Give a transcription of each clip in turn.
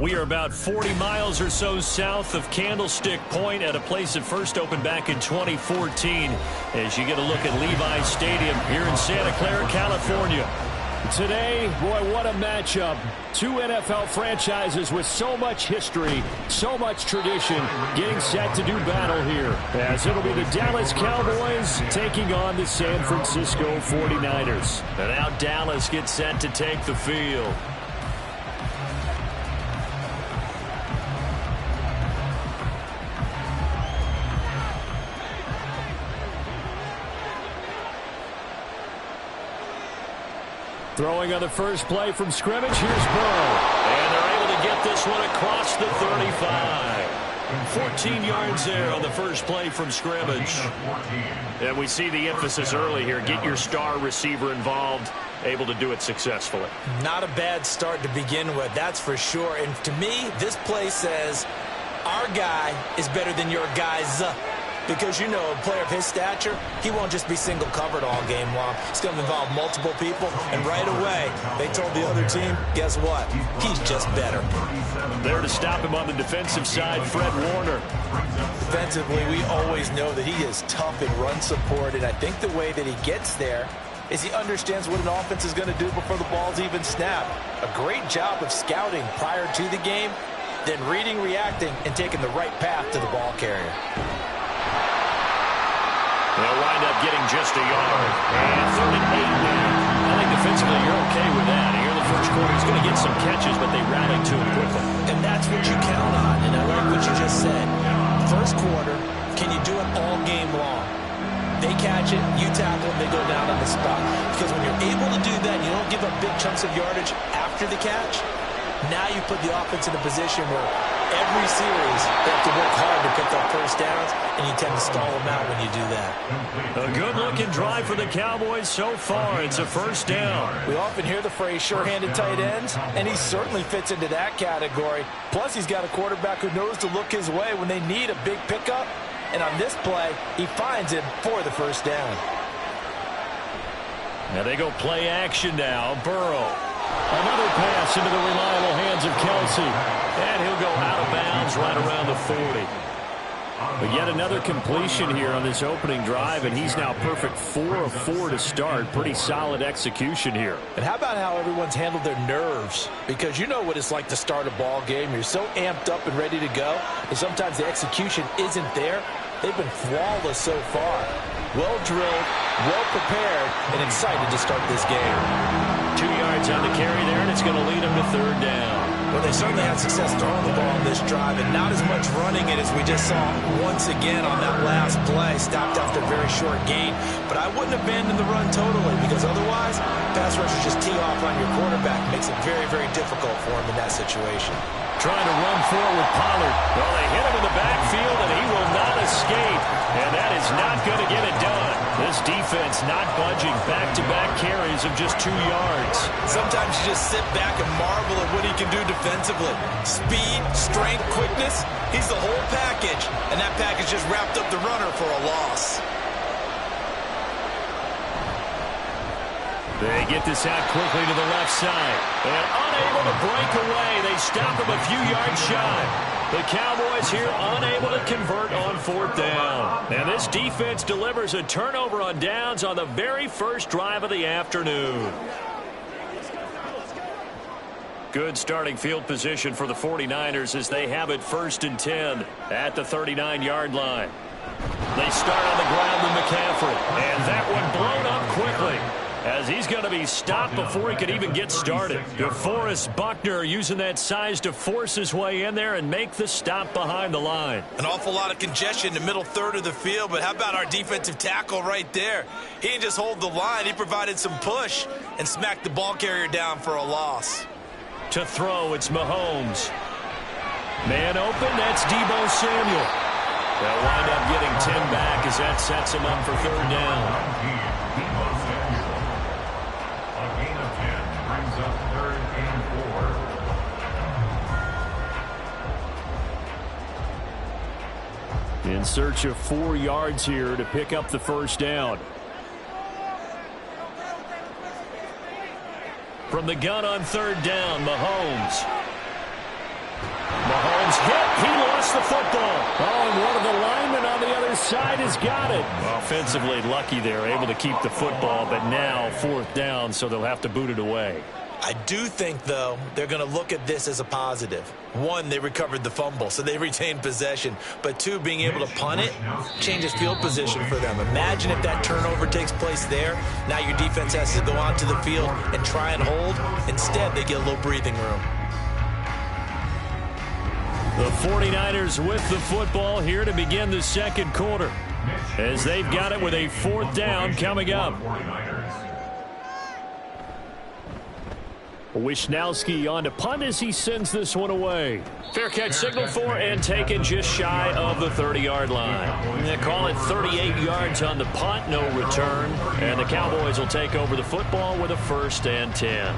We are about 40 miles or so south of Candlestick Point at a place that first opened back in 2014 as you get a look at Levi's Stadium here in Santa Clara, California. Today, boy, what a matchup. Two NFL franchises with so much history, so much tradition, getting set to do battle here. As it'll be the Dallas Cowboys taking on the San Francisco 49ers. And now Dallas gets set to take the field. Throwing on the first play from scrimmage, here's Burrow. And they're able to get this one across the 35. 14 yards there on the first play from scrimmage. And we see the emphasis early here. Get your star receiver involved, able to do it successfully. Not a bad start to begin with, that's for sure. And to me, this play says, our guy is better than your guy's. Because, you know, a player of his stature, he won't just be single covered all game long. It's going to involve multiple people. And right away, they told the other team, guess what? He's just better. There to stop him on the defensive side, Fred Warner. Defensively, we always know that he is tough in run support. And I think the way that he gets there is he understands what an offense is going to do before the ball's even snapped. A great job of scouting prior to the game, then reading, reacting, and taking the right path to the ball carrier. They'll wind up getting just a yard. And 3rd and 8 now. I think defensively you're okay with that. Here in the first quarter, he's going to get some catches, but they rallied to him quickly. And that's what you count on. And I like what you just said. First quarter, can you do it all game long? They catch it, you tackle them, they go down on the spot. Because when you're able to do that, you don't give up big chunks of yardage after the catch. Now you put the offense in a position where every series they have to work hard to pick up first downs, and you tend to stall them out when you do that. A good-looking drive for the Cowboys so far. It's a first down. We often hear the phrase sure-handed tight ends, and he certainly fits into that category. Plus, he's got a quarterback who knows to look his way when they need a big pickup. And on this play, he finds it for the first down. Now they go play action now. Burrow. Another pass into the reliable hands of Kelsey. And he'll go out of bounds right around the 40. But yet another completion here on this opening drive, and he's now perfect 4 of 4 to start. Pretty solid execution here. And how about how everyone's handled their nerves? Because you know what it's like to start a ball game. You're so amped up and ready to go, and sometimes the execution isn't there. They've been flawless so far. Well drilled, well prepared, and excited to start this game. 2 yards on the carry there, and it's going to lead them to 3rd down. Well, they certainly had success throwing the ball on this drive, and not as much running it as we just saw once again on that last play. Stopped after a very short gain. But I wouldn't abandon the run totally, because otherwise, pass rushers just tee off on your quarterback. Makes it very, very difficult for him in that situation. Trying to run forward with Pollard. Well, they hit him in the backfield, and he will not escape. And that is not going to get it done. This defense not budging. Back-to-back carries of just 2 yards. Sometimes you just sit back and marvel at what he can do defensively. Speed, strength, quickness. He's the whole package. And that package just wrapped up the runner for a loss. They get this out quickly to the left side. And unable to break away. They stop him a few yards shy. The Cowboys here unable to convert on 4th down. And this defense delivers a turnover on downs on the very first drive of the afternoon. Good starting field position for the 49ers as they have it 1st and 10 at the 39-yard line. They start on the ground with McCaffrey. And that one blown up quickly, as he's going to be stopped before he could even get started. DeForest Buckner using that size to force his way in there and make the stop behind the line. An awful lot of congestion in the middle third of the field, but how about our defensive tackle right there? He didn't just hold the line, he provided some push and smacked the ball carrier down for a loss. To throw, it's Mahomes. Man open, that's Deebo Samuel. They'll wind up getting 10 back as that sets him up for 3rd down. In search of 4 yards here to pick up the first down. From the gun on 3rd down, Mahomes. Mahomes hit. He lost the football. Oh, and one of the linemen on the other side has got it. Offensively lucky they're able to keep the football, but now 4th down, so they'll have to boot it away. I do think, though, they're going to look at this as a positive. 1, they recovered the fumble, so they retained possession. But 2, being able to punt it changes field position for them. Imagine if that turnover takes place there. Now your defense has to go onto the field and try and hold. Instead, they get a little breathing room. The 49ers with the football here to begin the second quarter, as they've got it with a 4th down coming up. Wisnowski on to punt as he sends this one away. Fair catch signaled for and taken just shy of the 30-yard line. They call it 38 yards on the punt, no return. And the Cowboys will take over the football with a 1st and 10.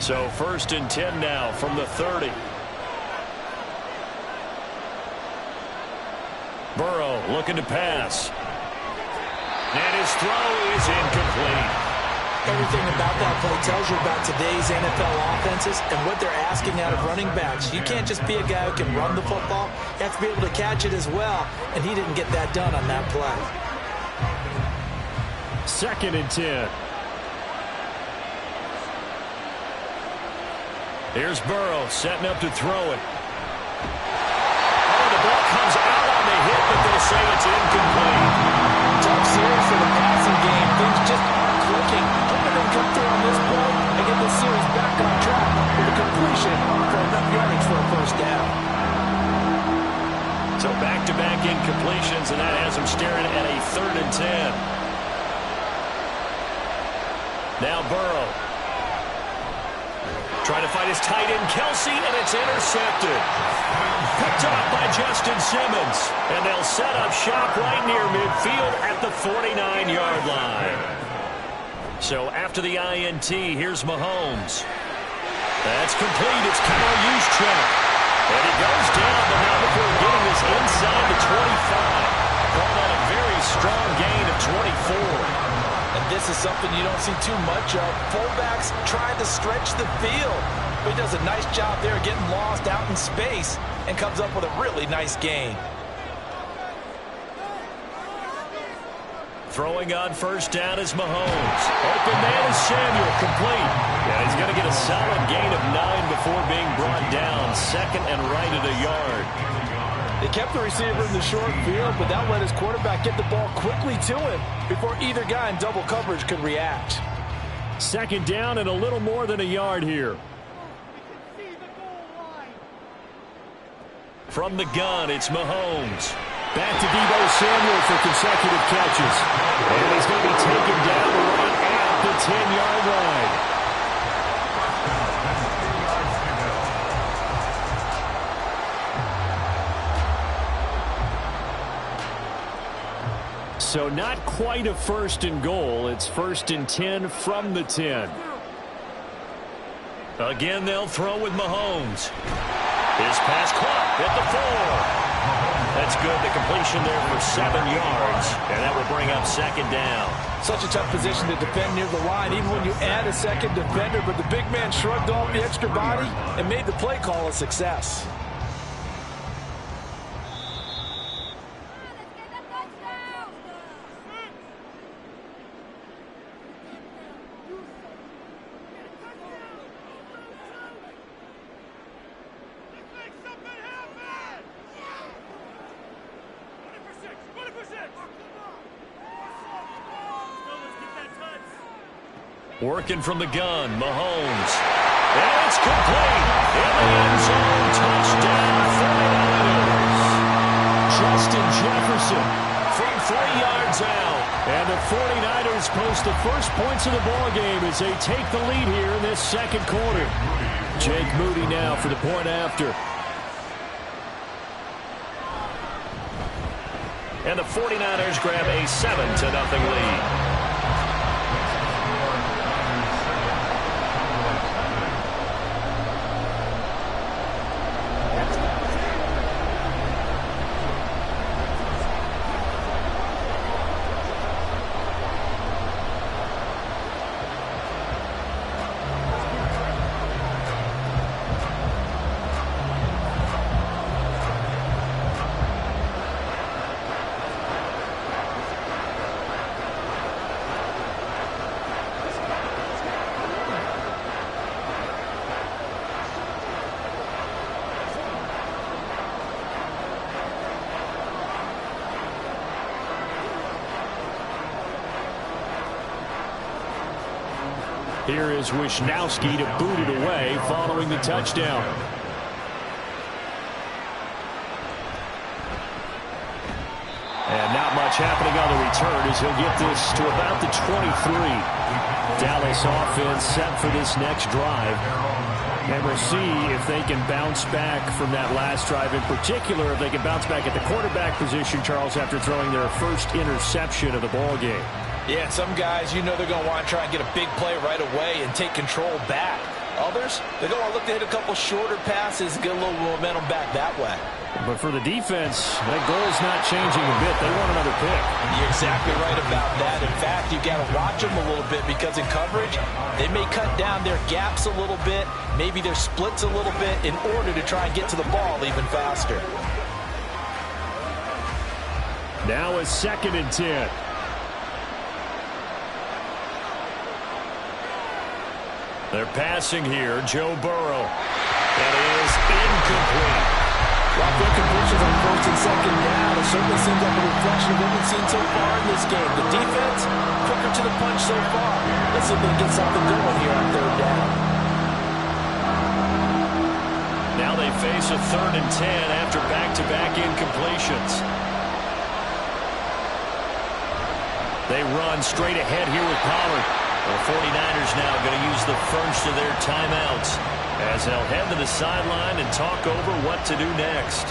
So 1st and 10 now from the 30. Burrow looking to pass. And his throw is incomplete. Everything about that play tells you about today's NFL offenses and what they're asking out of running backs. You can't just be a guy who can run the football. You have to be able to catch it as well, and he didn't get that done on that play. 2nd and 10. Here's Burrow setting up to throw it. Oh, the ball comes out on the hit, but they'll say it's incomplete. Tough series for the passing game. Things just aren't clicking. Hoping they come through on this play and get this series back on track with a completion for enough yardage for a 1st down. So back-to-back incompletions, and that has them staring at a 3rd and 10. Now Burrow. Trying to find his tight end, Kelsey, and it's intercepted. Picked off by Justin Simmons. And they'll set up shop right near midfield at the 49-yard line. So after the INT, here's Mahomes. That's complete. It's Kyle Juszczyk. And he goes down, but now before getting this inside the 25. Brought on a very strong gain of 24. And this is something you don't see too much of. Fullbacks trying to stretch the field. But he does a nice job there getting lost out in space and comes up with a really nice gain. Throwing on 1st down is Mahomes. Open man is Samuel, complete. Yeah, he's going to get a solid gain of 9 before being brought down. 2nd and right at a yard. They kept the receiver in the short field, but that let his quarterback get the ball quickly to him before either guy in double coverage could react. 2nd down and a little more than a yard here. From the gun, it's Mahomes. Back to Deebo Samuel for consecutive catches. And he's going to be taken down right at the 10-yard line. So not quite a 1st and goal. It's 1st and 10 from the 10. Again, they'll throw with Mahomes. His pass caught at the 4. That's good. The completion there for 7 yards. And that will bring up 2nd down. Such a tough position to defend near the line, even when you add a 2nd defender. But the big man shrugged off the extra body and made the play call a success. Working from the gun, Mahomes. And it's complete. In the end zone, touchdown, 49ers. Justin Jefferson from 3 yards out. And the 49ers post the first points of the ballgame as they take the lead here in this second quarter. Jake Moody now for the point after. And the 49ers grab a 7-0 lead. Here is Wishnowsky to boot it away following the touchdown. And not much happening on the return as he'll get this to about the 23. Dallas offense set for this next drive. And we'll see if they can bounce back from that last drive. In particular, if they can bounce back at the quarterback position, Charles, after throwing their first interception of the ball game. Yeah, some guys, you know they're going to want to try and get a big play right away and take control back. Others, they're going to look to hit a couple shorter passes and get a little momentum back that way. But for the defense, that goal's not changing a bit. They want another pick. You're exactly right about that. In fact, you've got to watch them a little bit because in coverage, they may cut down their gaps a little bit, maybe their splits a little bit in order to try and get to the ball even faster. Now a 2nd and 10. They're passing here. Joe Burrow. That is incomplete. Well, good completions on 1st and 2nd down. It certainly seems like a reflection of what we've seen so far in this game. The defense, quicker to the punch so far. Let's see if they can get something going here on 3rd down. Now they face a 3rd and 10 after back-to-back incompletions. They run straight ahead here with Pollard. The 49ers now going to use the first of their timeouts as they'll head to the sideline and talk over what to do next.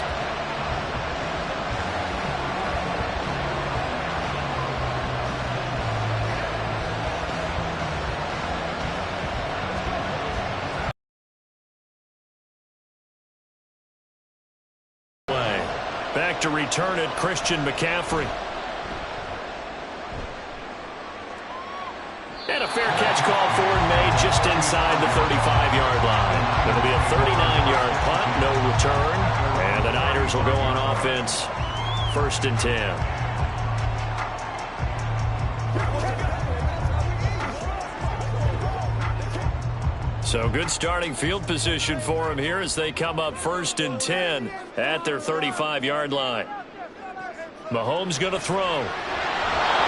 Back to return it, Christian McCaffrey. And a fair catch called for and made just inside the 35-yard line. It'll be a 39-yard punt, no return. And the Niners will go on offense, 1st and 10. So good starting field position for them here as they come up 1st and 10 at their 35-yard line. Mahomes going to throw.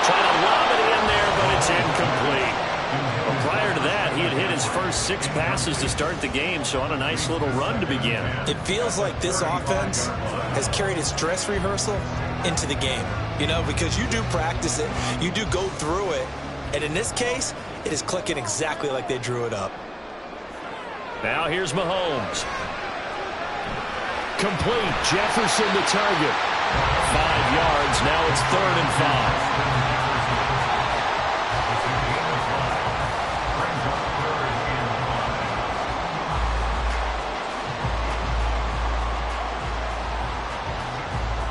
Trying to lob it in there, but it's incomplete. Well, prior to that, he had hit his first 6 passes to start the game, so on a nice little run to begin. It feels like this offense has carried its dress rehearsal into the game. You know, because you do practice it, you do go through it, and in this case, it is clicking exactly like they drew it up. Now here's Mahomes. Complete. Jefferson the target. 5 yards. Now it's 3rd and 5.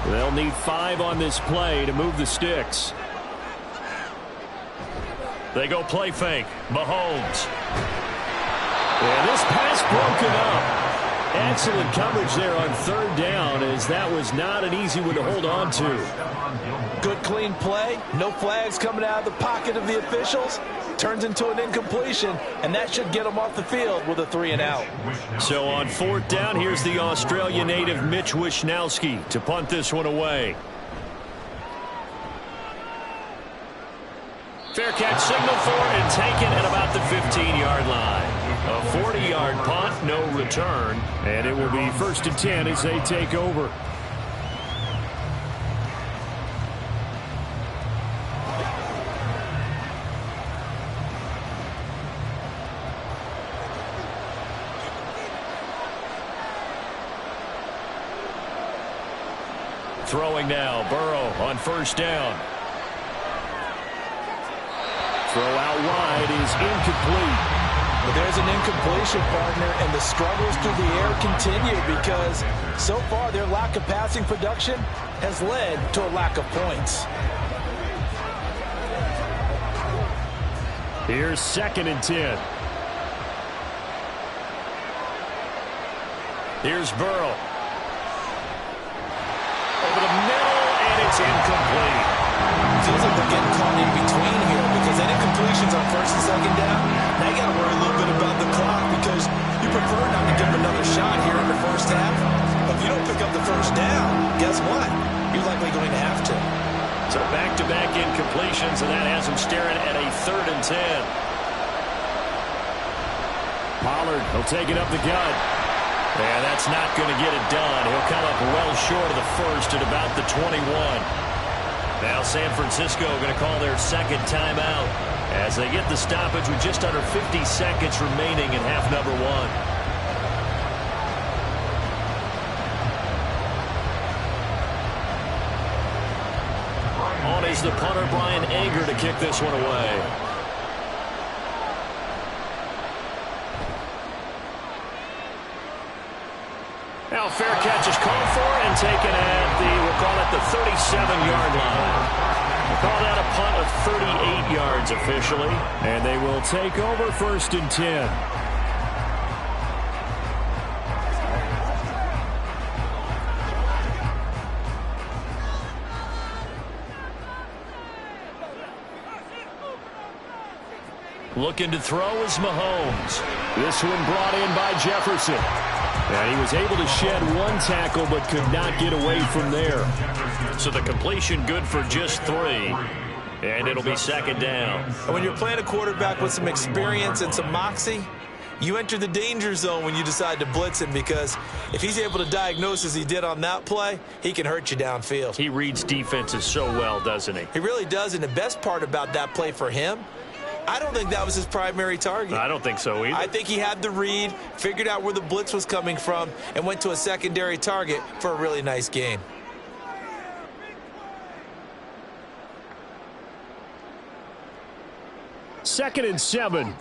They'll need 5 on this play to move the sticks. They go play fake. Mahomes. And this pass broken up. Excellent coverage there on 3rd down, as that was not an easy one to hold on to. Good clean play. No flags coming out of the pocket of the officials. Turns into an incompletion, and that should get them off the field with a 3 and out. So on 4th down, here's the Australia native Mitch Wishnowsky to punt this one away. Fair catch signal for it and taken at about the 15-yard line. A 40-yard punt, no return, and it will be 1st and 10 as they take over. Throwing now, Burrow on 1st down. Throw out wide is incomplete. Well, there's an incompletion, partner, and the struggles through the air continue because so far their lack of passing production has led to a lack of points. Here's 2nd and 10. Here's Burrow. Over the middle, and it's incomplete. Feels like they're getting caught in between here because that incompletion's on 1st and 2nd down. Now you got to worry a little bit about the clock because you prefer not to give them another shot here in the 1st half. But if you don't pick up the 1st down, guess what? You're likely going to have to. So back-to-back incompletions, and that has them staring at a 3rd and 10. Pollard will take it up the gut. And that's not going to get it done. He'll come up well short of the first at about the 21. Now San Francisco going to call their second timeout as they get the stoppage with just under 50 seconds remaining in half number one. On is the punter, Brian Anger, to kick this one away. Now fair catch is called for and taken at we'll call it the 37-yard line. We'll call that a punt of 38 yards officially. And they will take over first and 10. Looking to throw is Mahomes. This one brought in by Jefferson. And he was able to shed one tackle but could not get away from there. So the completion good for just 3. And it'll be second down. And when you're playing a quarterback with some experience and some moxie, you enter the danger zone when you decide to blitz him, because if he's able to diagnose as he did on that play, he can hurt you downfield. He reads defenses so well, doesn't he? He really does, and the best part about that play for him, I don't think that was his primary target. I don't think so either. I think he had the read, figured out where the blitz was coming from, and went to a secondary target for a really nice gain. Second and 7.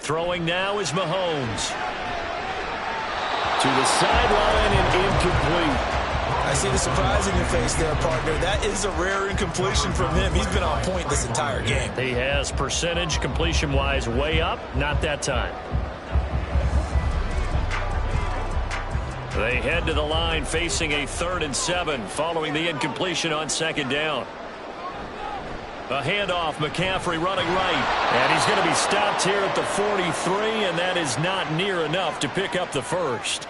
Throwing now is Mahomes. To the sideline and incomplete. I see the surprise in your face there, partner. That is a rare incompletion from him. He's been on point this entire game. He has percentage completion-wise way up. Not that time. They head to the line facing a 3rd and 7 following the incompletion on second down. A handoff, McCaffrey running right. And he's going to be stopped here at the 43, and that is not near enough to pick up the first.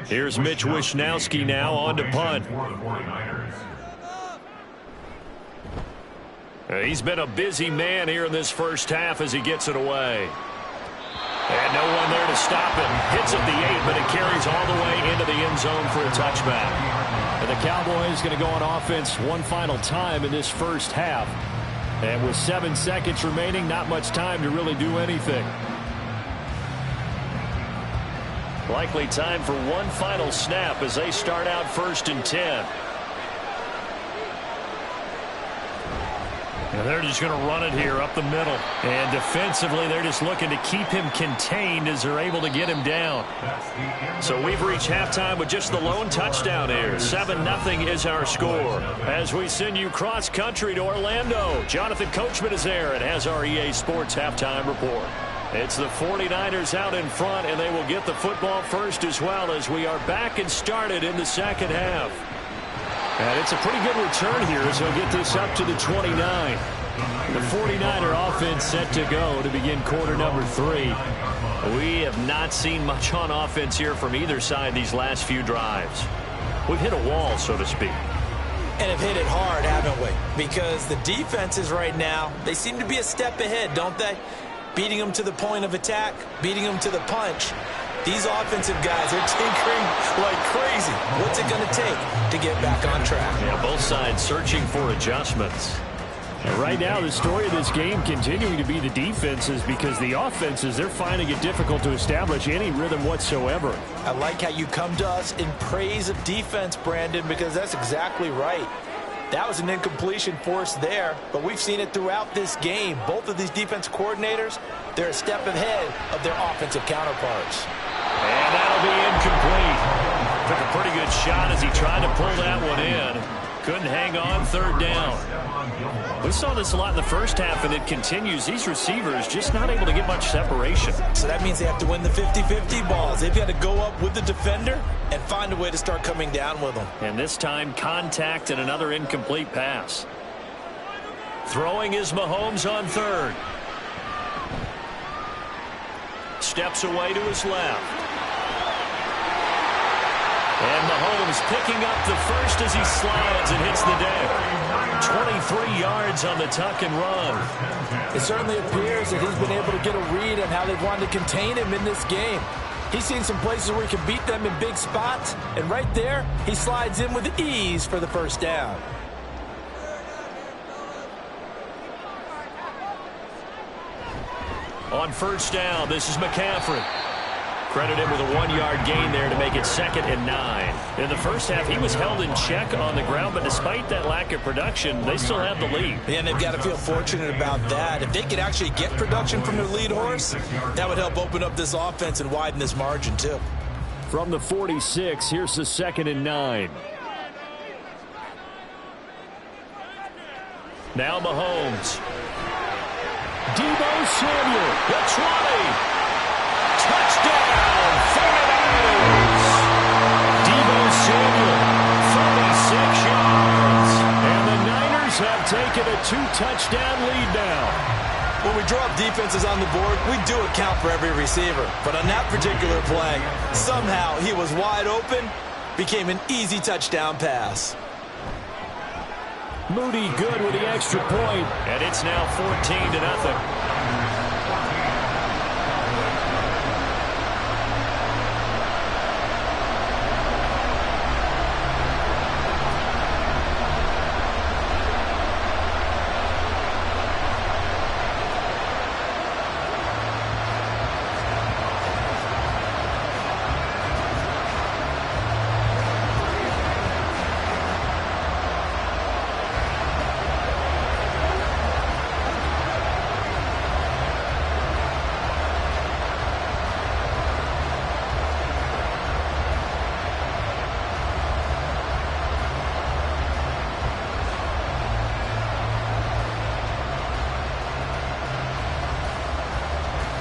Here's Mitch Wishnowsky now on to punt. He's been a busy man here in this first half as he gets it away. And no one there to stop him. Hits at the 8, but it carries all the way into the end zone for a touchback. And the Cowboys going to go on offense one final time in this first half. And with 7 seconds remaining, not much time to really do anything. Likely time for one final snap as they start out 1st and 10. And they're just going to run it here up the middle. And defensively, they're just looking to keep him contained as they're able to get him down. So we've reached halftime with just the lone touchdown here. 7-0 is our score. As we send you cross-country to Orlando, Jonathan Coachman is there and has our EA Sports halftime report. It's the 49ers out in front, and they will get the football first as well as we are back and started in the second half. And it's a pretty good return here as he'll get this up to the 29. The 49er offense set to go to begin quarter number 3. We have not seen much on offense here from either side these last few drives. We've hit a wall, so to speak. And have hit it hard, haven't we? Because the defenses right now, they seem to be a step ahead, don't they? Beating them to the point of attack, beating them to the punch. These offensive guys are tinkering like crazy. What's it going to take to get back on track? Yeah, both sides searching for adjustments. And right now, the story of this game continuing to be the defenses, because the offenses, they're finding it difficult to establish any rhythm whatsoever. I like how you come to us in praise of defense, Brandon, because that's exactly right. That was an incompletion force there, but we've seen it throughout this game. Both of these defense coordinators, they're a step ahead of their offensive counterparts. And that'll be incomplete. Took a pretty good shot as he tried to pull that one in. Couldn't hang on, 3rd down. We saw this a lot in the first half, and it continues. These receivers just not able to get much separation. So that means they have to win the 50-50 balls. They've got to go up with the defender and find a way to start coming down with them. And this time, contact and another incomplete pass. Throwing is Mahomes on third. Steps away to his left. And Mahomes picking up the first as he slides and hits the deck. 23 yards on the tuck and run. It certainly appears that he's been able to get a read on how they've wanted to contain him in this game. He's seen some places where he can beat them in big spots, and right there, he slides in with ease for the first down. On first down, this is McCaffrey. Credit him with a 1-yard gain there to make it 2nd and 9. In the first half, he was held in check on the ground, but despite that lack of production, they still have the lead. Yeah, and they've got to feel fortunate about that. If they could actually get production from their lead horse, that would help open up this offense and widen this margin, too. From the 46, here's the 2nd and 9. Now Mahomes. Deebo Samuel, the 20. Touchdown, 49ers. Deebo Samuel, 36 yards. And the Niners have taken a 2-touchdown lead now. When we draw up defenses on the board, we do account for every receiver. But on that particular play, somehow he was wide open, became an easy touchdown pass. Moody good with the extra point, and it's now 14-0.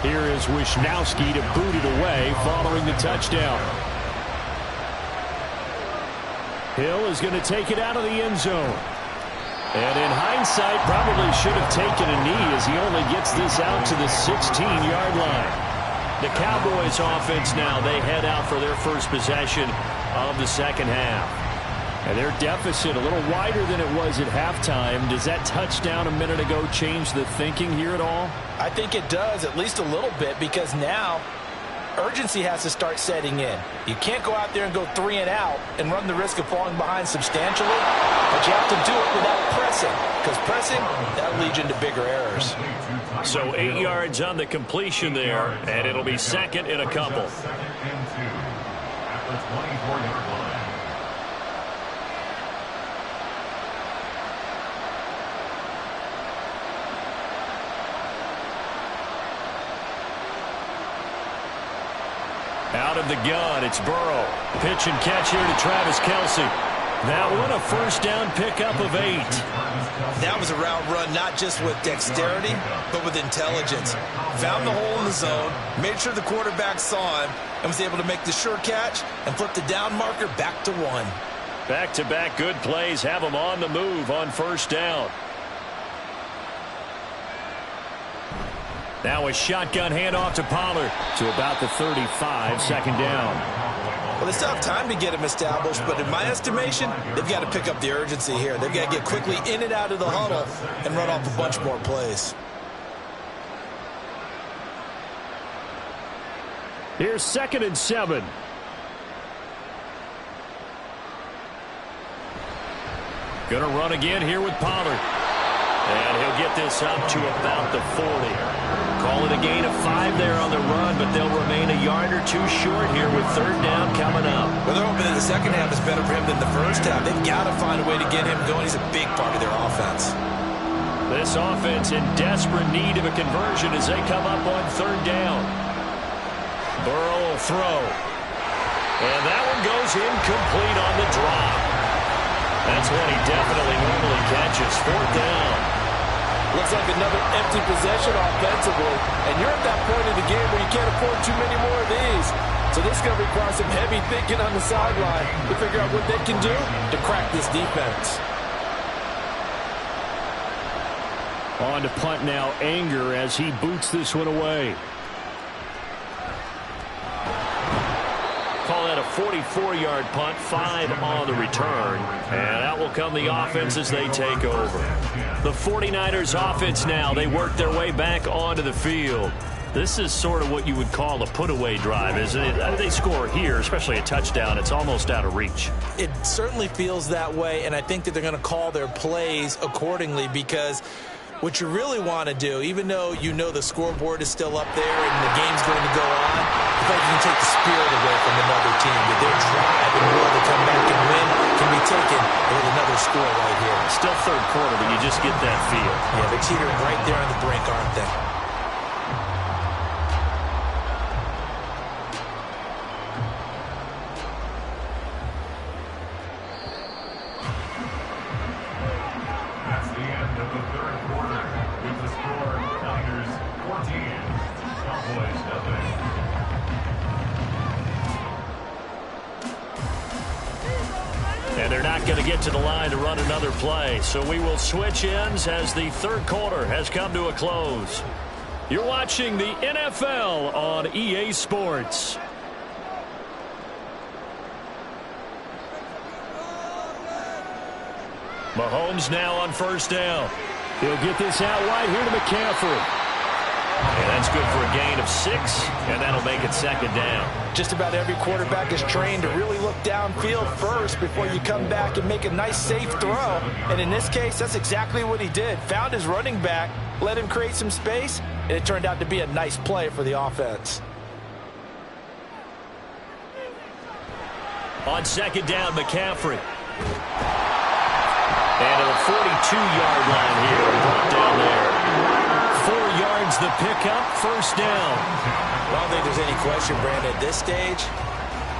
Here is Wisnowski to boot it away following the touchdown. Hill is going to take it out of the end zone. And in hindsight, probably should have taken a knee as he only gets this out to the 16-yard line. The Cowboys offense now, they head out for their first possession of the second half. And their deficit a little wider than it was at halftime. Does that touchdown a minute ago change the thinking here at all? I think it does, at least a little bit, because now urgency has to start setting in. You can't go out there and go 3 and out and run the risk of falling behind substantially, but you have to do it without pressing, because pressing, that'll lead you into bigger errors. So 8 yards on the completion there, and it'll be 2nd and a couple. At the 24-yard line. Out of the gun, it's Burrow. Pitch and catch here to Travis Kelce. That one a first down pickup of 8. That was a route run not just with dexterity, but with intelligence. Found the hole in the zone, made sure the quarterback saw him, and was able to make the sure catch and flip the down marker back to 1. Back-to-back good plays have them on the move on first down. Now a shotgun handoff to Pollard to about the 35, 2nd down. Well, they still have time to get him established, but in my estimation, they've got to pick up the urgency here. They've got to get quickly in and out of the huddle and run off a bunch more plays. Here's 2nd and 7. Gonna run again here with Pollard. And he'll get this up to about the 40. Call it a gain of 5 there on the run, but they'll remain a yard or 2 short here with 3rd down coming up. Well, they're hoping that the second half is better for him than the first half. They've got to find a way to get him going. He's a big part of their offense. This offense in desperate need of a conversion as they come up on 3rd down. Burrow will throw. And that one goes incomplete on the drop. That's what he definitely normally catches. 4th down. Looks like another empty possession offensively. And you're at that point in the game where you can't afford too many more of these. So this is going to require some heavy thinking on the sideline to figure out what they can do to crack this defense. On to punt now, Anger, as he boots this one away. Call that a 44-yard punt, 5 on the return. And out will come the offense as they take over. The 49ers offense now, they work their way back onto the field. This is sort of what you would call a put-away drive, isn't it? They score here, especially a touchdown. It's almost out of reach. It certainly feels that way, and I think that they're going to call their plays accordingly, because what you really want to do, even though you know the scoreboard is still up there and the game's going to go on, I think you can take the spirit away from another team. That their drive and will to come back and win can be taken with another score right here. Still third quarter, but you just get that feel. Yeah, they're teetering right there on the brink, aren't they? And they're not going to get to the line to run another play. So we will switch ends as the third quarter has come to a close. You're watching the NFL on EA Sports. Mahomes now on first down. He'll get this out wide here to McCaffrey. And that's good for a gain of 6, and that'll make it second down. Just about every quarterback is trained to really look downfield first before you come back and make a nice, safe throw. And in this case, that's exactly what he did. Found his running back, let him create some space, and it turned out to be a nice play for the offense. On second down, McCaffrey. And to the 42-yard line here, brought down there. 4 yards the pickup, first down. I don't think there's any question, Brandon, at this stage,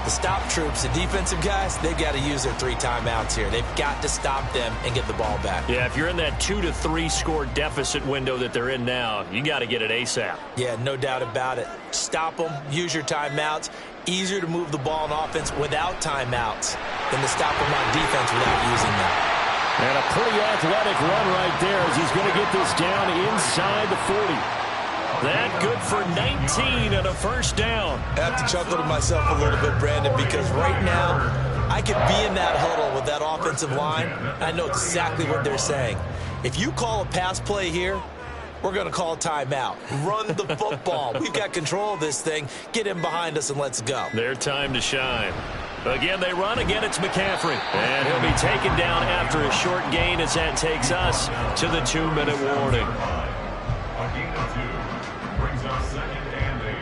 the stop troops, the defensive guys, they've got to use their 3 timeouts here. They've got to stop them and get the ball back. Yeah, if you're in that 2 to 3 score deficit window that they're in now, you got to get it ASAP. Yeah, no doubt about it. Stop them, use your timeouts. Easier to move the ball on offense without timeouts than to stop them on defense without using them. And a pretty athletic run right there as he's going to get this down inside the 40. That good for 19 and a first down. I have to chuckle to myself a little bit, Brandon, because right now I could be in that huddle with that offensive line. I know exactly what they're saying. If you call a pass play here, we're going to call timeout. Run the football. We've got control of this thing. Get him behind us and let's go. Their time to shine. Again, they run. Again, it's McCaffrey. And he'll be taken down after a short gain as that takes us to the 2-minute warning. A gain of 2 brings us second and 8.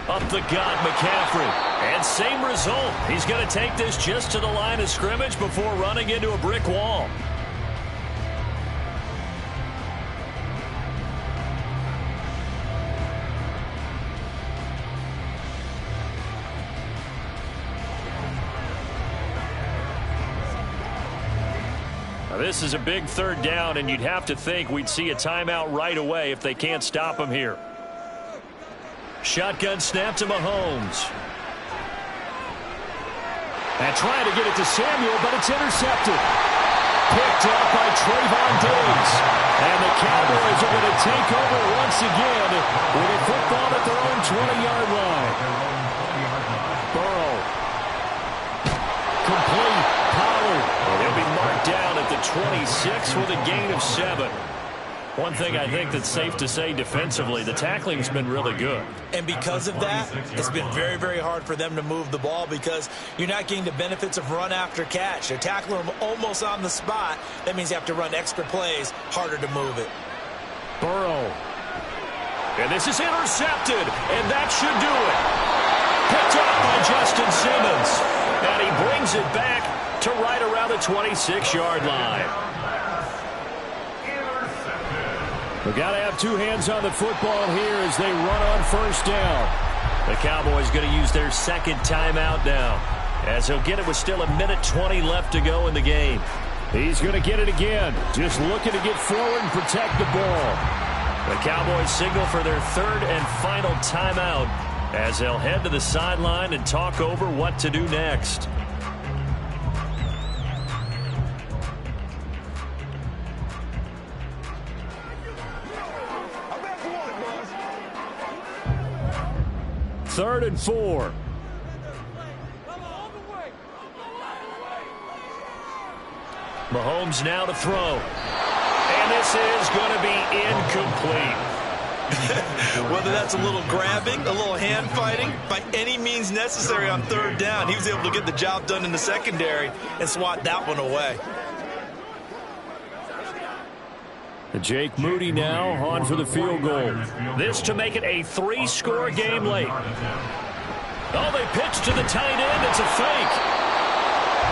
Up the gut, McCaffrey. And same result. He's going to take this just to the line of scrimmage before running into a brick wall. Now, this is a big third down, and you'd have to think we'd see a timeout right away if they can't stop him here. Shotgun snap to Mahomes. And trying to get it to Samuel, but it's intercepted. Picked up by Trayvon Diggs. And the Cowboys are going to take over once again with a football at their own 20-yard line. Burrow. Complete. Pollard. And he'll be marked down at the 26 with a gain of 7. One thing I think that's safe to say defensively, the tackling's been really good. And because of that, it's been very, very hard for them to move the ball because you're not getting the benefits of run after catch. They're tackling them almost on the spot. That means you have to run extra plays, harder to move it. Burrow. And this is intercepted, and that should do it. Picked up by Justin Simmons. And he brings it back to right around the 26-yard line. We've got to have 2 hands on the football here as they run on first down. The Cowboys going to use their second timeout now, as he'll get it with still 1:20 left to go in the game. He's going to get it again, just looking to get forward and protect the ball. The Cowboys signal for their third and final timeout as they'll head to the sideline and talk over what to do next. Third and 4. Mahomes now to throw. And this is going to be incomplete. Whether that's a little grabbing, a little hand fighting, by any means necessary on third down, he was able to get the job done in the secondary and swat that one away. Jake Moody now on for the field goal. This to make it a 3-score game late. Oh, they pitch to the tight end. It's a fake.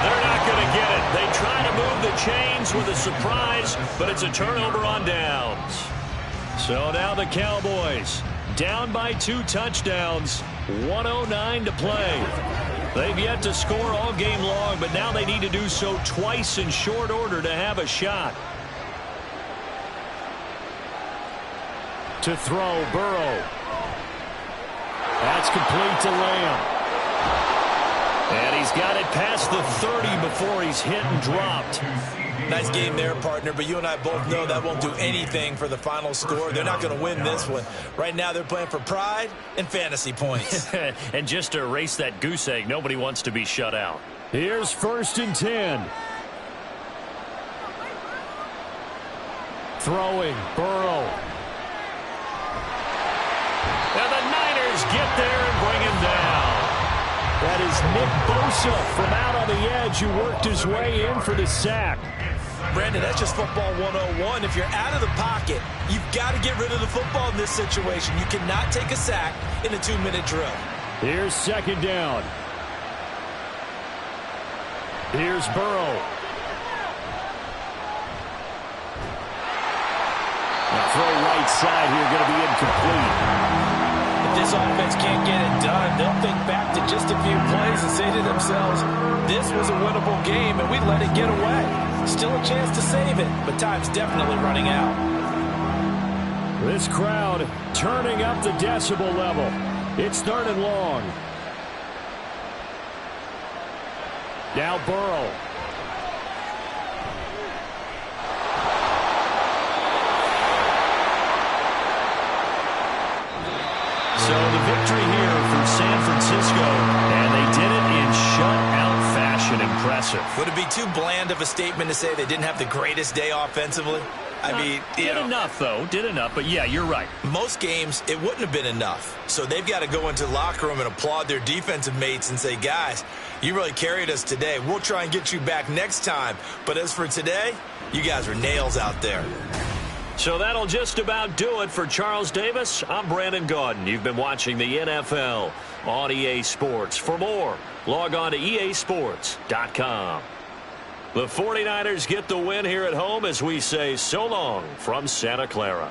They're not going to get it. They try to move the chains with a surprise, but it's a turnover on downs. So now the Cowboys down by 2 touchdowns, 1:09 to play. They've yet to score all game long, but now they need to do so twice in short order to have a shot. To throw, Burrow. That's complete to Lamb. And he's got it past the 30 before he's hit and dropped. Nice game there, partner, but you and I both know that won't do anything for the final score. They're not going to win this one. Right now they're playing for pride and fantasy points. And just to erase that goose egg, nobody wants to be shut out. Here's 1st and 10. Throwing, Burrow. And the Niners get there and bring him down. That is Nick Bosa from out on the edge who worked his way in for the sack. Brandon, that's just football 101. If you're out of the pocket, you've got to get rid of the football in this situation. You cannot take a sack in a 2-minute drill. Here's 2nd down. Here's Burrow. The throw right side here going to be incomplete. This offense can't get it done. They'll think back to just a few plays and say to themselves, this was a winnable game and we let it get away. Still a chance to save it, but time's definitely running out. This crowd turning up the decibel level. It's 3rd and long. Now Burrow. So the victory here for San Francisco, and they did it in shutout fashion. Impressive. Would it be too bland of a statement to say they didn't have the greatest day offensively? I mean, did enough, though. Did enough, but yeah, you're right. Most games, it wouldn't have been enough. So they've got to go into the locker room and applaud their defensive mates and say, guys, you really carried us today. We'll try and get you back next time. But as for today, you guys were nails out there. So that'll just about do it for Charles Davis. I'm Brandon Gaudin. You've been watching the NFL on EA Sports. For more, log on to easports.com. The 49ers get the win here at home as we say so long from Santa Clara.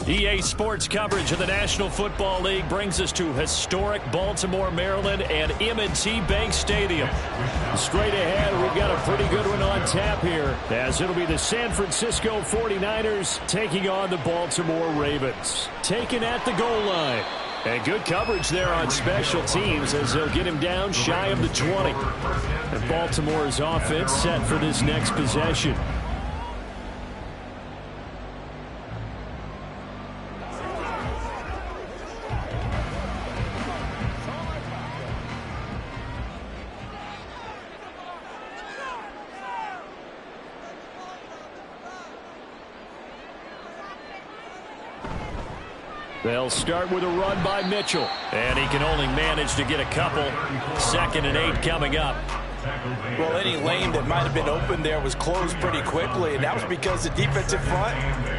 EA Sports coverage of the National Football League brings us to historic Baltimore, Maryland, and M&T Bank Stadium. Straight ahead, we've got a pretty good one on tap here, as it'll be the San Francisco 49ers taking on the Baltimore Ravens. Taken at the goal line. And good coverage there on special teams as they'll get him down shy of the 20. And Baltimore's offense set for this next possession. They'll start with a run by Mitchell. And he can only manage to get a couple. 2nd and 8 coming up. Well, any lane that might have been open there was closed pretty quickly, and that was because the defensive front,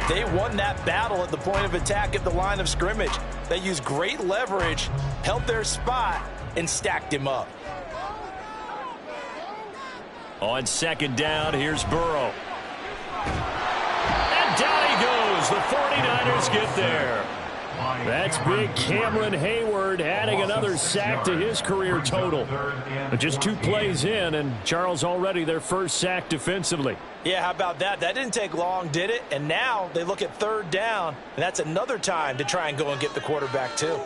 they won that battle at the point of attack at the line of scrimmage. They used great leverage, held their spot, and stacked him up. On 2nd down, here's Burrow. And down he goes. The 49ers get there. That's big Cameron Hayward adding another sack to his career total. But just 2 plays in, and Charles already their first sack defensively. Yeah, how about that? That didn't take long, did it? And now they look at 3rd down, and that's another time to try and go and get the quarterback too.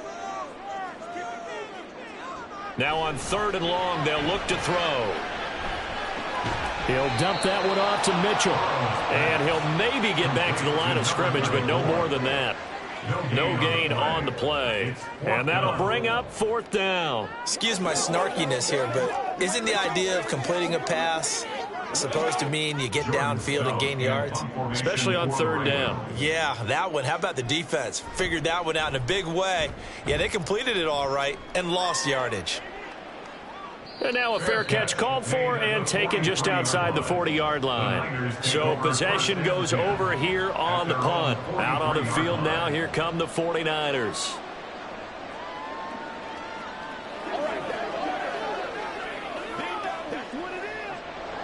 Now on 3rd and long, they'll look to throw. He'll dump that one off to Mitchell. And he'll maybe get back to the line of scrimmage, but no more than that. No gain on the play. And that'll bring up 4th down. Excuse my snarkiness here, but isn't the idea of completing a pass supposed to mean you get downfield and gain yards? Especially on 3rd down. Yeah, that one. How about the defense? Figured that one out in a big way. Yeah, they completed it all right and lost yardage. And now a fair catch called for and taken just outside the 40-yard line. So possession goes over here on the punt. Out on the field now, here come the 49ers.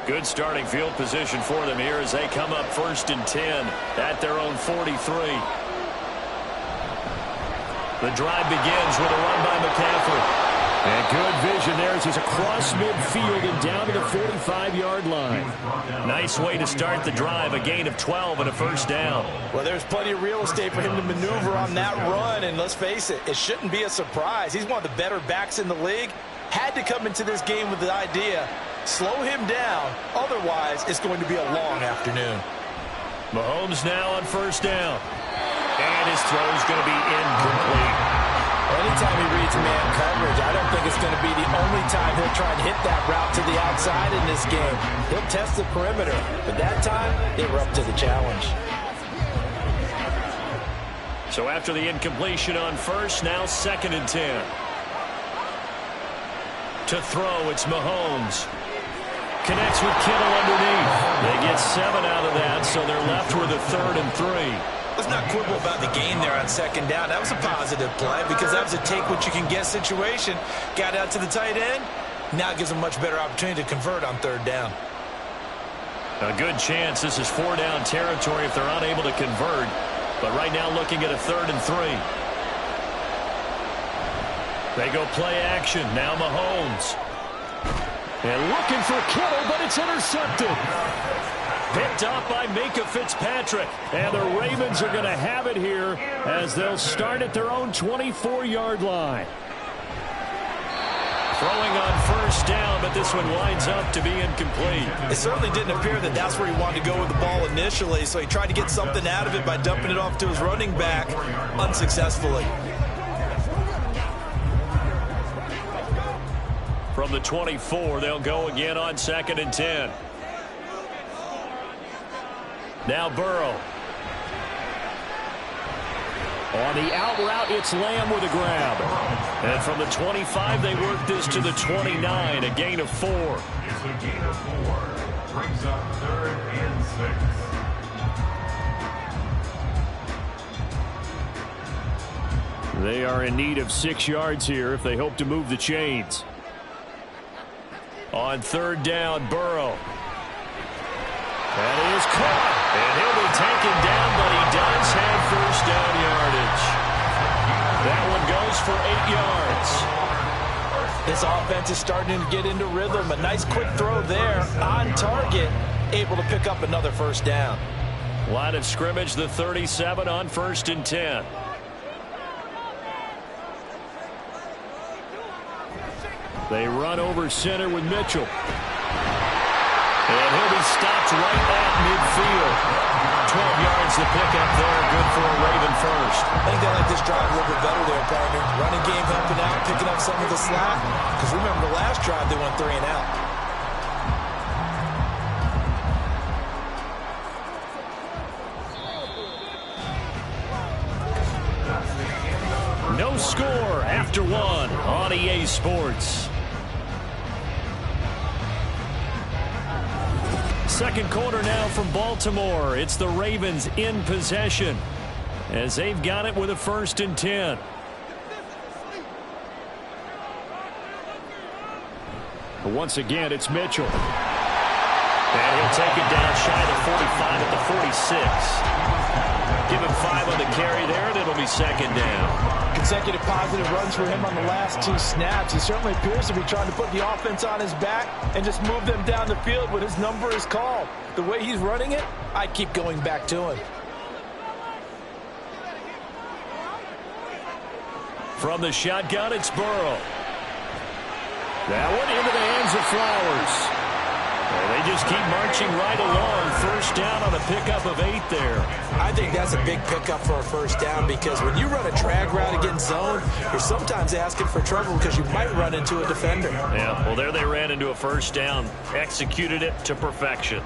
Good starting field position for them here as they come up 1st and 10 at their own 43. The drive begins with a run by McCaffrey. And good vision there as he's across midfield and down to the 45-yard line. Nice way to start the drive, a gain of 12 and a 1st down. Well, there's plenty of real estate for him to maneuver on that run, and let's face it, it shouldn't be a surprise. He's one of the better backs in the league. Had to come into this game with the idea, slow him down, otherwise it's going to be a long afternoon. Mahomes now on 1st down. And his throw is going to be incomplete. Anytime he reads man coverage, I don't think it's going to be the only time he'll try and hit that route to the outside in this game. He'll test the perimeter, but that time, they were up to the challenge. So after the incompletion on 1st, now 2nd and 10. To throw, it's Mahomes. Connects with Kittle underneath. They get 7 out of that, so they're left with a 3rd and 3. Let's not quibble about the gain there on 2nd down. That was a positive play because that was a take-what-you-can-get situation. Got out to the tight end. Now it gives them a much better opportunity to convert on 3rd down. A good chance this is 4-down territory if they're unable to convert. But right now looking at a 3rd and 3. They go play action. Now Mahomes. And looking for Kittle, but it's intercepted. Picked up by Minkah Fitzpatrick. And the Ravens are going to have it here as they'll start at their own 24-yard line. Throwing on 1st down, but this one winds up to be incomplete. It certainly didn't appear that that's where he wanted to go with the ball initially, so he tried to get something out of it by dumping it off to his running back unsuccessfully. From the 24, they'll go again on 2nd and 10. Now Burrow. On the out route, it's Lamb with a grab. And from the 25, they work this to the 29, a gain of 4. It's a gain of 4. Brings up 3rd and 6. They are in need of 6 yards here if they hope to move the chains. On 3rd down, Burrow. That is caught. And he'll be taken down, but he does have 1st down yards. This offense is starting to get into rhythm. A nice quick throw there on target, able to pick up another first down. Line of scrimmage, the 37 on 1st and 10. They run over center with Mitchell. And he'll be stopped right at midfield. 12 yards to pick up there. Good for a Raven first. I think they like this drive a little bit better there, partner. Running game helping out, picking up some of the slack. Because remember, the last drive they went 3 and out. No score after 1 on EA Sports. Second quarter now from Baltimore. It's the Ravens in possession as they've got it with a 1st and 10. But once again, it's Mitchell. And he'll take it down shy of the 45 at the 46. Give him 5 on the carry there, and it'll be 2nd down. Consecutive positive runs for him on the last 2 snaps. He certainly appears to be trying to put the offense on his back and just move them down the field when his number is called. The way he's running it, I keep going back to him. From the shotgun, it's Burrow. That one into the hands of Flowers. Well, they just keep marching right along. First down on a pickup of 8 there. I think that's a big pickup for a first down because when you run a drag route against zone, you're sometimes asking for trouble because you might run into a defender. Yeah, well, there they ran into a first down. Executed it to perfection.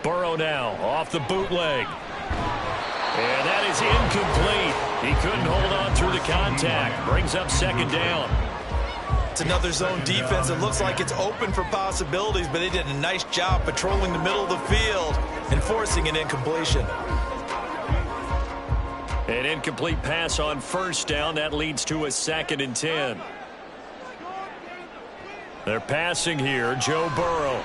Burrow now off the bootleg. And that is incomplete. He couldn't hold on through the contact. Brings up 2nd down. It's another zone defense. It looks like it's open for possibilities, but they did a nice job patrolling the middle of the field and forcing an incompletion. An incomplete pass on 1st down. That leads to a 2nd and 10. They're passing here. Joe Burrow.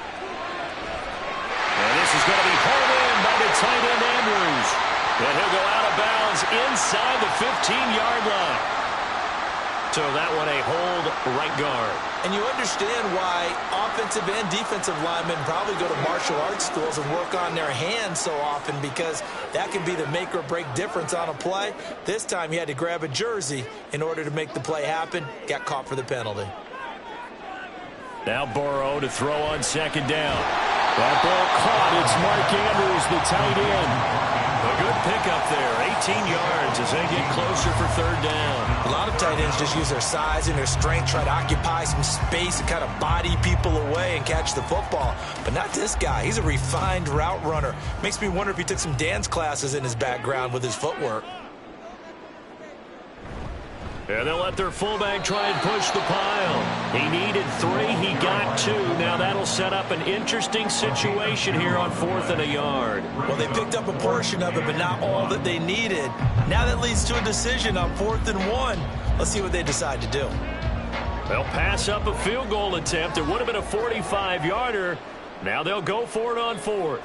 And this is going to be hauled in by the tight end Andrews. And he'll go out of bounds inside the 15-yard line. So that one a hold right guard. And you understand why offensive and defensive linemen probably go to martial arts schools and work on their hands so often, because that can be the make or break difference on a play. This time he had to grab a jersey in order to make the play happen. Got caught for the penalty. Now Burrow to throw on 2nd down. That ball caught. It's Mark Andrews, the tight end. A good pickup there, 18 yards as they get closer for 3rd down. A lot of tight ends just use their size and their strength, try to occupy some space and kind of body people away and catch the football. But not this guy. He's a refined route runner. Makes me wonder if he took some dance classes in his background with his footwork. And they'll let their fullback try and push the pile. He needed 3. He got 2. Now that'll set up an interesting situation here on 4th and a yard. Well, they picked up a portion of it, but not all that they needed. Now that leads to a decision on 4th and 1. Let's see what they decide to do. They'll pass up a field goal attempt. It would have been a 45-yarder. Now they'll go for it on 4th.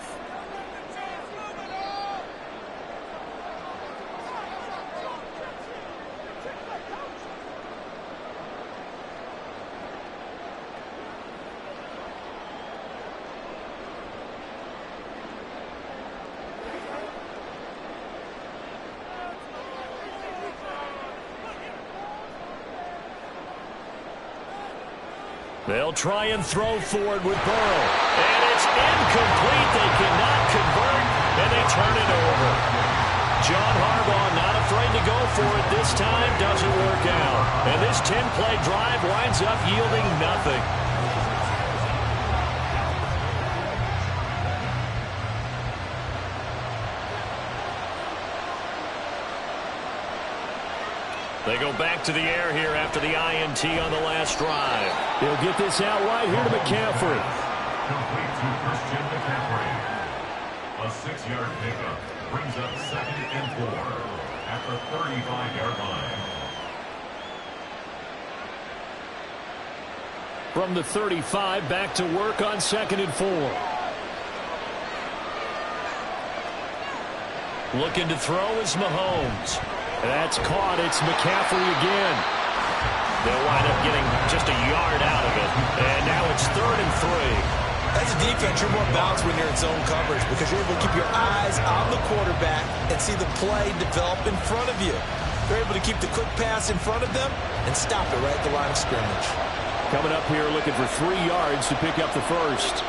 They'll try and throw forward with Burrow. And it's incomplete. They cannot convert, and they turn it over. John Harbaugh not afraid to go for it. This time doesn't work out. And this 10-play drive winds up yielding nothing. They go back to the air here after the INT on the last drive. They'll get this out wide here to McCaffrey. Complete to Christian McCaffrey. A 6-yard pickup brings up 2nd and 4 at the 35-yard line. From the 35, back to work on 2nd and 4. Looking to throw is Mahomes. That's caught. It's McCaffrey again. They'll wind up getting just a yard out of it. And now it's 3rd and 3. As a defense, you're more balanced when you're in zone coverage because you're able to keep your eyes on the quarterback and see the play develop in front of you. They're able to keep the quick pass in front of them and stop it right at the line of scrimmage. Coming up here looking for 3 yards to pick up the first.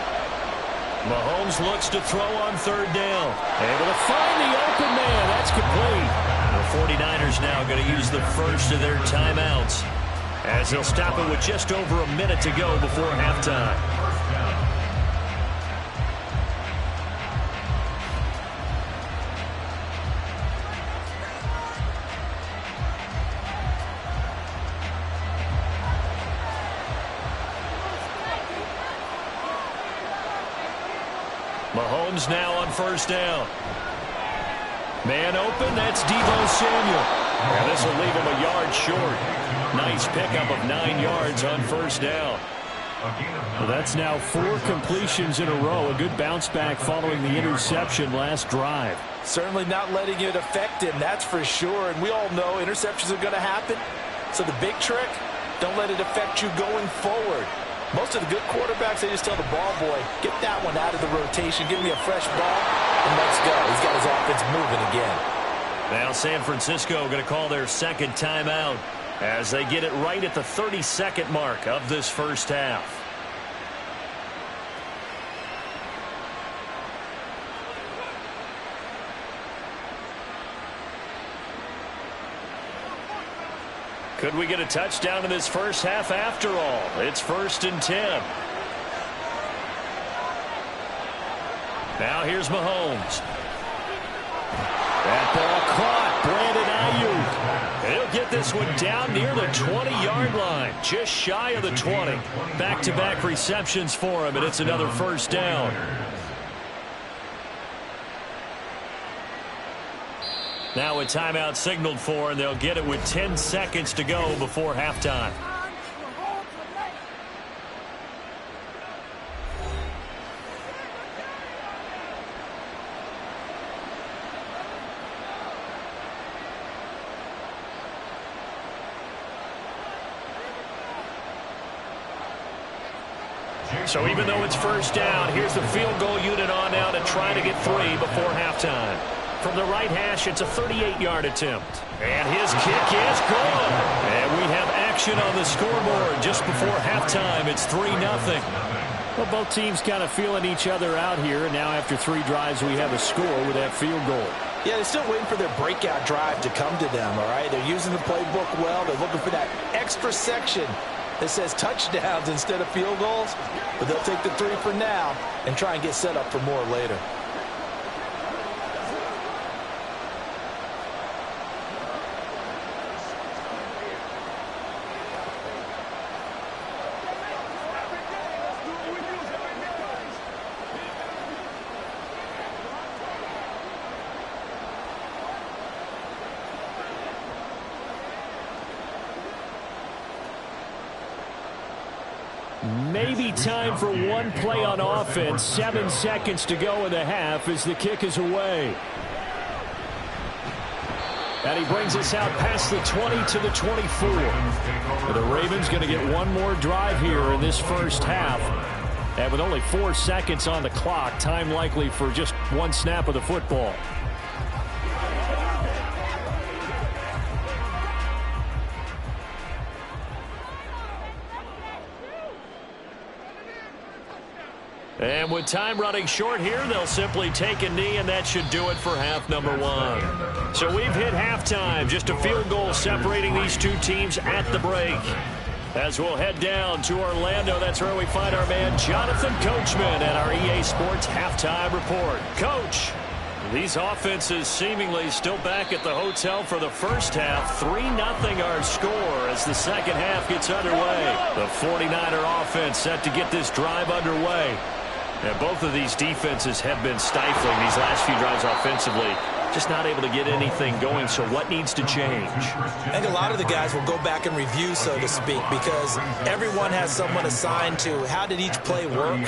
Mahomes looks to throw on 3rd down. Able to find the open man. That's complete. The 49ers now going to use the first of their timeouts as they'll stop it with just over a minute to go before halftime. Mahomes now on 1st down. Man open, that's Deebo Samuel. And this will leave him a yard short. Nice pickup of 9 yards on 1st down. Well, that's now 4 completions in a row. A good bounce back following the interception last drive. Certainly not letting it affect him, that's for sure. And we all know interceptions are going to happen. So the big trick, don't let it affect you going forward. Most of the good quarterbacks, they just tell the ball boy, get that one out of the rotation, give me a fresh ball, and let's go. He's got his offense moving again. Now San Francisco going to call their 2nd timeout as they get it right at the 32nd mark of this first half. Could we get a touchdown in this first half after all? It's 1st and 10. Now here's Mahomes. That ball caught. Brandon Ayuk. He'll get this one down near the 20-yard line. Just shy of the 20. Back-to-back receptions for him, and it's another 1st down. Now a timeout signaled for, and they'll get it with 10 seconds to go before halftime. So even though it's 1st down, here's the field goal unit on now to try to get 3 before halftime. From the right hash, it's a 38-yard attempt. And his kick is good. And we have action on the scoreboard just before halftime. It's 3-0. Well, both teams kind of feeling each other out here. And now after 3 drives, we have a score with that field goal. Yeah, they're still waiting for their breakout drive to come to them, all right? They're using the playbook well. They're looking for that extra section that says touchdowns instead of field goals. But they'll take the 3 for now and try and get set up for more later. Maybe time for one play on offense. 7 seconds to go in the half as the kick is away. And he brings us out past the 20 to the 24. The Ravens going to get one more drive here in this first half. And with only 4 seconds on the clock, time likely for just one snap of the football. And with time running short here, they'll simply take a knee, and that should do it for half number 1. So we've hit halftime. Just a field goal separating these two teams at the break. As we'll head down to Orlando, that's where we find our man Jonathan Coachman at our EA Sports Halftime Report. Coach, these offenses seemingly still back at the hotel for the first half. 3-0 our score as the second half gets underway. The 49er offense set to get this drive underway. And both of these defenses have been stifling these last few drives offensively. Just not able to get anything going, so what needs to change? I think a lot of the guys will go back and review, so to speak, because everyone has someone assigned to how did each play work.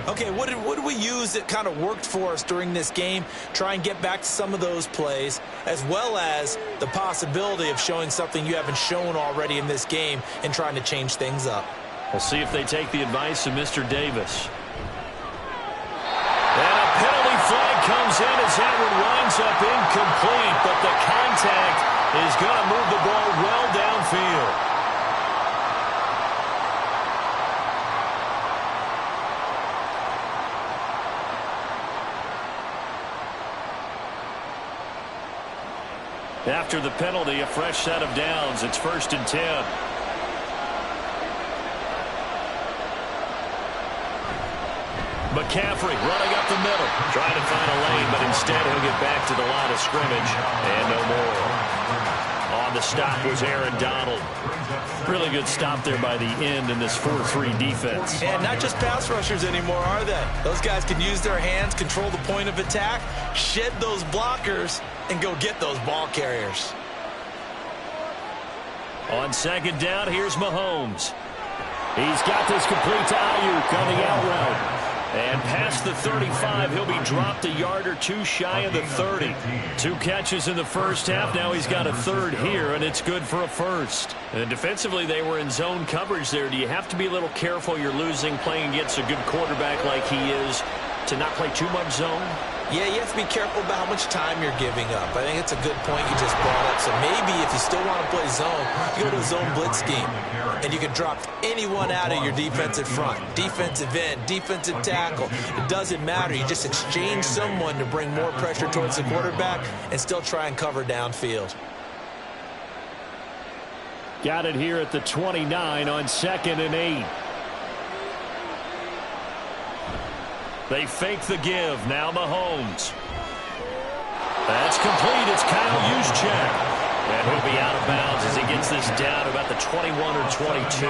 Okay, what did we use that kind of worked for us during this game? Try and get back to some of those plays, as well as the possibility of showing something you haven't shown already in this game and trying to change things up. We'll see if they take the advice of Mr. Davis. And a penalty flag comes in as that one winds up incomplete, but the contact is going to move the ball well downfield. After the penalty, a fresh set of downs. It's 1st and 10. McCaffrey running up the middle, trying to find a lane, but instead he'll get back to the line of scrimmage, and no more. On the stop was Aaron Donald. Really good stop there by the end in this 4-3 defense. And not just pass rushers anymore, are they? Those guys can use their hands, control the point of attack, shed those blockers, and go get those ball carriers. On 2nd down, here's Mahomes. He's got this complete to Ayuk on the out route. And past the 35, he'll be dropped a yard or two shy of the 30. 2 catches in the first half. Now he's got a third here, and it's good for a first. And defensively, they were in zone coverage there. Do you have to be a little careful? You're losing, playing against a good quarterback like he is, to not play too much zone? Yeah, you have to be careful about how much time you're giving up. I think it's a good point you just brought up. So maybe if you still want to play zone, you go to a zone blitz scheme. And you can drop anyone out of your defensive front. Defensive end, defensive tackle. It doesn't matter. You just exchange someone to bring more pressure towards the quarterback and still try and cover downfield. Got it here at the 29 on 2nd and 8. They fake the give. Now Mahomes. That's complete. It's Kyle Juszczyk. And he'll be out of bounds as he gets this down about the 21 or 22.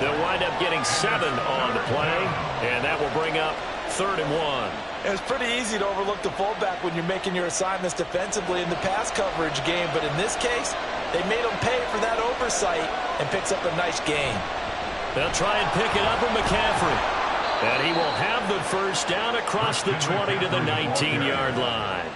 They'll wind up getting 7 on the play. And that will bring up 3rd and 1. It's pretty easy to overlook the fullback when you're making your assignments defensively in the pass coverage game. But in this case, they made him pay for that oversight and picks up a nice gain. They'll try and pick it up with McCaffrey. And he will have the first down across the 20 to the 19-yard line.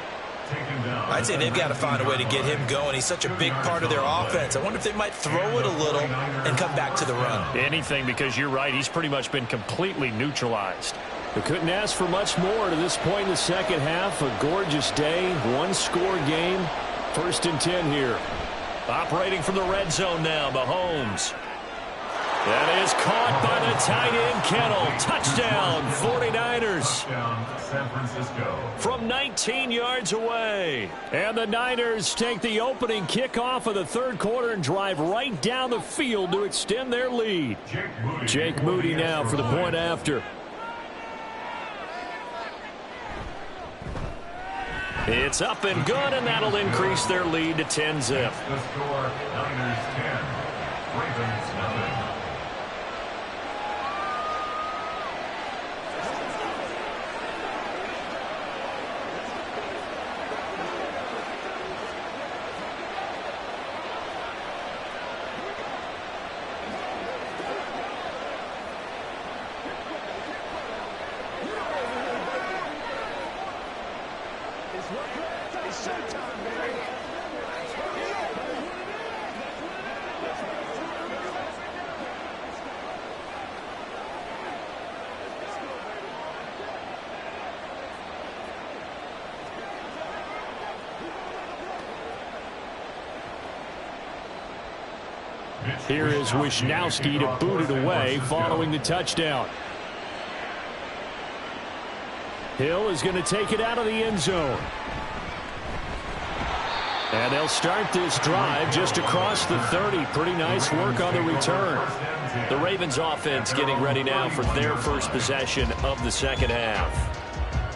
I'd say they've got to find a way to get him going. He's such a big part of their offense. I wonder if they might throw it a little and come back to the run. Anything, because you're right. He's pretty much been completely neutralized. They couldn't ask for much more to this point in the second half. A gorgeous day, one-score game. 1st and 10 here. Operating from the red zone now, Mahomes. That is caught by the tight end, Kittle. Touchdown, 49ers. Touchdown, San Francisco. From 19 yards away. And the Niners take the opening kickoff of the 3rd quarter and drive right down the field to extend their lead. Jake Moody now for the point after. It's up and good, and that'll increase their lead to 10-zip. The score, Niners 10, Ravens nothing. Here is Wisnowski to boot it away following the touchdown. Hill is going to take it out of the end zone. And they'll start this drive just across the 30. Pretty nice work on the return. The Ravens offense getting ready now for their first possession of the second half.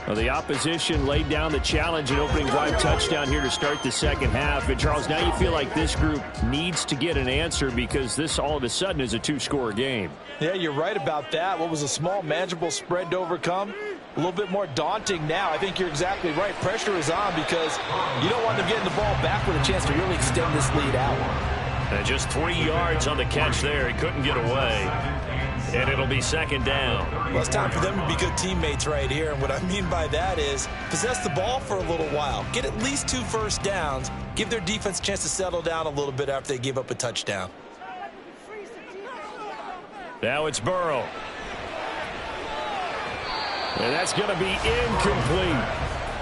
Well, the opposition laid down the challenge and opening drive touchdown here to start the second half. And, Charles, now you feel like this group needs to get an answer because this all of a sudden is a 2-score game. Yeah, you're right about that. What was a small, manageable spread to overcome? A little bit more daunting now. I think you're exactly right. Pressure is on because you don't want them getting the ball back with a chance to really extend this lead out. And just 3 yards on the catch there. He couldn't get away. and it'll be second down. Well, it's time for them to be good teammates right here, and what I mean by that is possess the ball for a little while. Get at least 2 first downs. Give their defense a chance to settle down a little bit after they give up a touchdown. Now it's Burrow. And that's going to be incomplete.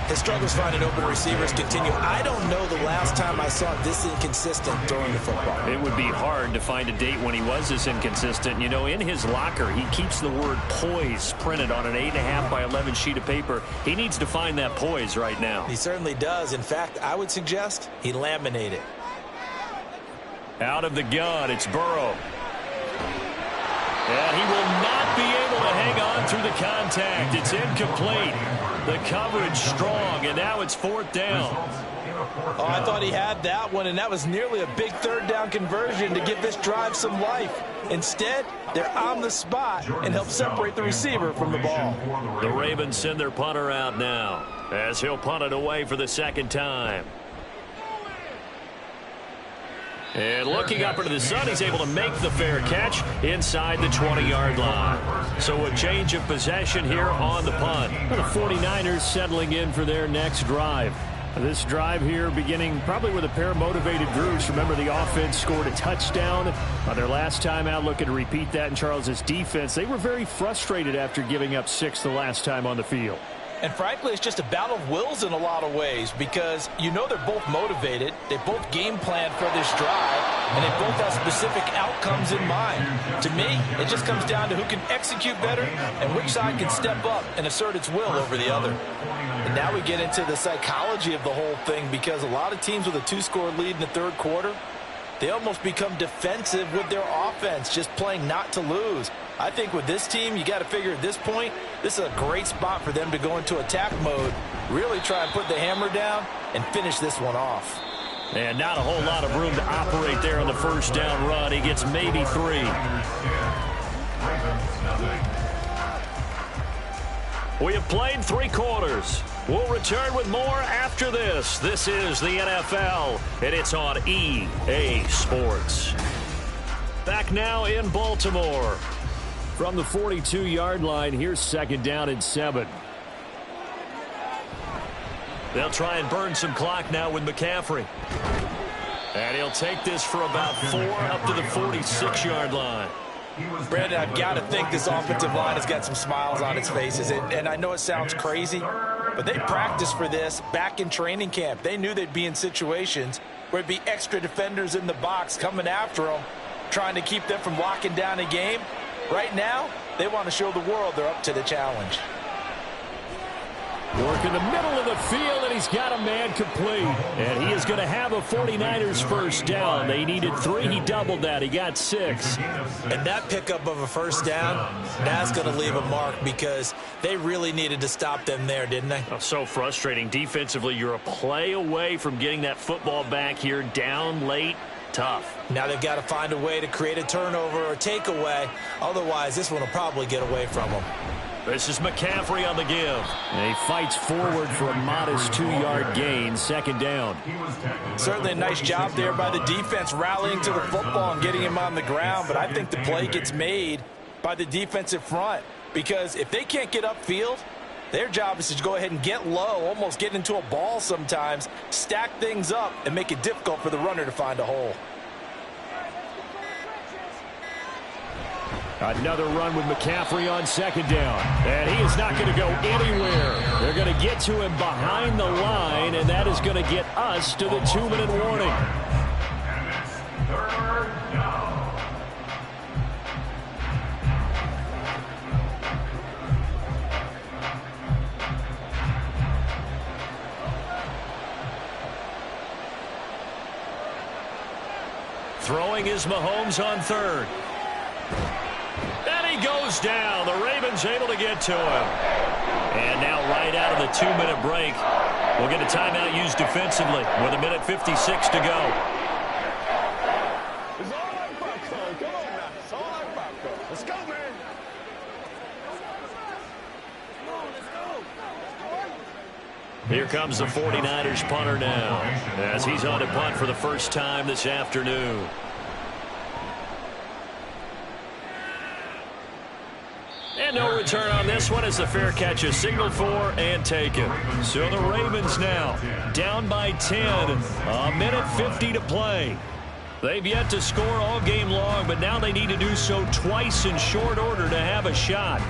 His struggles finding open receivers continue. I don't know the last time I saw him this inconsistent throwing the football. It would be hard to find a date when he was this inconsistent. You know, in his locker, he keeps the word poise printed on an 8.5 by 11 sheet of paper. He needs to find that poise right now. He certainly does. In fact, I would suggest he laminate it. Out of the gun, it's Burrow. And he will not be able to hang on through the contact. It's incomplete. The coverage strong, and now it's 4th down. Oh, I thought he had that one, and that was nearly a big 3rd down conversion to give this drive some life. Instead, they're on the spot and help separate the receiver from the ball. The Ravens send their punter out now as he'll punt it away for the 2nd time. And looking up into the sun, he's able to make the fair catch inside the 20-yard line. So a change of possession here on the punt. The 49ers settling in for their next drive. This drive here beginning probably with a pair of motivated groups. Remember, the offense scored a touchdown on their last time out, looking to repeat that in Charles's defense. They were very frustrated after giving up 6 the last time on the field. And frankly, it's just a battle of wills in a lot of ways because you know they're both motivated. They both game plan for this drive, and they both have specific outcomes in mind. To me, it just comes down to who can execute better and which side can step up and assert its will over the other. And now we get into the psychology of the whole thing because a lot of teams with a 2-score lead in the 3rd quarter, they almost become defensive with their offense, just playing not to lose. I think with this team, you got to figure at this point, this is a great spot for them to go into attack mode, really try and put the hammer down and finish this one off. And not a whole lot of room to operate there on the 1st down run. He gets maybe 3. We have played 3 quarters. We'll return with more after this. This is the NFL, and it's on EA Sports. Back now in Baltimore. From the 42-yard line, here's 2nd down and 7. They'll try and burn some clock now with McCaffrey. And he'll take this for about 4 up to the 46-yard line. Brandon, I've got to think this offensive line has got some smiles on its faces. And I know it sounds crazy, but they practiced for this back in training camp. They knew they'd be in situations where it'd be extra defenders in the box coming after them, trying to keep them from locking down a game. Right now, they want to show the world they're up to the challenge. Work in the middle of the field, and he's got a man complete. And he is going to have a 49ers 1st down. They needed 3. He doubled that. He got 6. And that pickup of a 1st down, that's going to leave a mark because they really needed to stop them there, didn't they? Oh, so frustrating. Defensively, you're a play away from getting that football back here down late. Tough. Now they've got to find a way to create a turnover or takeaway. Otherwise, this one will probably get away from them. This is McCaffrey on the give. And he fights forward for a modest 2-yard gain, 2nd down. Certainly a nice job there by the defense rallying to the football and getting him on the ground. But I think the play gets made by the defensive front because if they can't get upfield, their job is to go ahead and get low, almost get into a ball sometimes, stack things up, and make it difficult for the runner to find a hole. Another run with McCaffrey on 2nd down. And he is not going to go anywhere. They're going to get to him behind the line, and that is going to get us to the 2-minute warning. And it's 3rd down. Throwing is Mahomes on 3rd. And he goes down. The Ravens able to get to him. And now right out of the 2-minute break, we'll get a timeout used defensively with 1:56 to go. It's all like popcorn. Come on now. It's all like popcorn. Let's go, man. Come on, let's go. Here comes the 49ers punter now as he's on to punt for the first time this afternoon. this one is the fair catch is signaled for and taken. So the Ravens now down by 10. A minute 50 to play. They've yet to score all game long, but now they need to do so twice in short order to have a shot.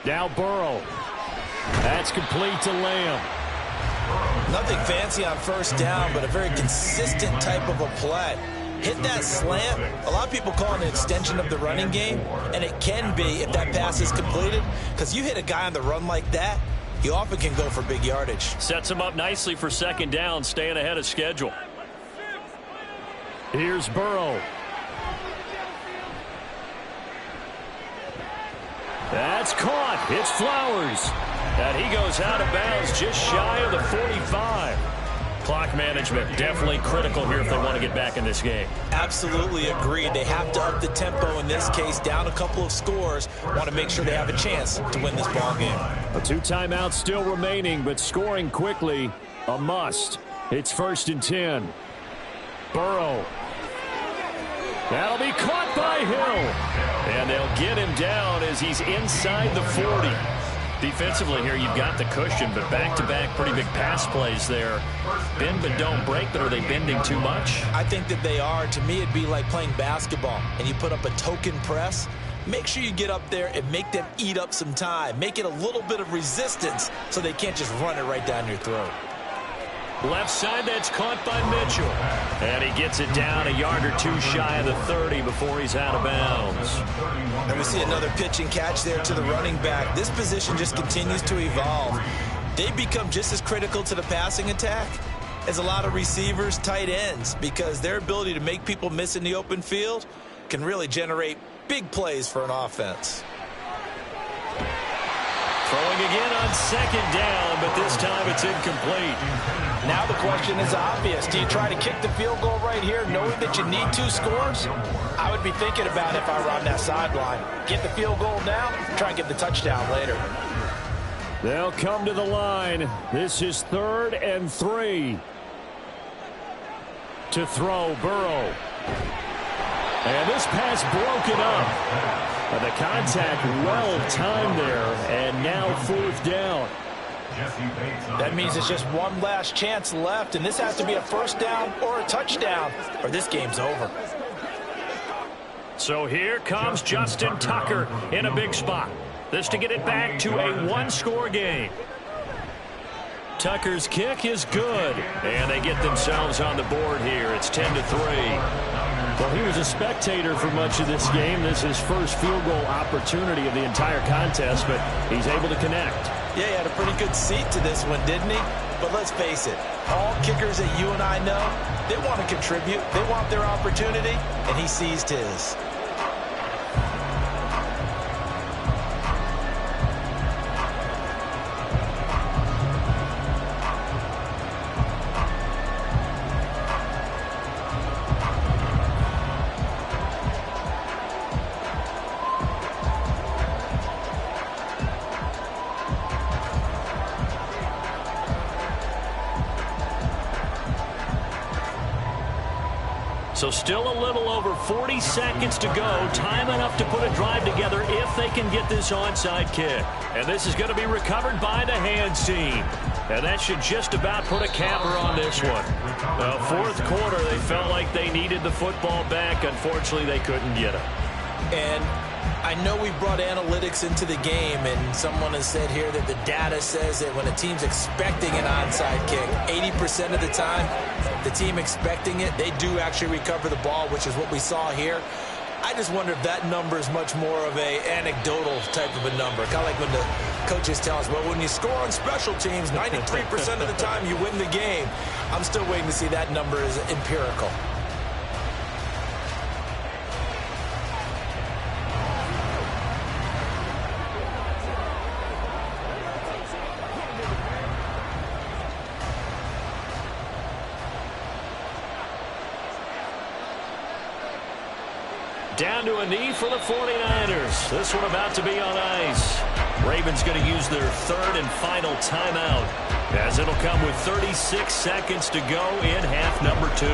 Now Burrow. That's complete to Lamb. Nothing fancy on first down, but a very consistent type of a play. Hit that slant. A lot of people call it an extension of the running game, and it can be if that pass is completed, because you hit a guy on the run like that, you often can go for big yardage. Sets him up nicely for second down, staying ahead of schedule. Here's Burrow. That's caught. It's Flowers. And he goes out of bounds just shy of the 45. Clock management definitely critical here if they want to get back in this game. Absolutely agreed. They have to up the tempo in this case, down a couple of scores. Want to make sure they have a chance to win this ball game. A 2 timeouts still remaining, but scoring quickly, a must. It's 1st and 10. Burrow. That'll be caught by Hill. And they'll get him down as he's inside the 40. Defensively here, you've got the cushion, but back-to-back pretty big pass plays there. Bend but don't break, but are they bending too much? I think that they are. To me, it'd be like playing basketball, and you put up a token press. Make sure you get up there and make them eat up some time. Make it a little bit of resistance so they can't just run it right down your throat. Left side, that's caught by Mitchell. And he gets it down a yard or two shy of the 30 before he's out of bounds. And we see another pitch and catch there to the running back. This position just continues to evolve. They become just as critical to the passing attack as a lot of receivers, tight ends, because their ability to make people miss in the open field can really generate big plays for an offense. Throwing again on second down, but this time it's incomplete. Now the question is obvious. Do you try to kick the field goal right here knowing that you need 2 scores? I would be thinking about it if I were on that sideline. Get the field goal now, try and get the touchdown later. They'll come to the line. This is 3rd and 3. To throw, Burrow. And this pass broken up. The contact well-timed there, and now 4th down. That means it's just one last chance left, and this has to be a first down or a touchdown, or this game's over. So here comes Justin Tucker in a big spot. This to get it back to a 1-score game. Tucker's kick is good, and they get themselves on the board here. It's 10-3. Well, he was a spectator for much of this game. This is his first field goal opportunity of the entire contest, but he's able to connect. Yeah, he had a pretty good seat to this one, didn't he? But let's face it, all kickers that you and I know, they want to contribute. They want their opportunity, and he seized his. So still a little over 40 seconds to go. Time enough to put a drive together if they can get this onside kick. And this is going to be recovered by the hands team. And that should just about put a capper on this one. 4th quarter, they felt like they needed the football back. Unfortunately, they couldn't get it. And I know we brought analytics into the game, and someone has said here that the data says that when a team's expecting an onside kick, 80% of the time, the team expecting it, they do actually recover the ball, which is what we saw here. I just wonder if that number is much more of a anecdotal type of a number. Kind of like when the coaches tell us, well, when you score on special teams, 93% of the time you win the game. I'm still waiting to see that number is empirical. Down to a knee for the 49ers. This one about to be on ice. Ravens going to use their third and final timeout, as it'll come with 36 seconds to go in half number 2.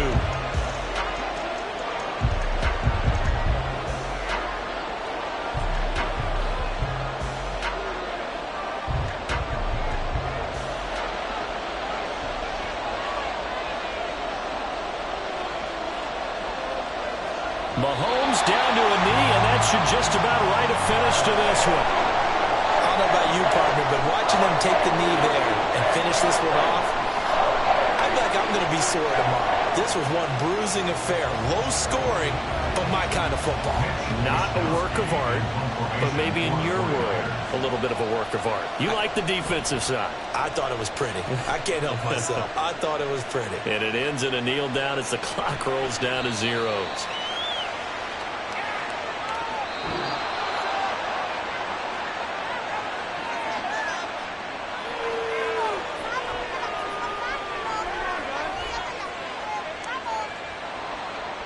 Mahomes down to a knee, and that should just about write a finish to this one. I don't know about you, partner, but watching them take the knee there and finish this one off, I feel like I'm going to be sore tomorrow. This was one bruising affair. Low scoring, but my kind of football. Not a work of art, but maybe in your world, a little bit of a work of art. You like the defensive side. I thought it was pretty. I can't help myself. I thought it was pretty. And it ends in a kneel down as the clock rolls down to zeros.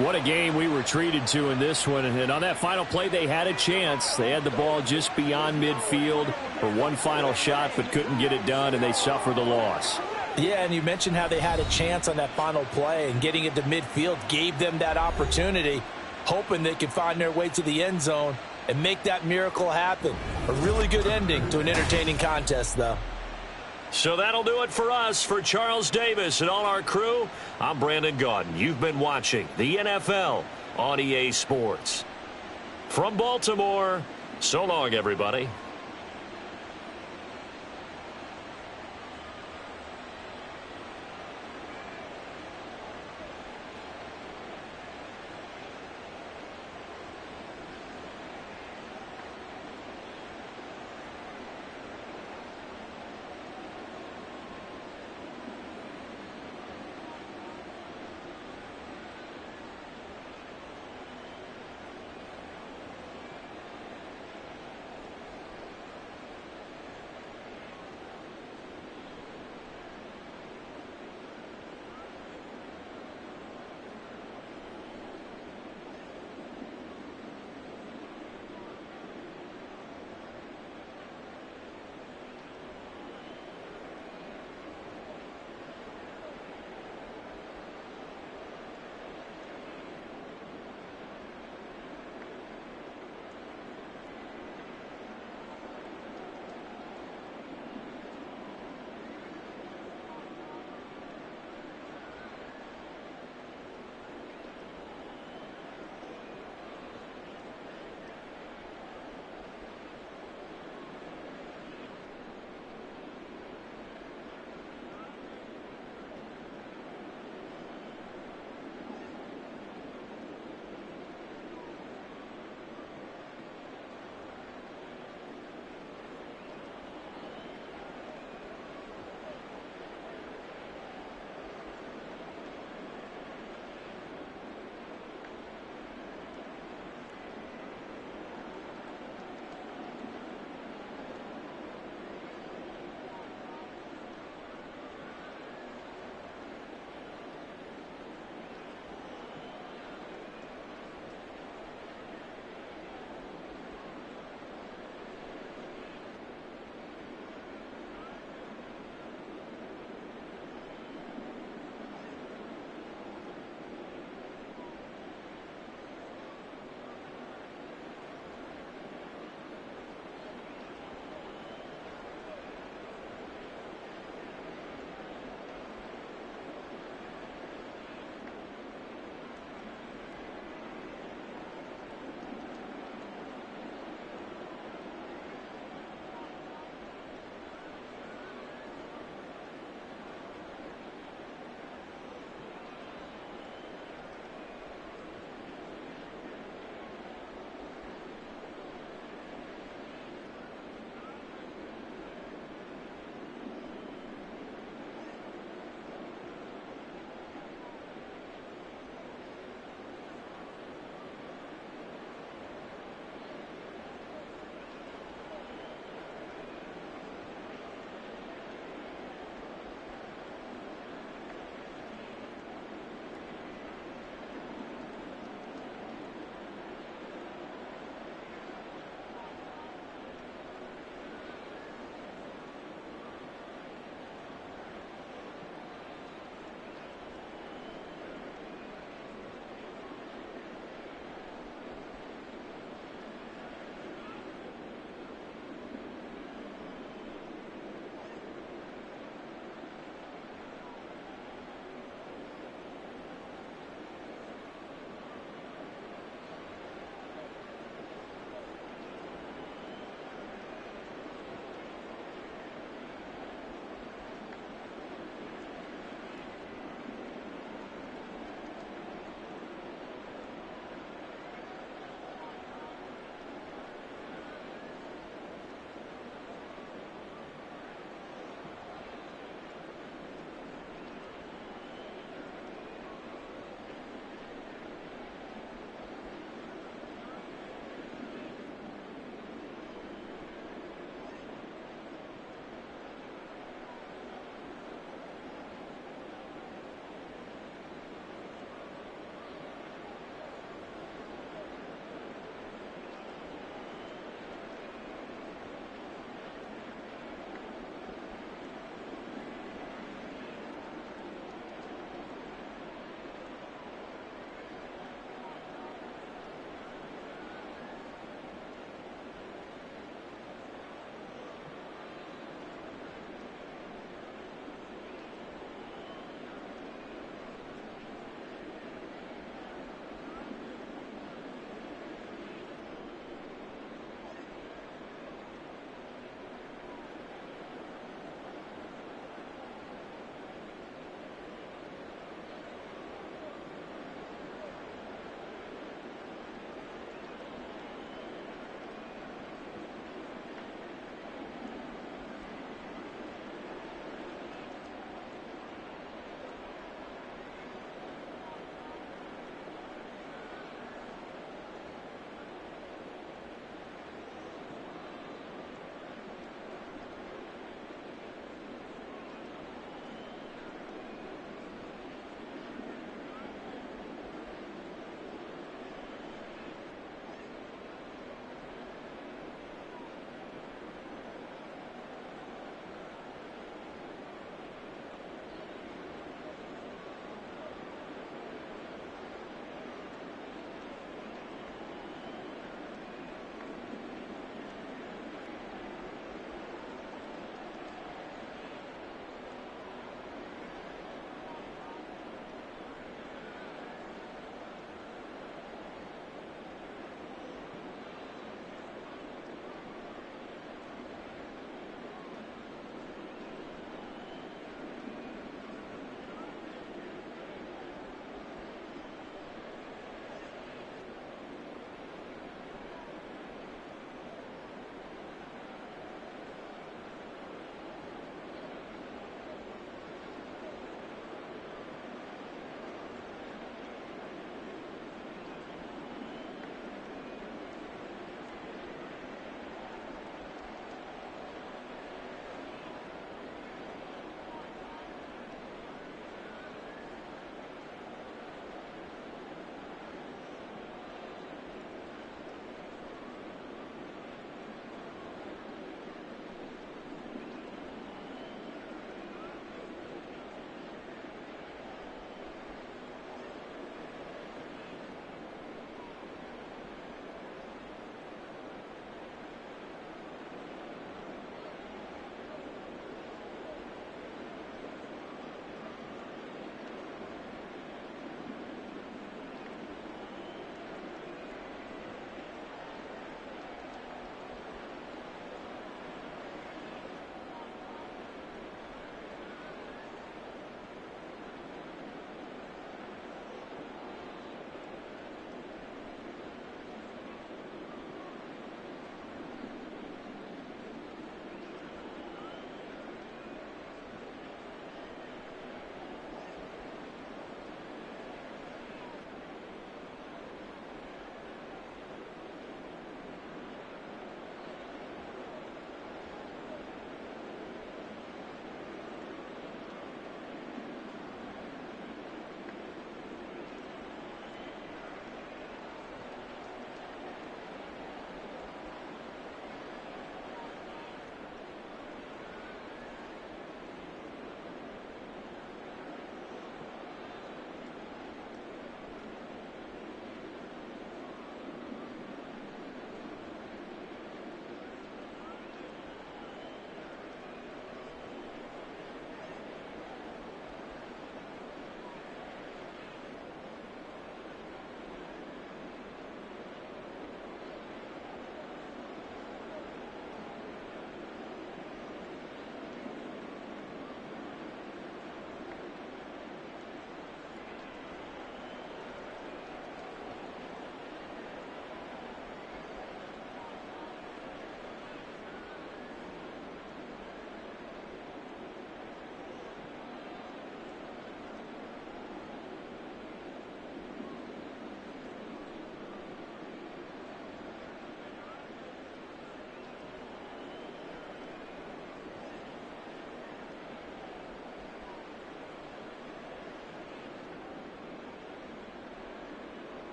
What a game we were treated to in this one. And on that final play, they had a chance. They had the ball just beyond midfield for one final shot, but couldn't get it done, and they suffered the loss. Yeah, and you mentioned how they had a chance on that final play, and getting it to midfield gave them that opportunity, hoping they could find their way to the end zone and make that miracle happen. A really good ending to an entertaining contest, though. So that'll do it for us. For Charles Davis and all our crew, I'm Brandon Gaudin. You've been watching the NFL on EA Sports. From Baltimore, so long, everybody.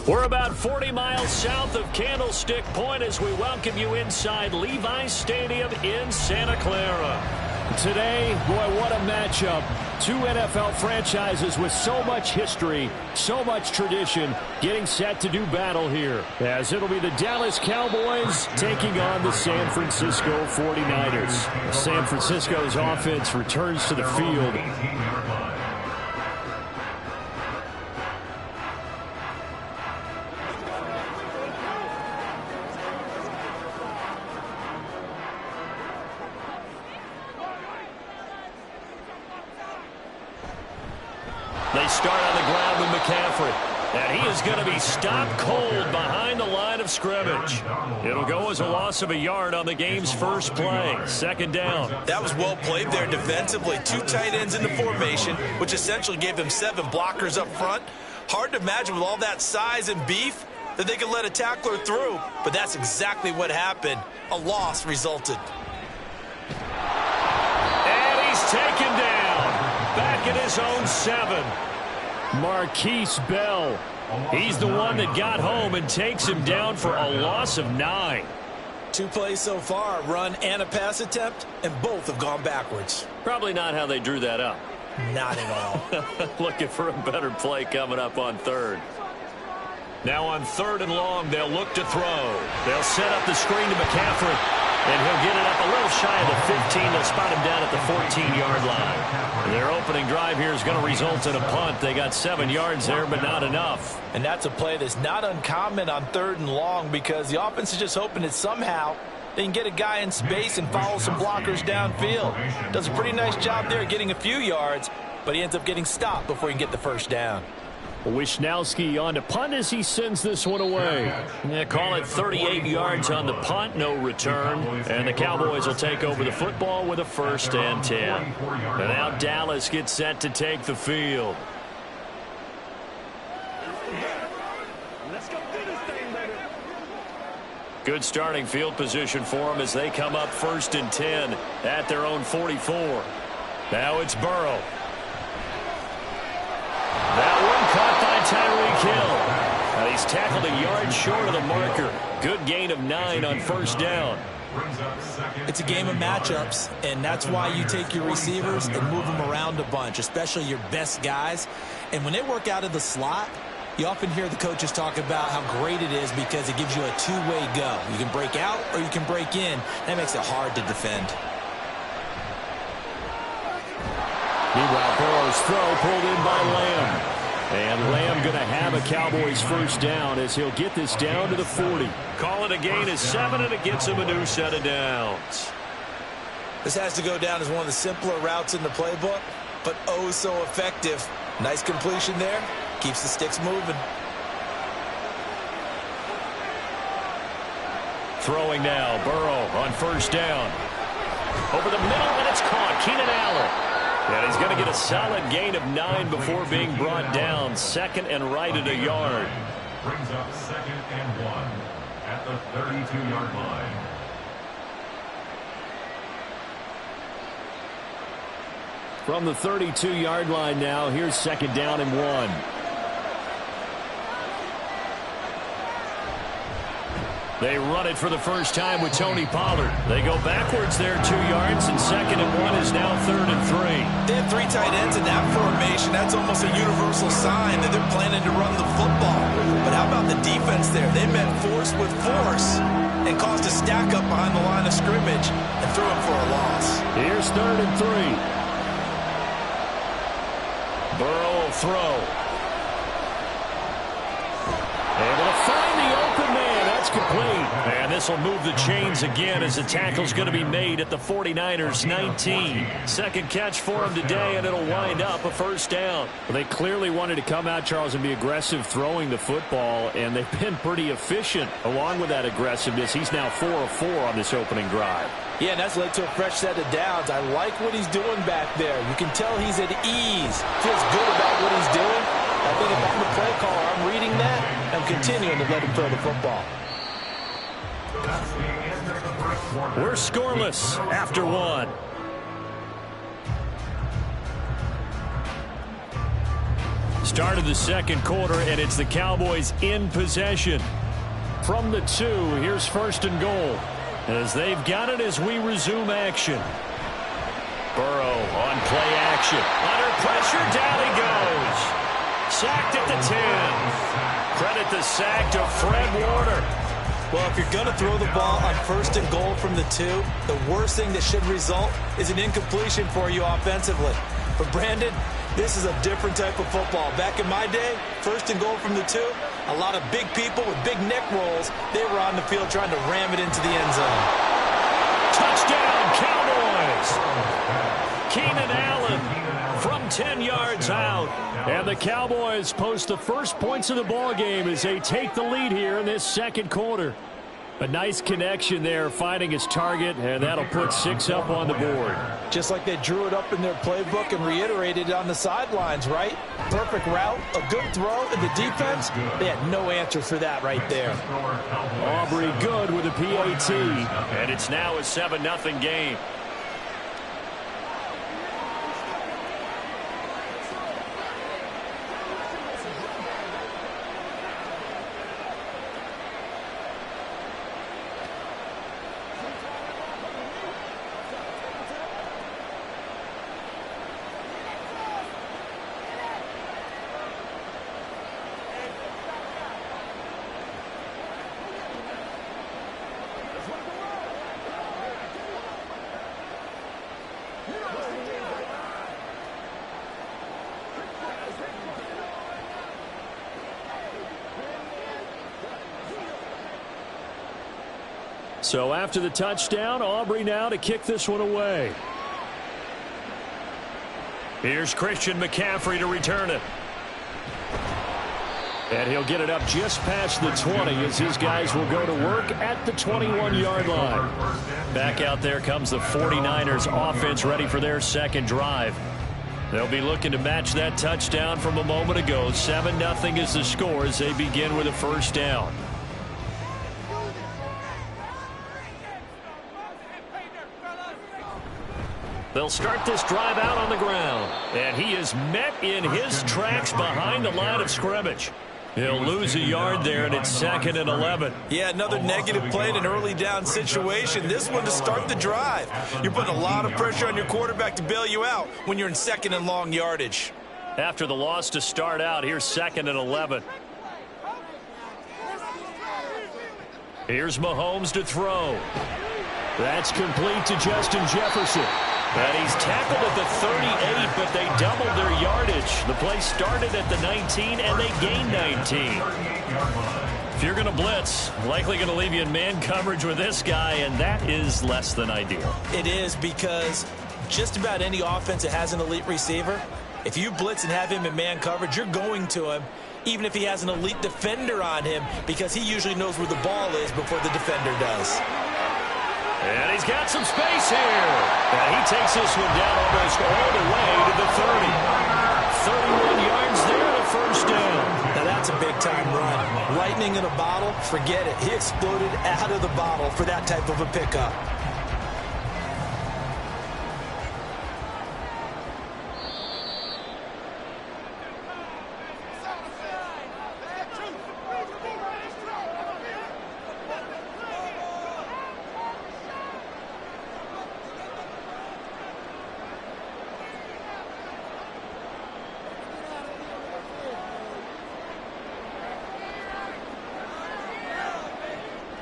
We're about 40 miles south of Candlestick Point as we welcome you inside Levi's Stadium in Santa Clara. Today, boy, what a matchup. Two NFL franchises with so much history, so much tradition, getting set to do battle here. As it'll be the Dallas Cowboys taking on the San Francisco 49ers. San Francisco's offense returns to the field. They start on the ground with McCaffrey. And he is going to be stopped cold behind the line of scrimmage. It'll go as a loss of a yard on the game's first play. Second down. That was well played there defensively. Two tight ends in the formation, which essentially gave them 7 blockers up front. Hard to imagine with all that size and beef that they could let a tackler through. But that's exactly what happened. A loss resulted. And he's taken down. Back at his own 7. Marquise Bell. He's the one that got home and takes him down for a loss of 9. 2 plays so far, a run and a pass attempt, and both have gone backwards. Probably not how they drew that up. Not at all. Looking for a better play coming up on third. Now on 3rd and long, they'll look to throw. They'll set up the screen to McCaffrey, and he'll get it up a little shy of the 15. They'll spot him down at the 14-yard line. Their opening drive here is going to result in a punt. They got 7 yards there, but not enough. And that's a play that's not uncommon on 3rd and long because the offense is just hoping that somehow they can get a guy in space and follow some blockers downfield. Does a pretty nice job there getting a few yards, but he ends up getting stopped before he can get the first down. Wisnowski on to punt as he sends this one away. Yeah, call it 38 yards on the punt, no return. And the Cowboys will take over the football with a 1st and 10. And now Dallas gets set to take the field. Good starting field position for them as they come up 1st and 10 at their own 44. Now it's Burrow. That one caught by Tyreek Hill. And he's tackled a yard short of the marker. Good gain of 9 on 1st down. It's a game of matchups, and that's why you take your receivers and move them around a bunch, especially your best guys. And when they work out of the slot, you often hear the coaches talk about how great it is because it gives you a two-way go. You can break out or you can break in. That makes it hard to defend. Meanwhile, Burrow's throw pulled in by Lamb. And Lamb going to have a Cowboys 1st down as he'll get this down to the 40. Call it a gain of 7, and it gets him a new set of downs. This has to go down as one of the simpler routes in the playbook, but oh so effective. Nice completion there. Keeps the sticks moving. Throwing now, Burrow on 1st down. Over the middle, and it's caught. Keenan Allen. And he's going to get a solid gain of 9 before being brought down. 2nd and right at a yard. Brings up 2nd and 1 at the 32-yard line. From the 32-yard line now, here's 2nd down and 1. They run it for the first time with Tony Pollard. They go backwards there 2 yards, and 2nd and 1 is now 3rd and 3. They have 3 tight ends in that formation. That's almost a universal sign that they're planning to run the football. But how about the defense there? They met force with force and caused a stack up behind the line of scrimmage and threw him for a loss. Here's 3rd and 3. Burrow will throw. able to find the open man. That's complete. And this will move the chains again as the tackle's going to be made at the 49ers 19. Second catch for him today, and it'll wind up a first down. Well, they clearly wanted to come out, Charles, and be aggressive throwing the football, and they've been pretty efficient along with that aggressiveness. He's now 4 of 4 on this opening drive. Yeah, and that's led to a fresh set of downs. I like what he's doing back there. You can tell he's at ease. Feels good about what he's doing. I think if I'm the play caller, I'm reading that. I'm continuing to let him throw the football. We're scoreless after one. Start of the second quarter, and it's the Cowboys in possession. From the 2, here's first and goal, as they've got it as we resume action. Burrow on play action. Under pressure, down he goes. Sacked at the 10. Credit the sack to Fred Warner. Well, if you're going to throw the ball on first and goal from the 2, the worst thing that should result is an incompletion for you offensively. But Brandon, this is a different type of football. Back in my day, first and goal from the 2, a lot of big people with big neck rolls, they were on the field trying to ram it into the end zone. Touchdown, Cowboys! Keenan Allen from 10 yards out. And the Cowboys post the first points of the ball game as they take the lead here in this second quarter. A nice connection there, finding his target, and that'll put 6 up on the board. Just like they drew it up in their playbook and reiterated it on the sidelines, right? Perfect route, a good throw, and the defense, they had no answer for that right there. Aubrey good with a PAT. And it's now a 7-0 game. So after the touchdown, Aubrey now to kick this one away. Here's Christian McCaffrey to return it. And he'll get it up just past the 20 as his guys will go to work at the 21-yard line. Back out there comes the 49ers offense ready for their second drive. They'll be looking to match that touchdown from a moment ago. 7-0 is the score as they begin with a first down. They'll start this drive out on the ground. And he is met in his tracks behind the line of scrimmage. He'll lose a yard there, and it's 2nd and 11. Yeah, another negative play in an early down situation. This one to start the drive. You're putting a lot of pressure on your quarterback to bail you out when you're in 2nd and long yardage. After the loss to start out, here's 2nd and 11. Here's Mahomes to throw. That's complete to Justin Jefferson. And he's tackled at the 38, but they doubled their yardage. The play started at the 19, and they gained 19. If you're going to blitz, likely going to leave you in man coverage with this guy, and that is less than ideal. It is, because just about any offense that has an elite receiver, if you blitz and have him in man coverage, you're going to him, even if he has an elite defender on him, because he usually knows where the ball is before the defender does. And he's got some space here. And he takes this one down almost all the way to the 30. 31 yards there, the first down. Now that's a big-time run. Lightning in a bottle, forget it. He exploded out of the bottle for that type of a pickup.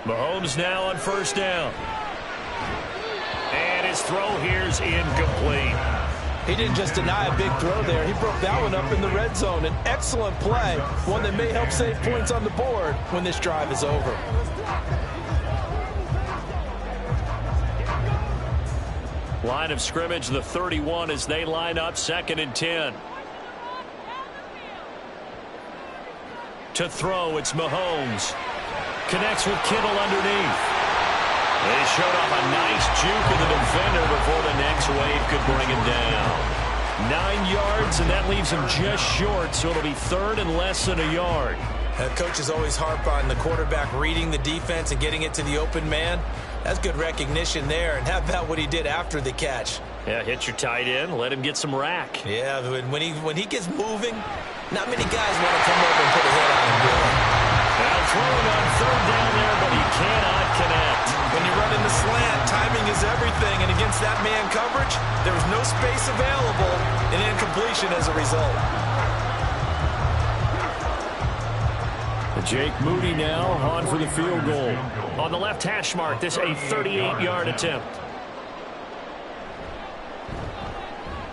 Mahomes now on first down. And his throw here's incomplete. He didn't just deny a big throw there. He broke that one up in the red zone. An excellent play, one that may help save points on the board when this drive is over. Line of scrimmage, the 31 as they line up, 2nd and 10. To throw, it's Mahomes. Connects with Kittle underneath. They showed off a nice juke of the defender before the next wave could bring him down. 9 yards, and that leaves him just short, so it'll be 3rd and less than a yard. Coaches always harp on the quarterback reading the defense and getting it to the open man. That's good recognition there, and how about what he did after the catch? Yeah, hit your tight end, let him get some rack. Yeah, when he gets moving, not many guys want to come over and put a hit on him, really. Now throwing on 3rd down there, but he cannot connect. When you run in the slant, timing is everything, and against that man coverage, there was no space available, and incompletion as a result. Jake Moody now on for the field goal. On the left hash mark, this a 38-yard attempt.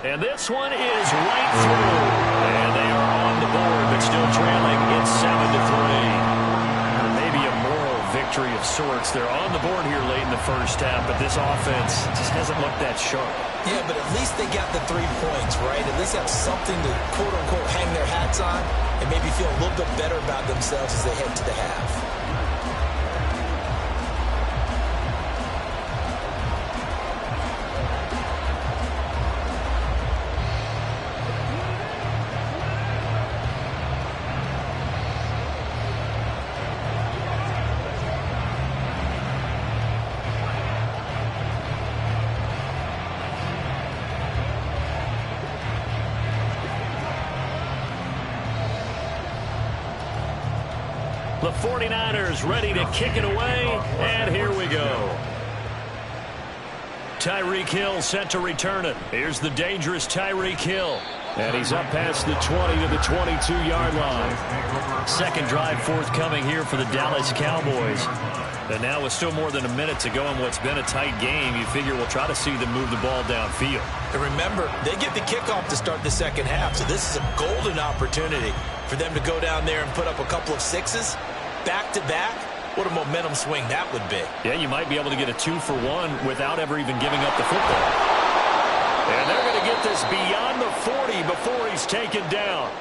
And this one is right through. And they are on the board, but still trailing. It's 7-3. Maybe a moral victory of sorts. They're on the board here late in the first half, but this offense just hasn't looked that sharp. Yeah, but at least they got the 3 points, right? At least have something to, quote-unquote, hang their hats on and maybe feel a little bit better about themselves as they head to the half. The 49ers ready to kick it away, and here we go. Tyreek Hill set to return it. Here's the dangerous Tyreek Hill. And he's up past the 20 to the 22-yard line. Second drive forthcoming here for the Dallas Cowboys. And now with still more than a minute to go in what's been a tight game, you figure we'll try to see them move the ball downfield. And remember, they get the kickoff to start the second half, so this is a golden opportunity for them to go down there and put up a couple of sixes back-to-back. What a momentum swing that would be. Yeah, you might be able to get a 2-for-1 without ever even giving up the football. And they're going to get this beyond the 40 before he's taken down.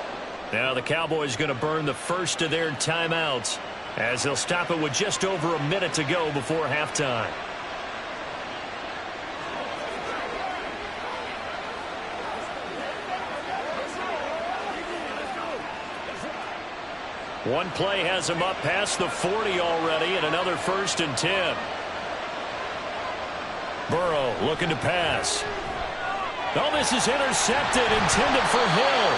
Now the Cowboys going to burn the first of their timeouts as they'll stop it with just over a minute to go before halftime. One play has him up past the 40 already, and another 1st and 10. Burrow looking to pass. Oh, this is intercepted, intended for Hill.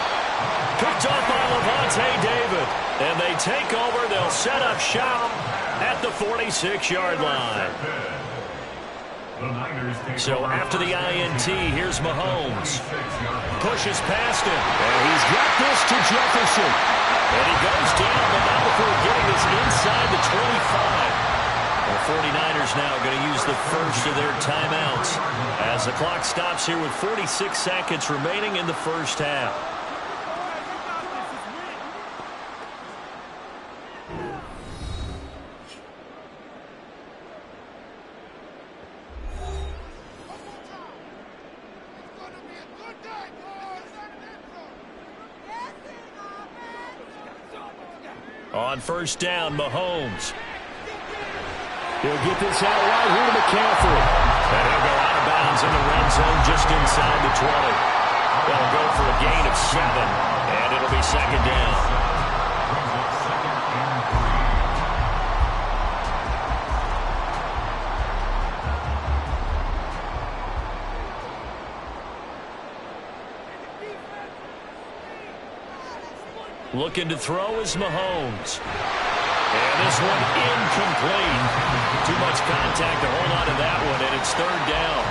Picked off by Lavonte David. And they take over. They'll set up shop at the 46-yard line. So after the INT, here's Mahomes. Pushes past him. And he's got this to Jefferson. And he goes down, but not before getting this inside the 25. The 49ers now going to use the first of their timeouts as the clock stops here with 46 seconds remaining in the first half. On first down, Mahomes. He'll get this out right here to McCaffrey. And he'll go out of bounds in the red zone just inside the 20. They'll go for a gain of 7, and it'll be second down. Looking to throw is Mahomes. And this one incomplete. Too much contact to hold on to that one, and it's 3rd down.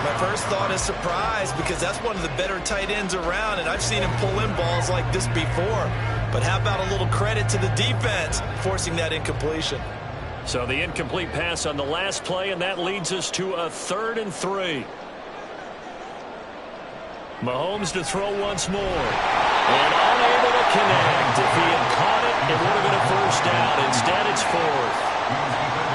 My first thought is surprise because that's one of the better tight ends around, and I've seen him pull in balls like this before. But how about a little credit to the defense forcing that incompletion? So the incomplete pass on the last play, and that leads us to a 3rd and 3. Mahomes to throw once more. And unable to connect. If he had caught it, it would have been a first down. Instead, it's fourth.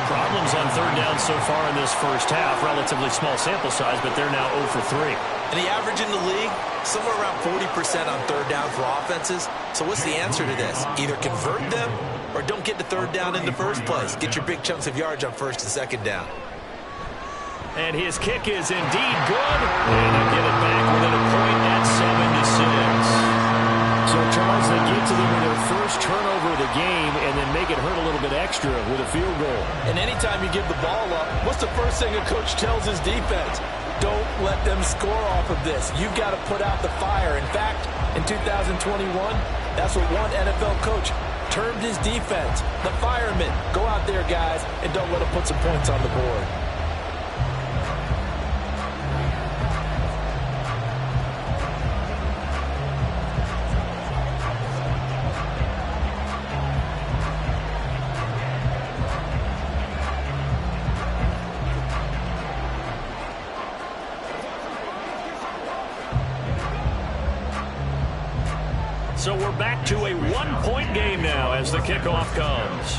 Problems on third down so far in this first half. Relatively small sample size, but they're now 0 for 3. And the average in the league, somewhere around 40% on third down for offenses. So what's the answer to this? Either convert them or don't get to third down in the first place. Get your big chunks of yards on first and second down. And his kick is indeed good. And they'll get it back within a point at 7-6. So, Charles, they get to them with their first turnover of the game and then make it hurt a little bit extra with a field goal. And anytime you give the ball up, what's the first thing a coach tells his defense? Don't let them score off of this. You've got to put out the fire. In fact, in 2021, that's what one NFL coach termed his defense. The firemen. Go out there, guys, and don't let them put some points on the board. So we're back to a one-point game now as the kickoff comes.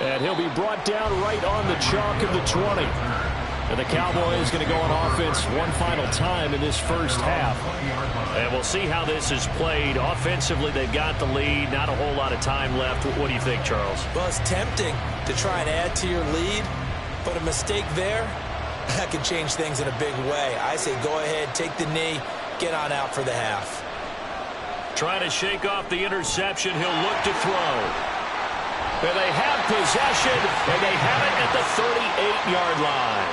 And he'll be brought down right on the chalk of the 20. And the Cowboys going to go on offense one final time in this first half. And we'll see how this is played. Offensively, they've got the lead. Not a whole lot of time left. What do you think, Charles? Well, it's tempting to try and add to your lead, but a mistake there, that can change things in a big way. I say go ahead, take the knee, get on out for the half. Trying to shake off the interception. He'll look to throw. And they have possession, and they have it at the 38-yard line.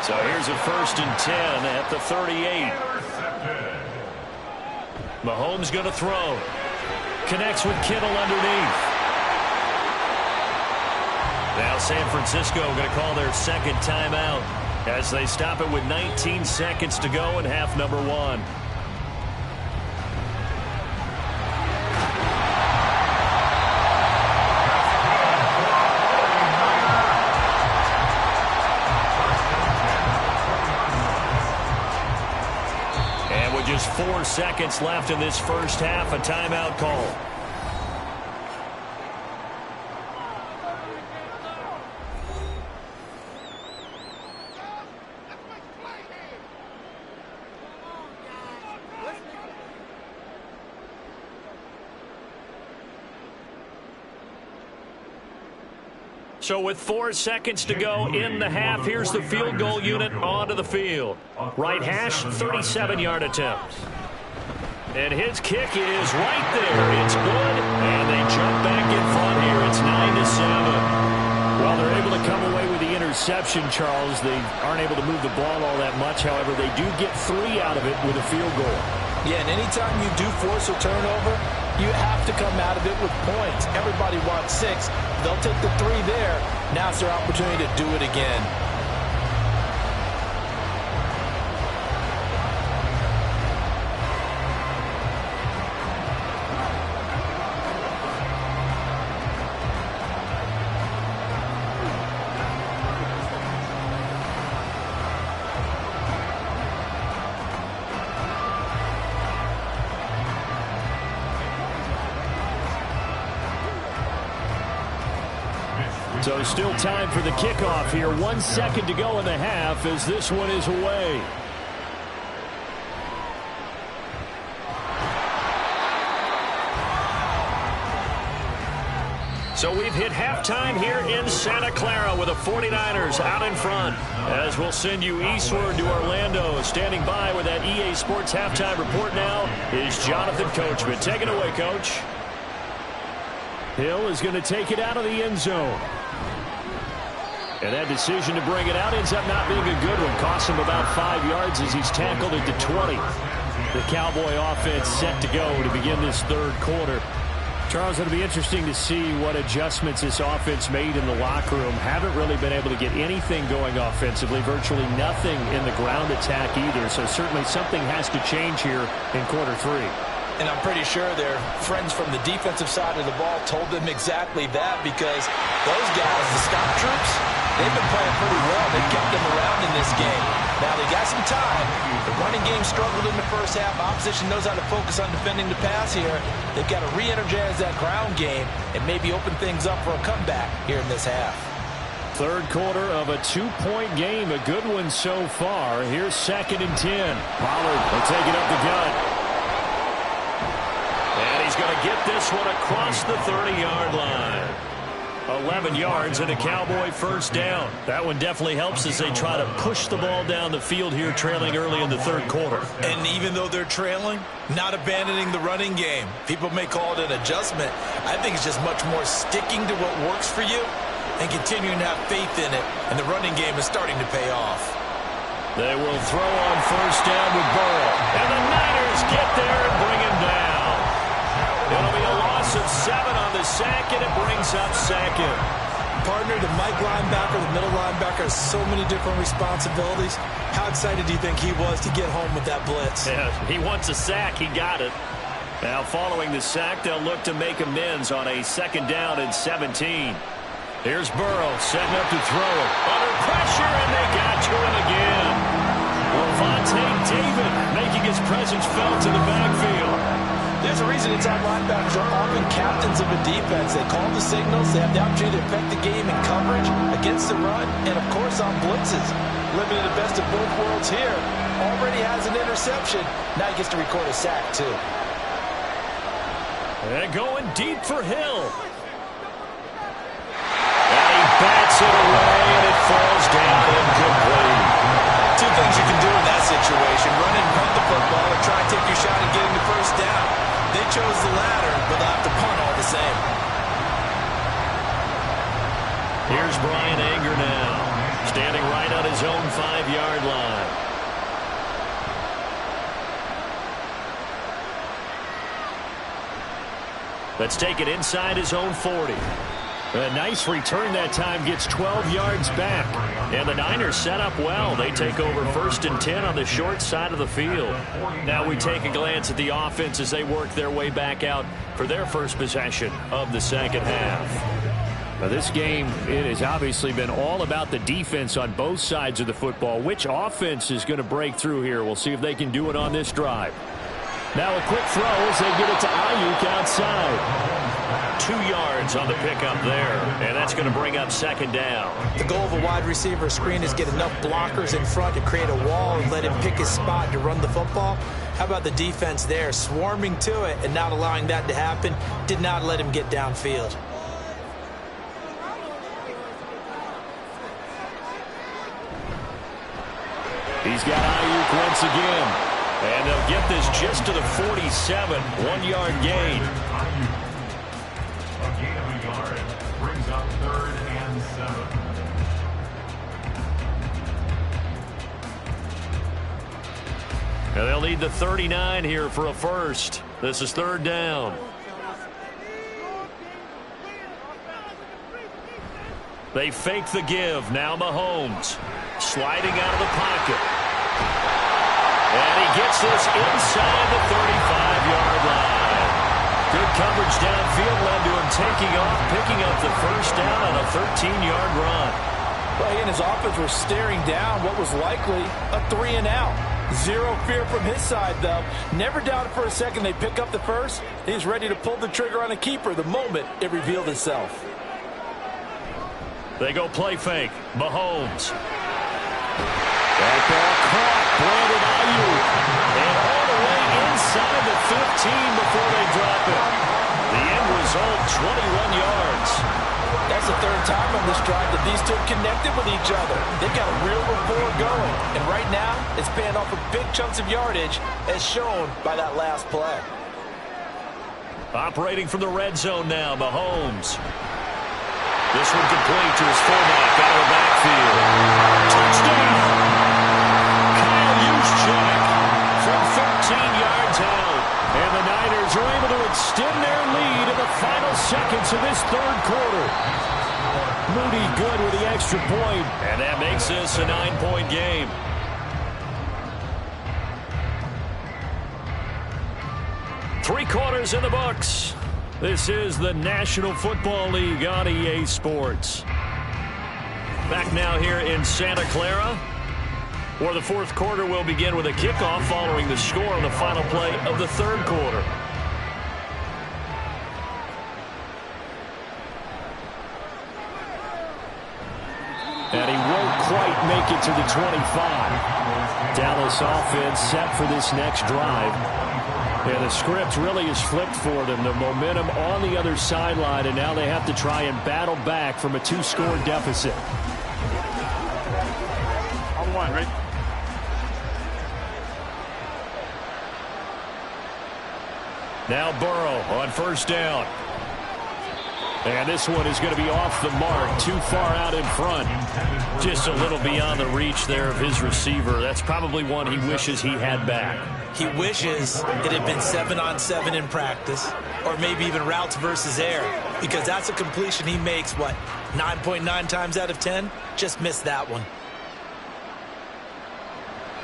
So here's a 1st and 10 at the 38. Mahomes going to throw. Connects with Kittle underneath. Now San Francisco going to call their second timeout as they stop it with 19 seconds to go in half number 1. And with just 4 seconds left in this first half, a timeout call. So with 4 seconds to go in the half, here's the field goal unit onto the field. Right hash, 37-yard attempt. And his kick is right there. It's good, and they jump back in front here. It's 9-7. Well, they're able to come away with the interception, Charles. They aren't able to move the ball all that much. However, they do get 3 out of it with a field goal. Yeah, and anytime you do force a turnover, you have to come out of it with points. Everybody wants 6. They'll take the 3 there. Now it's their opportunity to do it again. So still time for the kickoff here. 1 second to go in the half as this one is away. So we've hit halftime here in Santa Clara with the 49ers out in front. As we'll send you eastward to Orlando. Standing by with that EA Sports halftime report now is Jonathan Coachman. Take it away, Coach. Hill is going to take it out of the end zone. And that decision to bring it out ends up not being a good one. Costs him about 5 yards as he's tackled at the 20. The Cowboy offense set to go to begin this third quarter. Charles, it'll be interesting to see what adjustments this offense made in the locker room. Haven't really been able to get anything going offensively. Virtually nothing in the ground attack either. So certainly something has to change here in quarter 3. And I'm pretty sure their friends from the defensive side of the ball told them exactly that, because those guys, the stop troops, they've been playing pretty well. They've kept them around in this game. Now, they got some time. The running game struggled in the first half. Opposition knows how to focus on defending the pass here. They've got to re-energize that ground game and maybe open things up for a comeback here in this half. Third quarter of a 2-point game. A good one so far. Here's 2nd and 10. Pollard will take it up the gut. And he's going to get this one across the 30-yard line. 11 yards and a Cowboy first down. That one definitely helps as they try to push the ball down the field here, trailing early in the third quarter. And even though they're trailing, not abandoning the running game. People may call it an adjustment. I think it's just much more sticking to what works for you and continuing to have faith in it. And the running game is starting to pay off. They will throw on first down with Burrow. And the Niners get there and bring him down. It'll be a loss of 7 on the sack, and it brings up 2nd. Partner, the Mike linebacker, the middle linebacker has so many different responsibilities. How excited do you think he was to get home with that blitz? Yeah, he wants a sack. He got it. Now, following the sack, they'll look to make amends on a 2nd down and 17. Here's Burrow setting up to throw it. Under pressure, and they got to him again. Lavonte David making his presence felt in the backfield. There's a reason inside linebackers are often captains of a defense. They call the signals. They have the opportunity to affect the game in coverage, against the run, and, of course, on blitzes. Living in the best of both worlds here. Already has an interception. Now he gets to record a sack, too. And going deep for Hill. And he bats it away, and it falls down incomplete. Two things you can do in that situation. Run and punt the football or try and take your shot at getting the first down. They chose the latter, but they'll have to punt all the same. Here's Brian Anger now, standing right on his own 5-yard line. Let's take it inside his own 40. A nice return that time, gets 12 yards back. And the Niners set up well. They take over 1st and 10 on the short side of the field. Now we take a glance at the offense as they work their way back out for their first possession of the second half. Now this game, it has obviously been all about the defense on both sides of the football. Which offense is going to break through here? We'll see if they can do it on this drive. Now a quick throw as they get it to Ayuk outside. 2 yards on the pickup there, and that's going to bring up 2nd down. The goal of a wide receiver screen is get enough blockers in front to create a wall and let him pick his spot to run the football. How about the defense there, swarming to it and not allowing that to happen? Did not let him get downfield. He's got Ayuk once again. And they'll get this just to the 47, 1-yard gain. A gain of a yard brings up 3rd and 7. And they'll need the 39 here for a first. This is 3rd down. They fake the give. Now Mahomes sliding out of the pocket. And he gets this inside the 35-yard line. Good coverage downfield led to him taking off, picking up the first down on a 13-yard run. Well, he and his offense were staring down what was likely a 3-and-out. Zero fear from his side, though. Never doubted for a second they pick up the first. He's ready to pull the trigger on a keeper the moment it revealed itself. They go play fake. Mahomes. That ball caught. Brandon Ayuk. And all the way inside the 15 before they drop it. The end result, 21 yards. That's the 3rd time on this drive that these two connected with each other. They've got a real rapport going. And right now, it's paying off with big chunks of yardage, as shown by that last play. Operating from the red zone now, Mahomes. This one complete to his fullback out of the backfield. Touchdown! Kyle Juszczyk from 13 yards out. And the Niners are able to extend their lead in the final seconds of this 3rd quarter. Moody good with the extra point. And that makes this a 9-point game. Three quarters in the books. This is the National Football League on EA Sports. Back now here in Santa Clara, where the fourth quarter will begin with a kickoff following the score on the final play of the third quarter. And he won't quite make it to the 25. Dallas offense set for this next drive. And the script really is flipped for them. The momentum on the other sideline, and now they have to try and battle back from a 2-score deficit. On one, right? Now Burrow on first down. And this one is going to be off the mark, too far out in front. Just a little beyond the reach there of his receiver. That's probably one he wishes he had back. He wishes it had been 7-on-7 in practice, or maybe even routes versus air, because that's a completion he makes, 9.9 times out of 10? Just missed that one.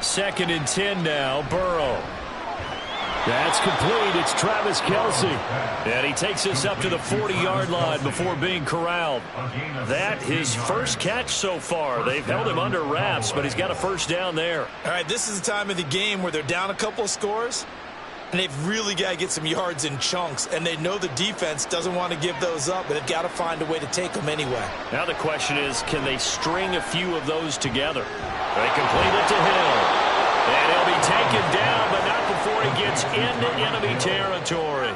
2nd and 10 now, Burrow. That's complete. It's Travis Kelce. And he takes us up to the 40-yard line before being corralled. That his first catch so far. They've held him under wraps, but he's got a first down there. All right, this is the time of the game where they're down a couple of scores, and they've really got to get some yards in chunks, and they know the defense doesn't want to give those up, but they've got to find a way to take them anyway. Now the question is, can they string a few of those together? They complete it to Hill. And he'll be taken down, but not before he gets into enemy territory.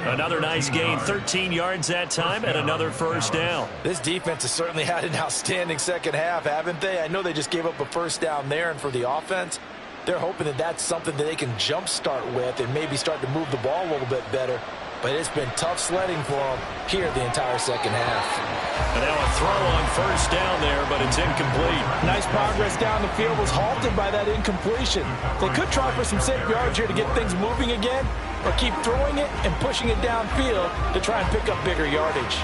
Another nice gain, 13 yards that time, and another first down. This defense has certainly had an outstanding second half, haven't they? I know they just gave up a first down there, and for the offense, they're hoping that that's something that they can jumpstart with and maybe start to move the ball a little bit better. But it's been tough sledding for them here the entire second half. And now a throw on first down there, but it's incomplete. Nice progress down the field was halted by that incompletion. They could try for some safe yards here to get things moving again, or keep throwing it and pushing it downfield to try and pick up bigger yardage.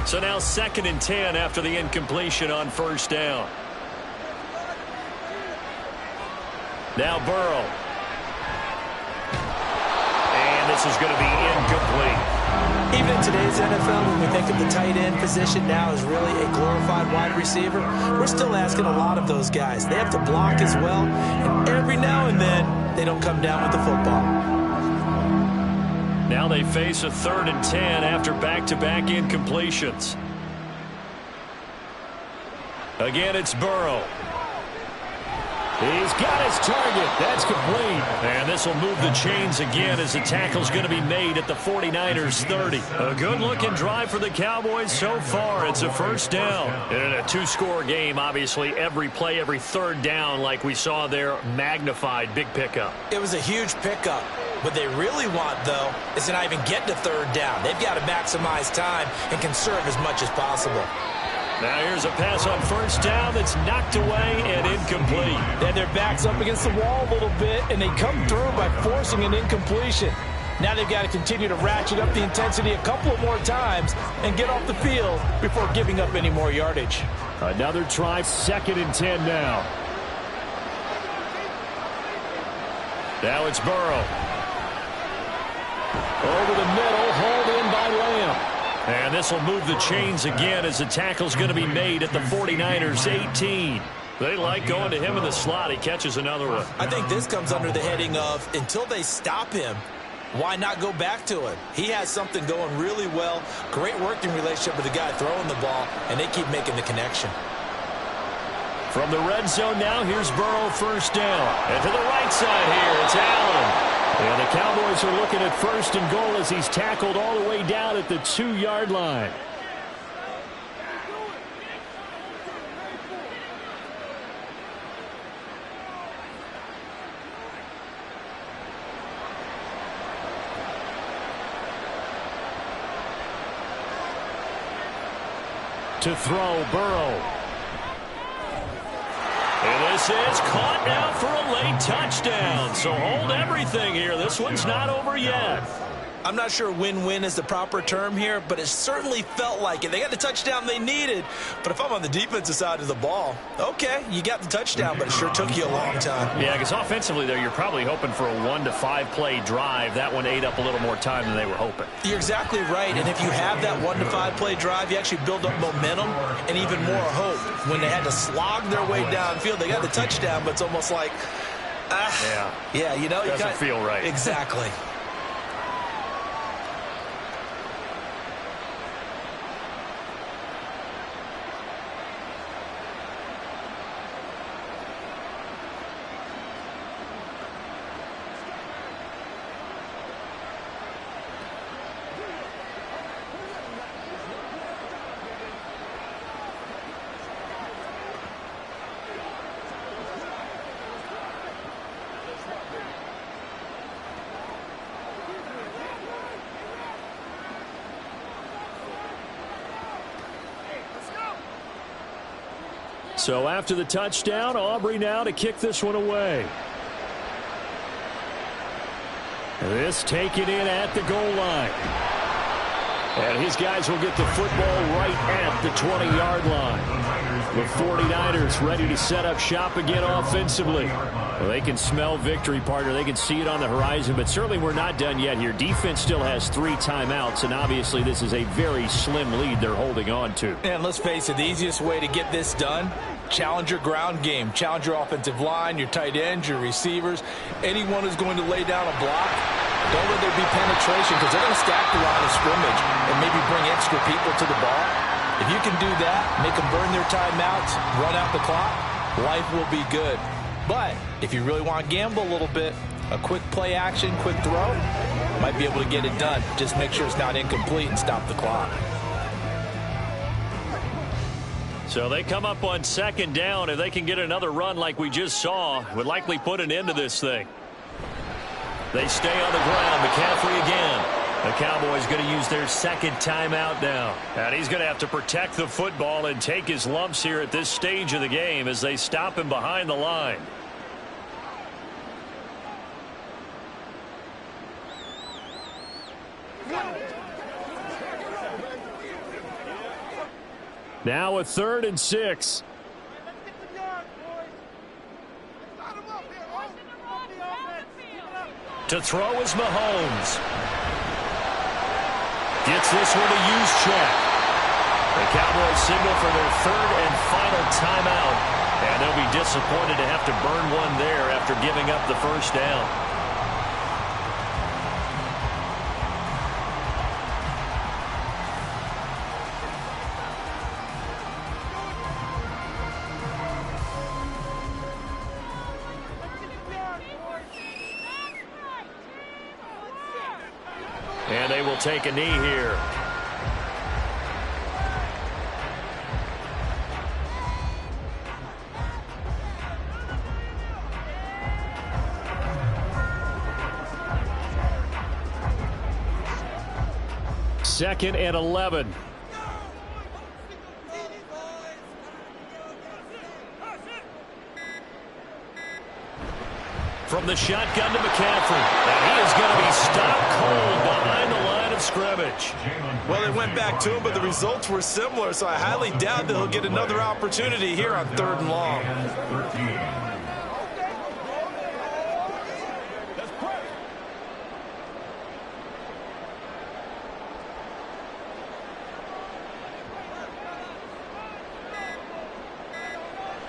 So now 2nd and 10 after the incompletion on first down. Now Burrow. And this is going to be incomplete. Even in today's NFL, when we think of the tight end position now as really a glorified wide receiver, we're still asking a lot of those guys. They have to block as well, and every now and then, they don't come down with the football. Now they face a 3rd and 10 after back-to-back incompletions. Again, it's Burrow. He's got his target. That's complete. And this will move the chains again as the tackle's going to be made at the 49ers 30. A good-looking drive for the Cowboys so far. It's a first down. And in a 2-score game, obviously, every play, every third down, like we saw there, magnified. Big pickup. It was a huge pickup. What they really want, though, is to not even get to 3rd down. They've got to maximize time and conserve as much as possible. Now here's a pass on first down that's knocked away and incomplete. And their back's up against the wall a little bit, and they come through by forcing an incompletion. Now they've got to continue to ratchet up the intensity a couple of more times and get off the field before giving up any more yardage. Another try, 2nd and 10 now. Now it's Burrow. Over the middle, hauled in by Lamb. And this will move the chains again as the tackle's going to be made at the 49ers 18. They like going to him in the slot. He catches another one. I think this comes under the heading of, until they stop him, why not go back to it? He has something going really well. Great working relationship with the guy throwing the ball, and they keep making the connection. From the red zone now, here's Burrow first down. And to the right side here, it's Allen. And the Cowboys are looking at 1st and goal as he's tackled all the way down at the 2-yard line. To throw, Burrow. And this is caught now for a late touchdown. So hold everything here. This one's not over yet. I'm not sure win-win is the proper term here, but it certainly felt like it. They got the touchdown they needed, but if I'm on the defensive side of the ball, okay, you got the touchdown, but it sure took you a long time. Yeah, because offensively, though, you're probably hoping for a 1 to 5 play drive. That one ate up a little more time than they were hoping. You're exactly right, and if you have that 1 to 5 play drive, you actually build up momentum and even more hope. When they had to slog their way downfield, they got the touchdown, but it's almost like, yeah, you know, doesn't feel right. Exactly. So after the touchdown, Aubrey now to kick this one away. This taken in at the goal line. And his guys will get the football right at the 20-yard line. The 49ers ready to set up shop again offensively. Well, they can smell victory, partner. They can see it on the horizon, but certainly we're not done yet here. Defense still has 3 timeouts, and obviously this is a very slim lead they're holding on to. And let's face it, the easiest way to get this done, challenge your ground game. Challenge your offensive line, your tight ends, your receivers. Anyone who's going to lay down a block, don't let there be penetration because they're going to stack the line of scrimmage and maybe bring extra people to the ball. If you can do that, make them burn their timeouts, run out the clock, life will be good. But if you really want to gamble a little bit, a quick play action, quick throw, might be able to get it done. Just make sure it's not incomplete and stop the clock. So they come up on 2nd down. If they can get another run like we just saw, would likely put an end to this thing. They stay on the ground. McCaffrey again. The Cowboys going to use their 2nd timeout now. And he's going to have to protect the football and take his lumps here at this stage of the game as they stop him behind the line. Now a 3rd and 6. To throw is Mahomes. Gets this one to Juszczyk. The Cowboys signal for their 3rd and final timeout. And they'll be disappointed to have to burn one there after giving up the 1st down. And they will take a knee here. Second and 11. From the shotgun to McCaffrey. And he is going to be stopped cold behind the line of scrimmage. Well, they went back to him, but the results were similar, so I highly doubt that he'll get another opportunity here on 3rd and long.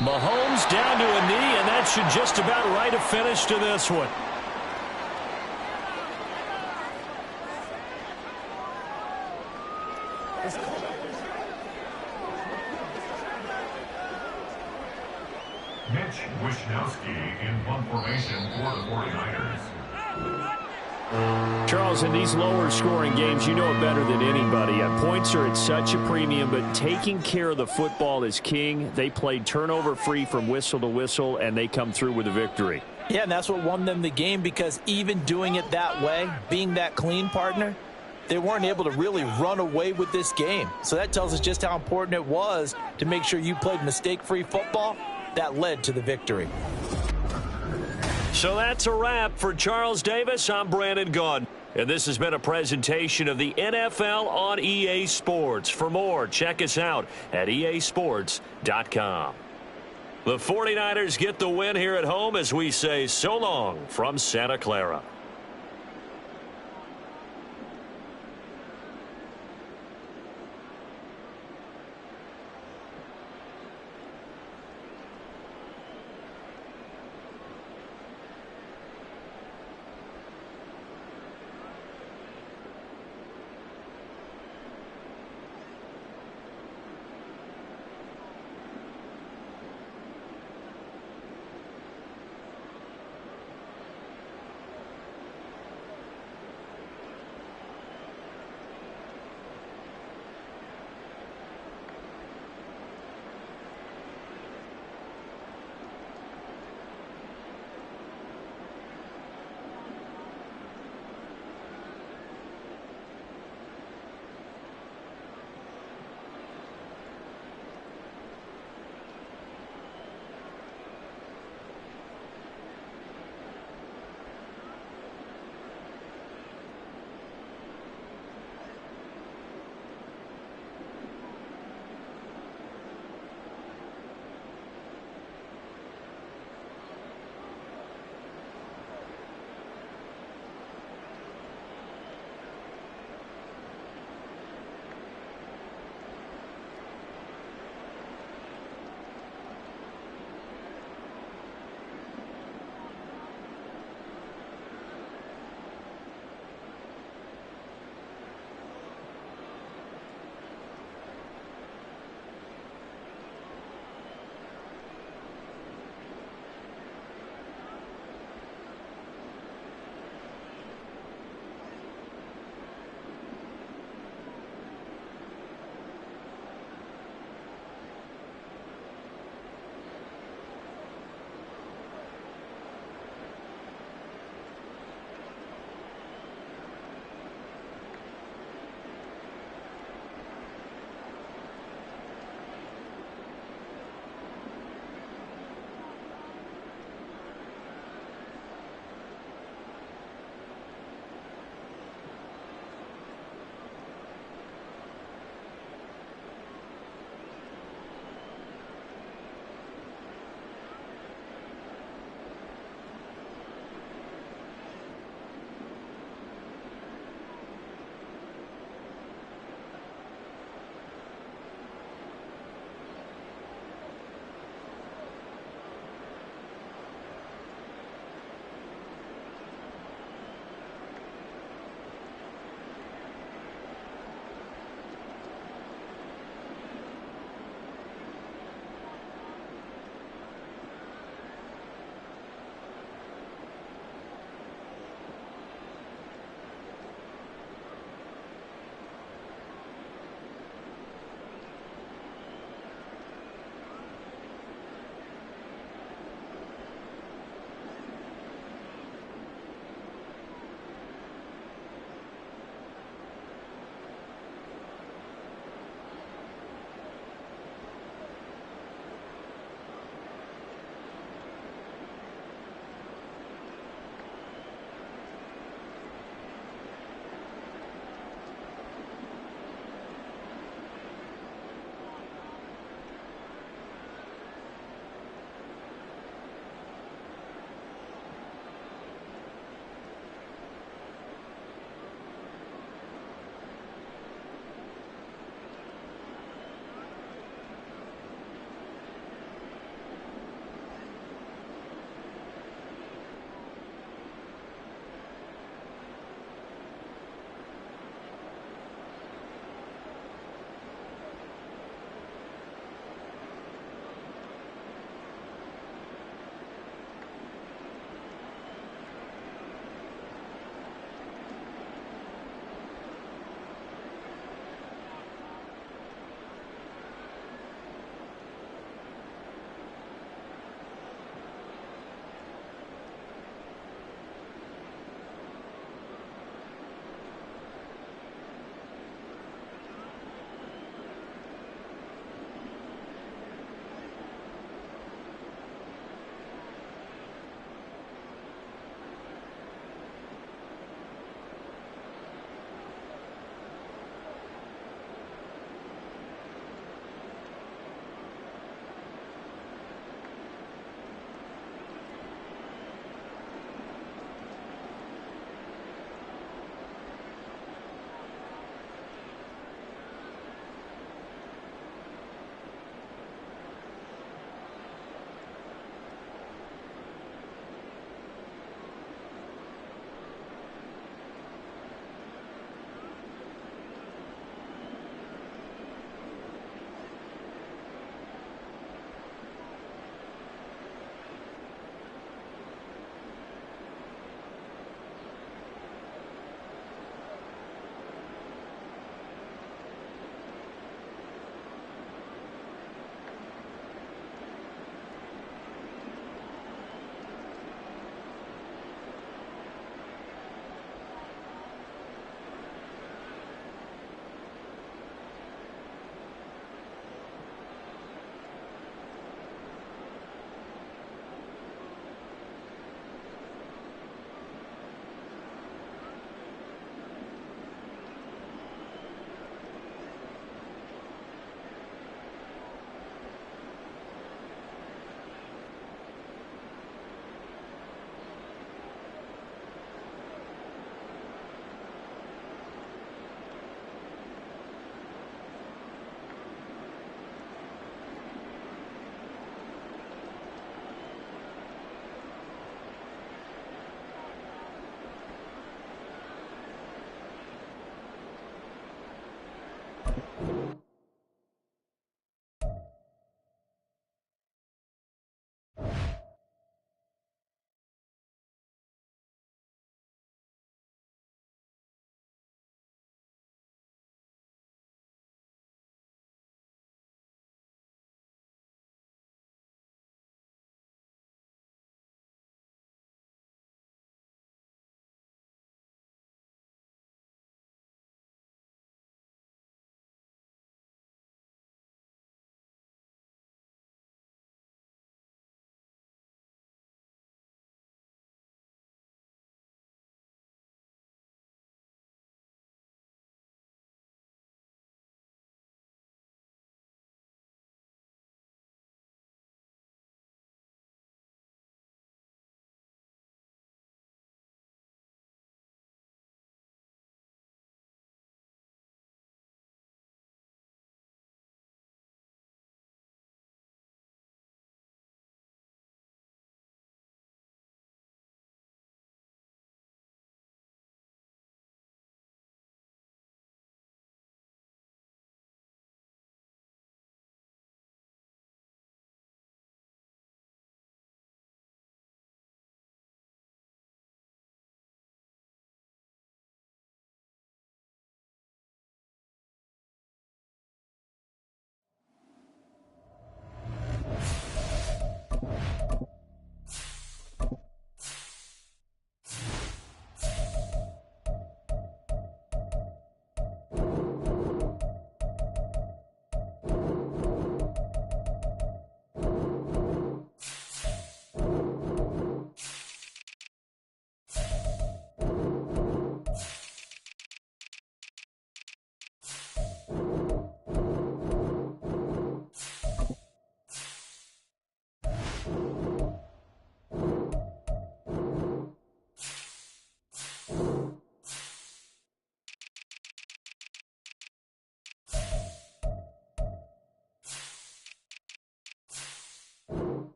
Mahomes down to a knee, and that should just about write a finish to this one. Mitch Wishnowsky in punt formation for the 49ers. Charles, in these lower scoring games, you know it better than anybody. Points are at such a premium, but taking care of the football is king. They played turnover free from whistle to whistle, and they come through with a victory. Yeah, and that's what won them the game, because even doing it that way, being that clean, partner, they weren't able to really run away with this game. So that tells us just how important it was to make sure you played mistake-free football. That led to the victory. So that's a wrap for Charles Davis. I'm Brandon Gaudin. And this has been a presentation of the NFL on EA Sports. For more, check us out at easports.com. The 49ers get the win here at home as we say so long from Santa Clara.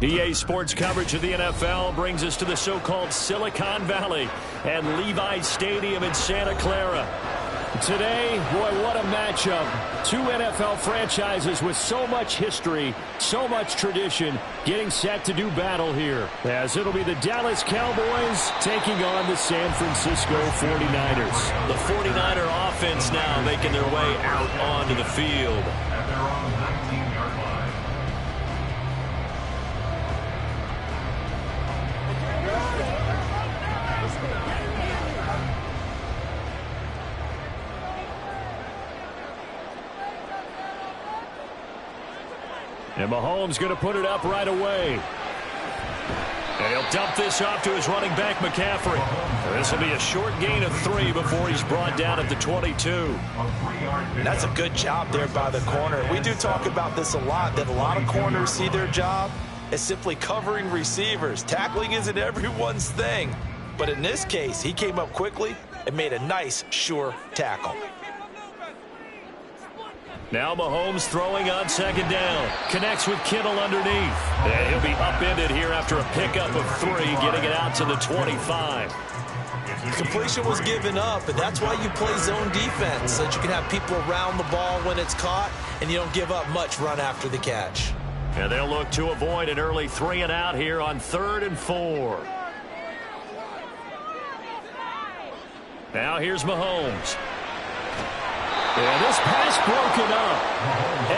EA Sports coverage of the NFL brings us to the so-called Silicon Valley at Levi's Stadium in Santa Clara. Today, boy, what a matchup. Two NFL franchises with so much history, so much tradition, getting set to do battle here. As it'll be the Dallas Cowboys taking on the San Francisco 49ers. The 49er offense now making their way out onto the field. At their own 19-yard line. And Mahomes going to put it up right away. And he'll dump this off to his running back, McCaffrey. This will be a short gain of 3 before he's brought down at the 22. That's a good job there by the corner. We do talk about this a lot, that a lot of corners see their job as simply covering receivers. Tackling isn't everyone's thing. But in this case, he came up quickly and made a nice, sure tackle. Now Mahomes throwing on second down. Connects with Kittle underneath. And he'll be upended here after a pickup of 3, getting it out to the 25. Completion was given up, and that's why you play zone defense, so that you can have people around the ball when it's caught, and you don't give up much run after the catch. And they'll look to avoid an early 3 and out here on 3rd and 4. Now here's Mahomes. And this pass broken up.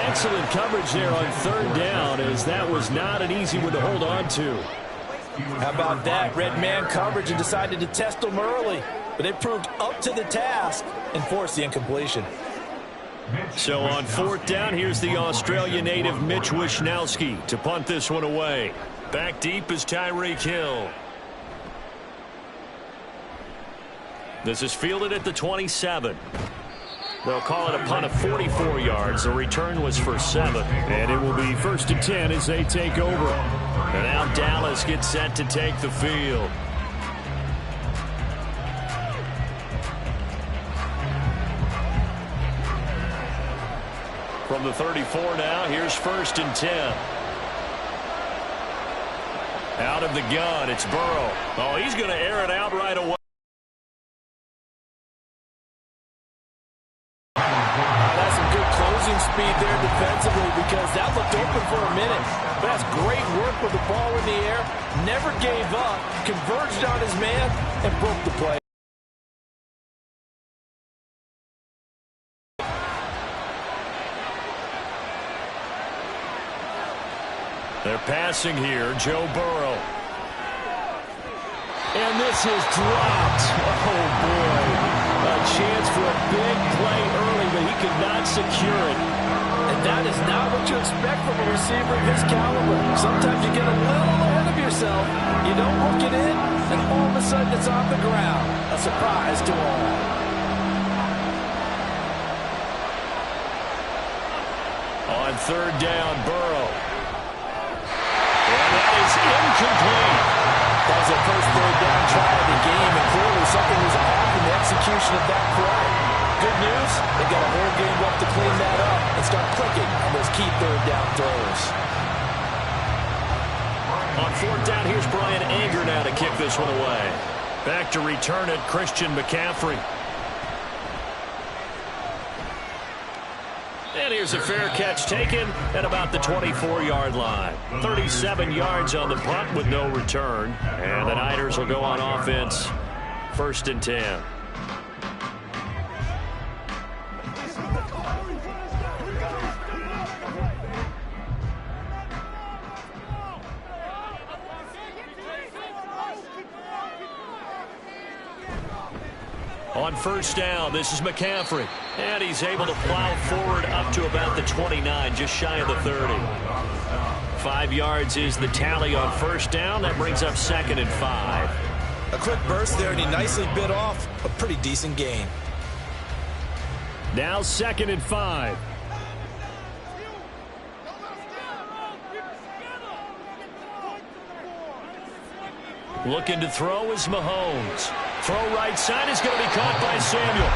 Excellent coverage there on 3rd down, as that was not an easy one to hold on to. How about that? Red man coverage and decided to test them early. But they proved up to the task and forced the incompletion. So on 4th down, here's the Australia native Mitch Wishnowsky to punt this one away. Back deep is Tyreek Hill. This is fielded at the 27. They'll call it a punt of 44 yards. The return was for 7. And it will be 1st and 10 as they take over. And now Dallas gets set to take the field. From the 34 now, here's 1st and 10. Out of the gun, it's Burrow. Oh, he's going to air it out right away. Speed there defensively, because that looked open for a minute. But that's great work with the ball in the air. Never gave up, converged on his man, and broke the play. They're passing here, Joe Burrow. And this is dropped. Oh, boy. A chance for a big play early, but he could not secure it. And that is not what you expect from a receiver of his caliber. Sometimes you get a little ahead of yourself. You don't work it in, and all of a sudden it's on the ground. A surprise to all. On 3rd down, Burrow. And that is incomplete. That was the first 3rd down try of the game, and clearly something was off in the execution of that play. Good news, they got a whole game left to clean that up and start clicking on those key 3rd down throws. On 4th down, here's Brian Anger now to kick this one away. Back to return it, Christian McCaffrey. And here's a fair catch taken at about the 24-yard line. 37 yards on the punt with no return. And the Niners will go on offense. 1st and 10. On 1st down, this is McCaffrey. And he's able to plow forward up to about the 29, just shy of the 30. 5 yards is the tally on 1st down. That brings up 2nd and 5. A quick burst there, and he nicely bit off a pretty decent gain. Now 2nd and 5. Looking to throw is Mahomes. Throw right side is going to be caught by Samuel.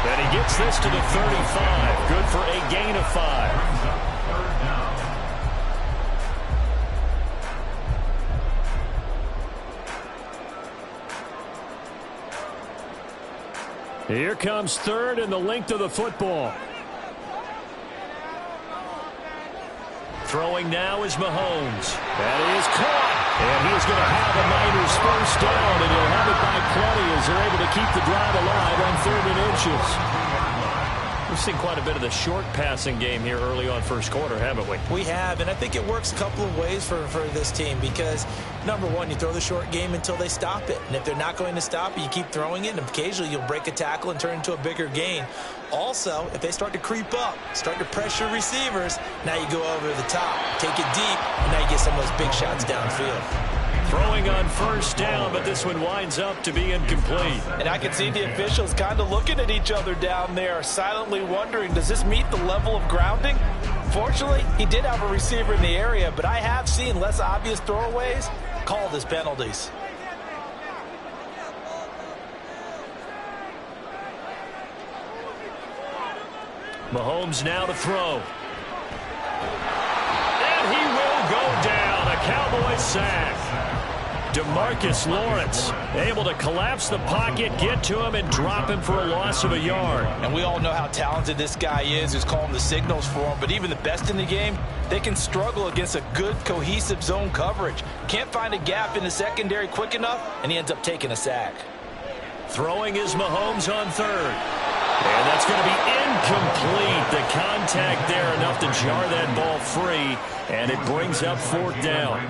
And he gets this to the 35. Good for a gain of 5. Here comes third and the length of the football. Throwing now is Mahomes. That is caught. And he is going to have the Niners first down, and he'll have it by plenty as they're able to keep the drive alive on 3rd and inches. We've seen quite a bit of the short passing game here early on first quarter, haven't we? We have, and I think it works a couple of ways for this team because, number one, you throw the short game until they stop it. And if they're not going to stop it, you keep throwing it, and occasionally you'll break a tackle and turn into a bigger gain. Also, if they start to creep up, start to pressure receivers, now you go over the top, take it deep, and now you get some of those big shots downfield. Throwing on first down, but this one winds up to be incomplete. And I can see the officials kind of looking at each other down there, silently wondering, does this meet the level of grounding? Fortunately, he did have a receiver in the area, but I have seen less obvious throwaways called as penalties. Mahomes now to throw. And he will go down. A Cowboys sack. DeMarcus Lawrence able to collapse the pocket, get to him, and drop him for a loss of a yard. And we all know how talented this guy is who's calling the signals for him. But even the best in the game, they can struggle against a good, cohesive zone coverage. Can't find a gap in the secondary quick enough, and he ends up taking a sack. Throwing is Mahomes on 3rd. And that's going to be incomplete. The contact there enough to jar that ball free, and it brings up 4th down.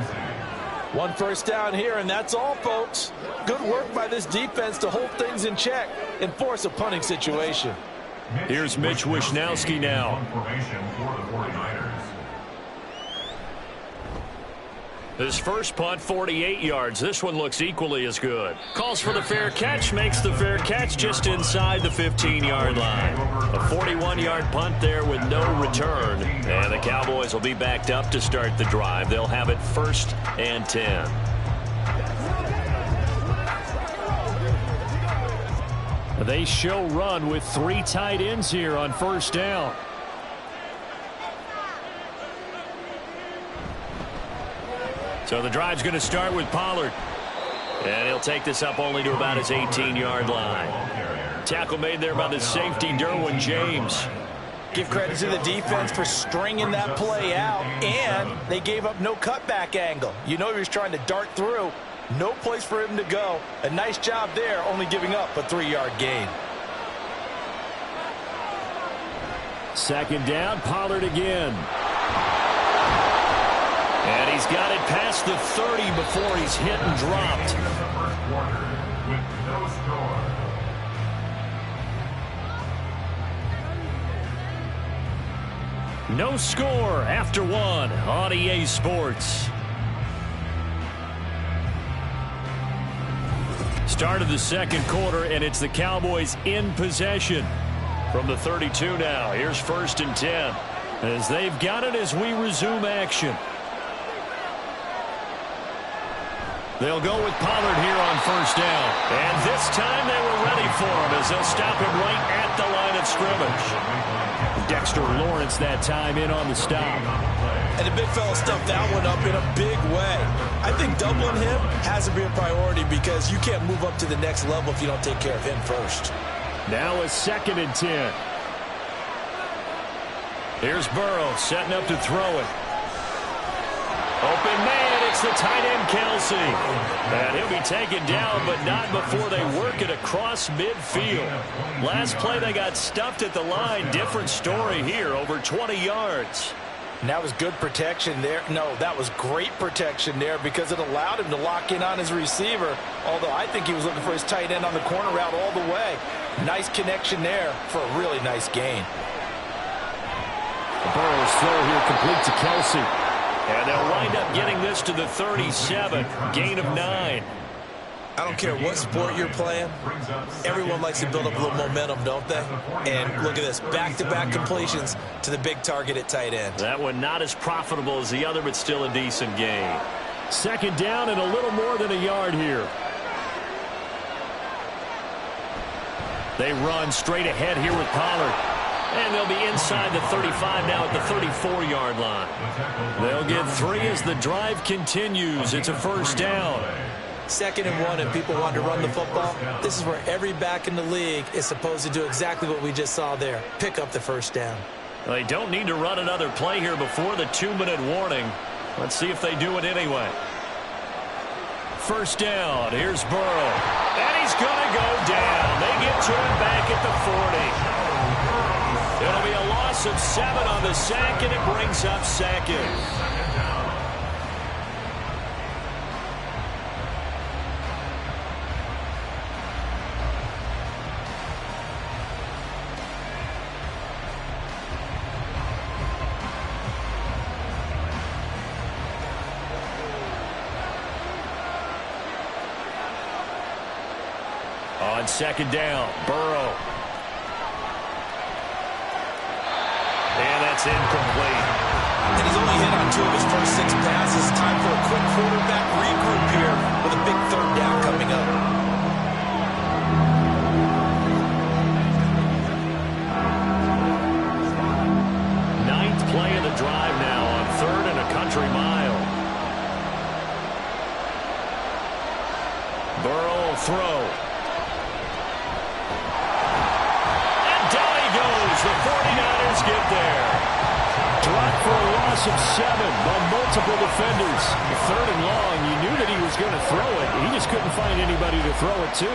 1 first down here, and that's all, folks. Good work by this defense to hold things in check and force a punting situation. Here's Mitch Wishnowsky now. His first punt, 48 yards. This one looks equally as good. Calls for the fair catch, makes the fair catch just inside the 15-yard line. A 41-yard punt there with no return. And the Cowboys will be backed up to start the drive. They'll have it 1st and 10. They show run with 3 tight ends here on 1st down. So the drive's going to start with Pollard. And he'll take this up only to about his 18-yard line. Tackle made there by the safety, Derwin James. Give credit to the defense for stringing that play out, and they gave up no cutback angle. You know he was trying to dart through. No place for him to go. A nice job there, only giving up a 3-yard gain. 2nd down, Pollard again. And he's got it past the 30 before he's hit and dropped. No score after 1 on EA Sports. Start of the 2nd quarter, and it's the Cowboys in possession. From the 32 now, here's 1st and 10. As they've got it as we resume action. They'll go with Pollard here on 1st down. And this time they were ready for him as they'll stop him right at the line of scrimmage. Dexter Lawrence that time in on the stop. And the big fella stuffed that one up in a big way. I think doubling him has to be a priority because you can't move up to the next level if you don't take care of him first. Now a 2nd and 10. Here's Burrow setting up to throw it. Open man, it's the tight end Kelsey. And he'll be taken down, but not before they work it across midfield. Last play they got stuffed at the line. Different story here, over 20 yards. And that was good protection there. No, that was great protection there because it allowed him to lock in on his receiver. Although I think he was looking for his tight end on the corner route all the way. Nice connection there for a really nice gain. Burrow's throw here complete to Kelsey. And they'll wind up getting this to the 37. Gain of 9. I don't care what sport you're playing. Everyone likes to build up a little momentum, don't they? And look at this. Back-to-back completions to the big target at tight end. That one not as profitable as the other, but still a decent gain. 2nd down and a little more than a yard here. They run straight ahead here with Pollard. And they'll be inside the 35 now at the 34-yard line. They'll get 3 as the drive continues. It's a 1st down. 2nd and 1 and people want to run the football, this is where every back in the league is supposed to do exactly what we just saw there. Pick up the first down. They don't need to run another play here before the 2-minute warning. Let's see if they do it anyway. First down. Here's Burrow. And he's going to go down. They get to him back at the 40. It'll be a loss of 7 on the sack, and it brings up 2nd. On 2nd down, Burrow. And that's incomplete. And he's only hit on 2 of his first 6 passes. Time for a quick quarterback regroup here with a big 3rd down coming up. Ninth play of the drive now on 3rd and a country mile. Burrow will throw. The 49ers get there. Dropped for a loss of 7 by multiple defenders. 3rd and long, you knew that he was going to throw it. He just couldn't find anybody to throw it to.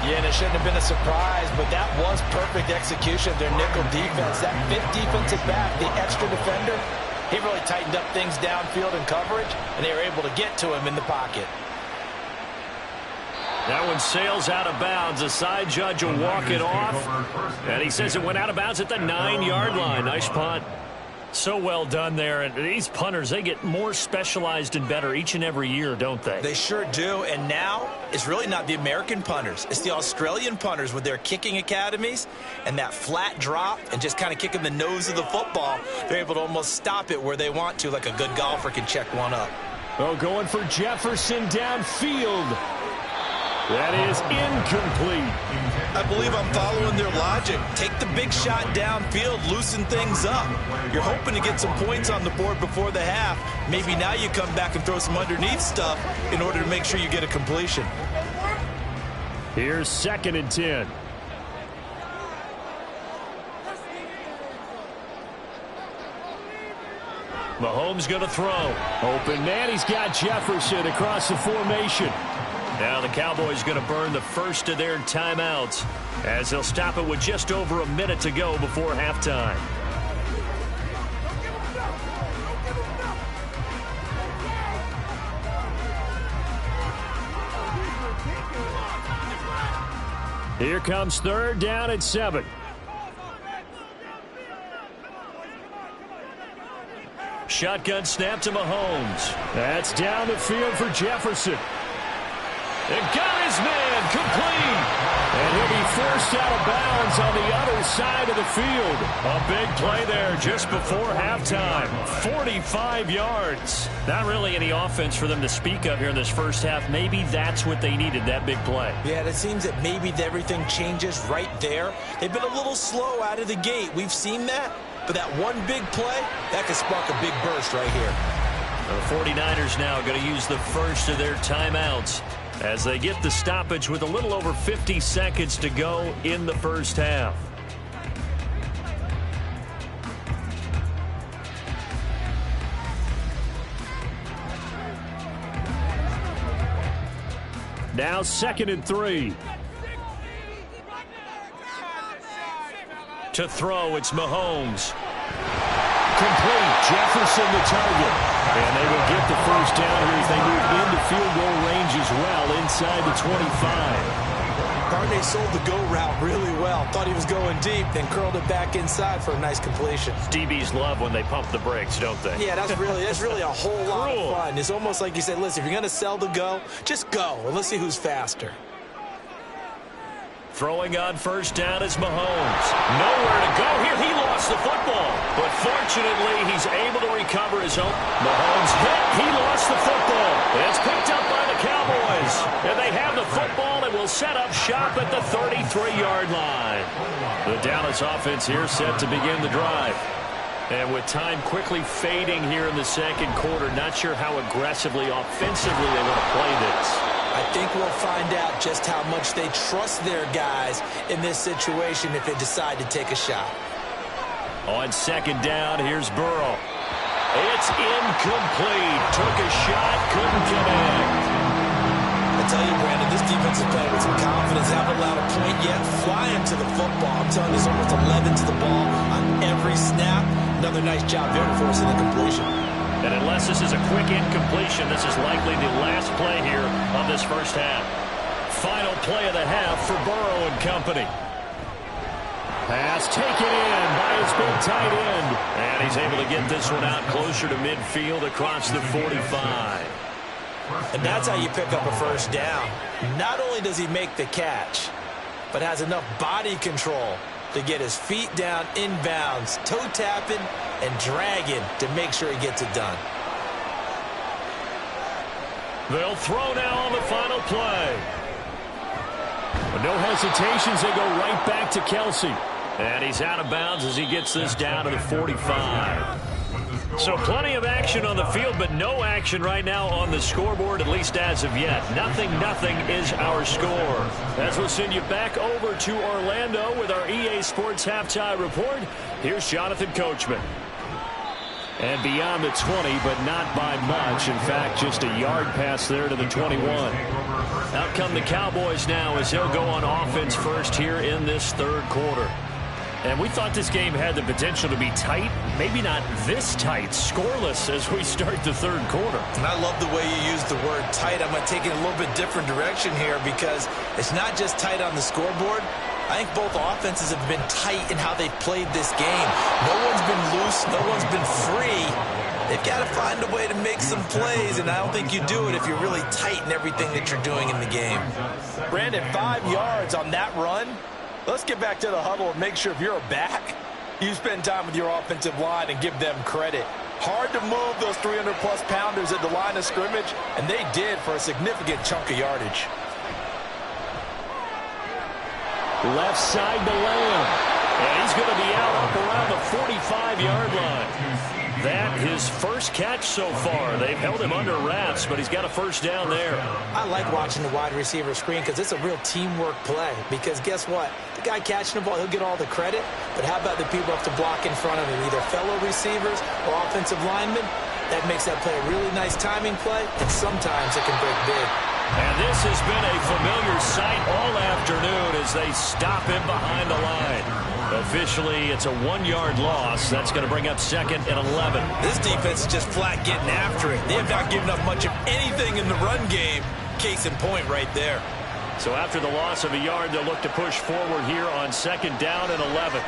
Yeah, and it shouldn't have been a surprise, but that was perfect execution of their nickel defense. That 5th defensive back, the extra defender, he really tightened up things downfield in coverage, and they were able to get to him in the pocket. That one sails out of bounds. The side judge will walk it off. And he says it went out of bounds at the 9-yard line. Nice punt. So well done there. And these punters, they get more specialized and better each and every year, don't they? They sure do. And now it's really not the American punters. It's the Australian punters with their kicking academies and that flat drop and just kind of kicking the nose of the football. They're able to almost stop it where they want to, like a good golfer can check one up. Oh, going for Jefferson downfield. That is incomplete. I believe I'm following their logic. Take the big shot downfield, loosen things up. You're hoping to get some points on the board before the half. Maybe now you come back and throw some underneath stuff in order to make sure you get a completion. Here's 2nd and 10. Mahomes going to throw. Open man, he's got Jefferson across the formation. Now the Cowboys going to burn the first of their timeouts as they'll stop it with just over a minute to go before halftime. Here comes 3rd down and 7. Shotgun snap to Mahomes. That's down the field for Jefferson. And got his man complete. And he'll be forced out of bounds on the other side of the field. A big play there just before halftime. 45 yards. Not really any offense for them to speak of here in this first half. Maybe that's what they needed, that big play. Yeah, it seems that maybe everything changes right there. They've been a little slow out of the gate. We've seen that. But that one big play, that could spark a big burst right here. The 49ers now going to use the first of their timeouts as they get the stoppage with a little over 50 seconds to go in the first half. Now 2nd and 3. To throw, it's Mahomes. Complete. Jefferson the target. And they will get the first down here as they move into field goal range as well inside the 25. Darnay sold the go route really well. Thought he was going deep, then curled it back inside for a nice completion. DBs love when they pump the brakes, don't they? Yeah, that's really a whole lot of fun. It's almost like you said, listen, if you're going to sell the go, just go, and let's see who's faster. Throwing on first down is Mahomes. Nowhere to go here. He lost the football. But fortunately, he's able to recover his own. Mahomes hit. He lost the football. It's picked up by the Cowboys. And they have the football and will set up shop at the 33-yard line. The Dallas offense here set to begin the drive. And with time quickly fading here in the second quarter, not sure how aggressively, offensively they want to play this. I think we'll find out just how much they trust their guys in this situation if they decide to take a shot. On second down, here's Burrow. It's incomplete. Took a shot, couldn't connect. I tell you, Brandon, this defense is playing with some confidence. Haven't allowed a point yet. Flying to the football. I'm telling you, there's almost 11 to the ball on every snap. Another nice job there forcing the completion. And unless this is a quick incompletion, this is likely the last play here of this first half. Final play of the half for Burrow and company. Pass taken in by his big tight end. And he's able to get this one out closer to midfield across the 45. And that's how you pick up a first down. Not only does he make the catch, but has enough body control to get his feet down inbounds, toe tapping and dragging to make sure he gets it done. They'll throw now on the final play. But no hesitations, they go right back to Kelce. And he's out of bounds as he gets this down to the 45. So plenty of action on the field, but no action right now on the scoreboard, at least as of yet. 0-0 is our score. As we'll send you back over to Orlando with our EA Sports Halftime Report, here's Jonathan Coachman. And beyond the 20, but not by much. In fact, just a yard pass there to the 21. Out come the Cowboys now as they'll go on offense first here in this third quarter. And we thought this game had the potential to be tight. Maybe not this tight, scoreless as we start the third quarter. And I love the way you use the word tight. I'm going to take it a little bit different direction here because it's not just tight on the scoreboard. I think both offenses have been tight in how they've played this game. No one's been loose. No one's been free. They've got to find a way to make some plays, and I don't think you do it if you're really tight in everything that you're doing in the game. Brandon, 5 yards on that run. Let's get back to the huddle and make sure if you're a back, you spend time with your offensive line and give them credit. Hard to move those 300-plus pounders at the line of scrimmage, and they did for a significant chunk of yardage. Left side to Lamb. And he's going to be out up around the 45-yard line. That his first catch so far. They've held him under wraps, but he's got a first down there. I like watching the wide receiver screen because it's a real teamwork play. Because guess what? The guy catching the ball, he'll get all the credit. But how about the people who have to block in front of him, either fellow receivers or offensive linemen? That makes that play a really nice timing play, and sometimes it can break big. And this has been a familiar sight all afternoon as they stop him behind the line. Officially, it's a 1-yard loss. That's going to bring up 2nd and 11. This defense is just flat getting after it. They have not given up much of anything in the run game. Case in point right there. So after the loss of a yard, they'll look to push forward here on 2nd down and 11.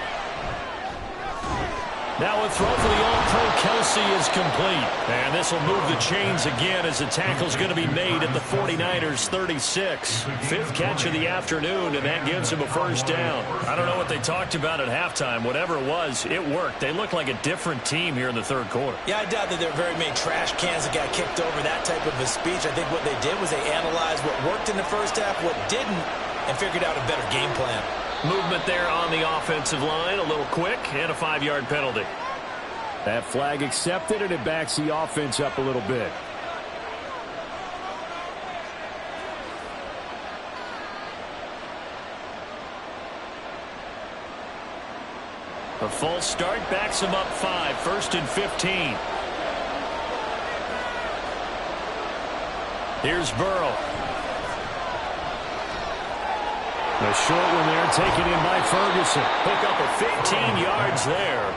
Now a throw for the All-Pro Kelce is complete. And this will move the chains again as the tackle's going to be made at the 49ers 36. 5th catch of the afternoon, and that gives him a first down. I don't know what they talked about at halftime. Whatever it was, it worked. They look like a different team here in the third quarter. Yeah, I doubt that there are very many trash cans that got kicked over, that type of a speech. I think what they did was they analyzed what worked in the first half, what didn't, and figured out a better game plan. Movement there on the offensive line, a little quick, and a 5-yard penalty. That flag accepted, and it backs the offense up a little bit. A false start backs him up 5, 1st and 15. Here's Burrow. The short one there taken in by Ferguson. Pick up a 15 yards there.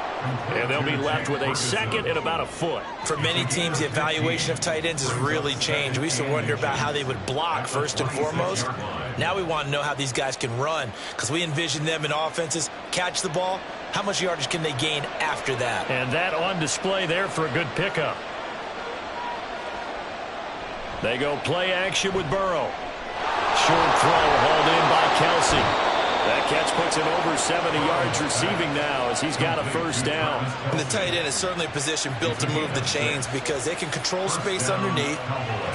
And they'll be left with a 2nd and about a foot. For many teams, the evaluation of tight ends has really changed. We used to wonder about how they would block first and foremost. Now we want to know how these guys can run because we envision them in offenses, catch the ball. How much yardage can they gain after that? And that on display there for a good pickup. They go play action with Burrow. Short throw hauled in by Kelce. That catch puts him over 70 yards receiving now as he's got a first down. And the tight end is certainly a position built to move the chains because they can control space underneath.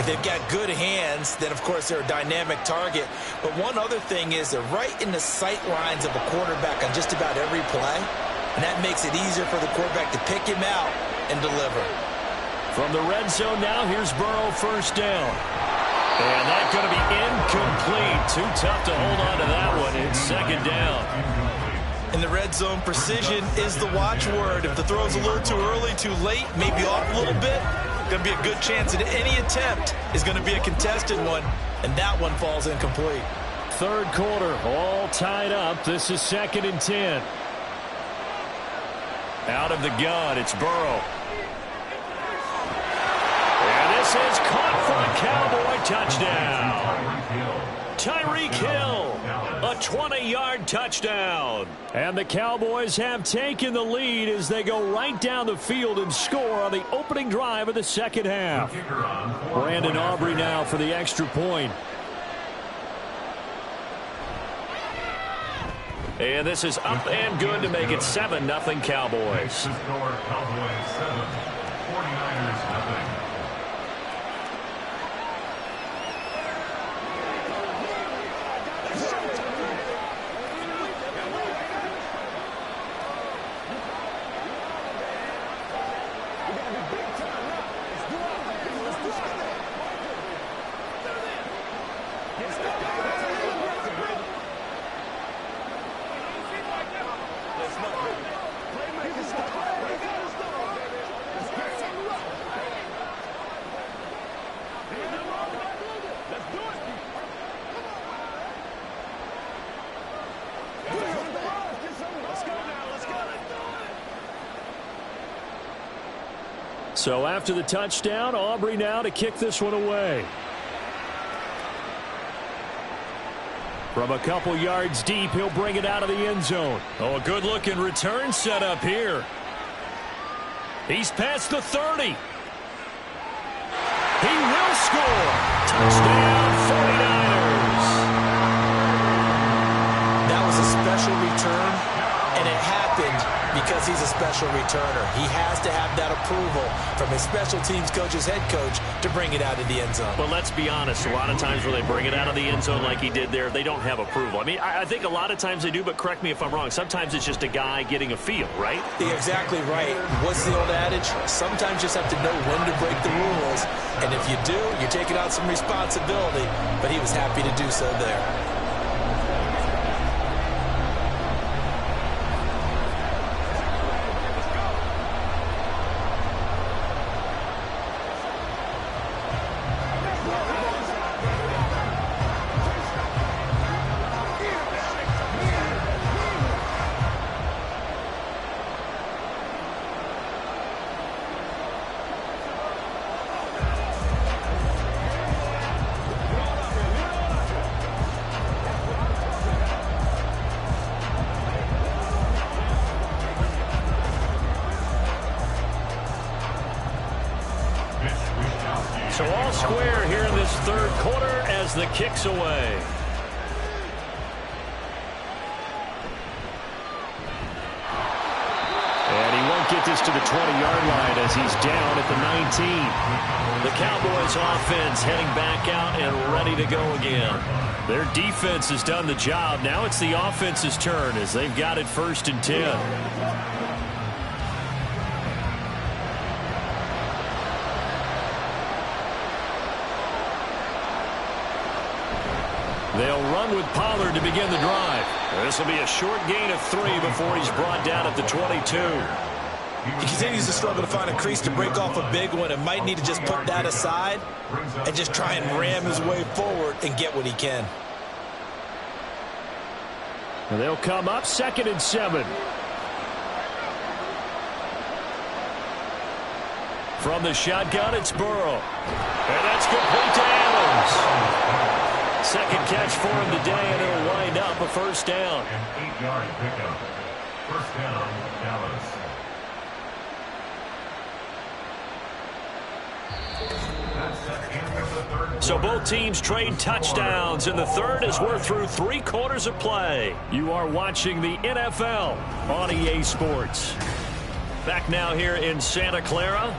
If they've got good hands, then of course they're a dynamic target. But one other thing is they're right in the sight lines of a quarterback on just about every play. And that makes it easier for the quarterback to pick him out and deliver. From the red zone now, here's Burrow, first down. And that's going to be incomplete. Too tough to hold on to that one. It's second down. In the red zone, precision is the watchword. If the throw's a little too early, too late, maybe off a little bit, going to be a good chance that any attempt is going to be a contested one, and that one falls incomplete. Third quarter, all tied up. This is 2nd and 10. Out of the gun, it's Burrow. And this is caught for a Cowboy touchdown. Tyreek Hill, a 20-yard touchdown. And the Cowboys have taken the lead as they go right down the field and score on the opening drive of the second half. Brandon Aubrey now for the extra point. And this is up and good to make it 7-0 Cowboys. Score Cowboys 7, 49ers nothing. So after the touchdown, Aubrey now to kick this one away. From a couple yards deep, he'll bring it out of the end zone. Oh, a good-looking return set up here. He's past the 30. He will score. Touchdown, 49ers. That was a special return, and it happened because he's a special returner. He has to have that approval from his special teams coach's head coach to bring it out of the end zone. But let's be honest, a lot of times when they bring it out of the end zone like he did there, they don't have approval. I mean, I think a lot of times they do, but correct me if I'm wrong. Sometimes it's just a guy getting a feel, right? You're exactly right. What's the old adage? Sometimes you just have to know when to break the rules, and if you do, you're taking out some responsibility, but he was happy to do so there. So all square here in this third quarter as the kick's away. And he won't get this to the 20-yard line as he's down at the 19. The Cowboys offense heading back out and ready to go again. Their defense has done the job. Now it's the offense's turn as they've got it 1st and 10. They'll run with Pollard to begin the drive. This will be a short gain of 3 before he's brought down at the 22. He continues to struggle to find a crease to break off a big one and might need to just put that aside and just try and ram his way forward and get what he can. And they'll come up 2nd and 7. From the shotgun, it's Burrow. And that's complete to Adams. Second catch for him today, and it'll wind up a first down. An 8-yard pickup. First down, Dallas. So both teams trade touchdowns in the third as we're through 3 quarters of play. You are watching the NFL on EA Sports. Back now here in Santa Clara.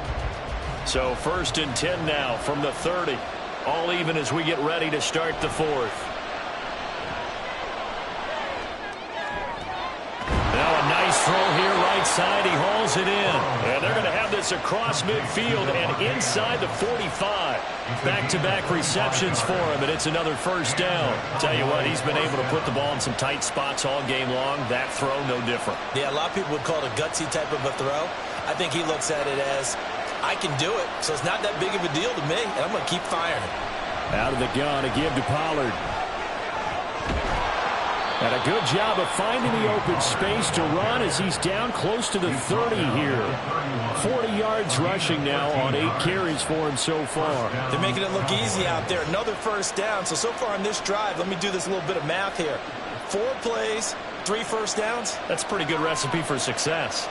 So 1st and 10 now from the 30. All even as we get ready to start the fourth. Now a nice throw here right side. He hauls it in. And they're going to have this across midfield and inside the 45. Back-to-back receptions for him, and it's another first down. Tell you what, he's been able to put the ball in some tight spots all game long. That throw, no different. Yeah, a lot of people would call it a gutsy type of a throw. I think he looks at it as, I can do it, so it's not that big of a deal to me, and I'm going to keep firing. Out of the gun to give to Pollard. And a good job of finding the open space to run as he's down close to the 30 here. 40 yards rushing now on 8 carries for him so far. They're making it look easy out there. Another first down. So far on this drive, let me do this little bit of math here. 4 plays, 3 first downs. That's a pretty good recipe for success.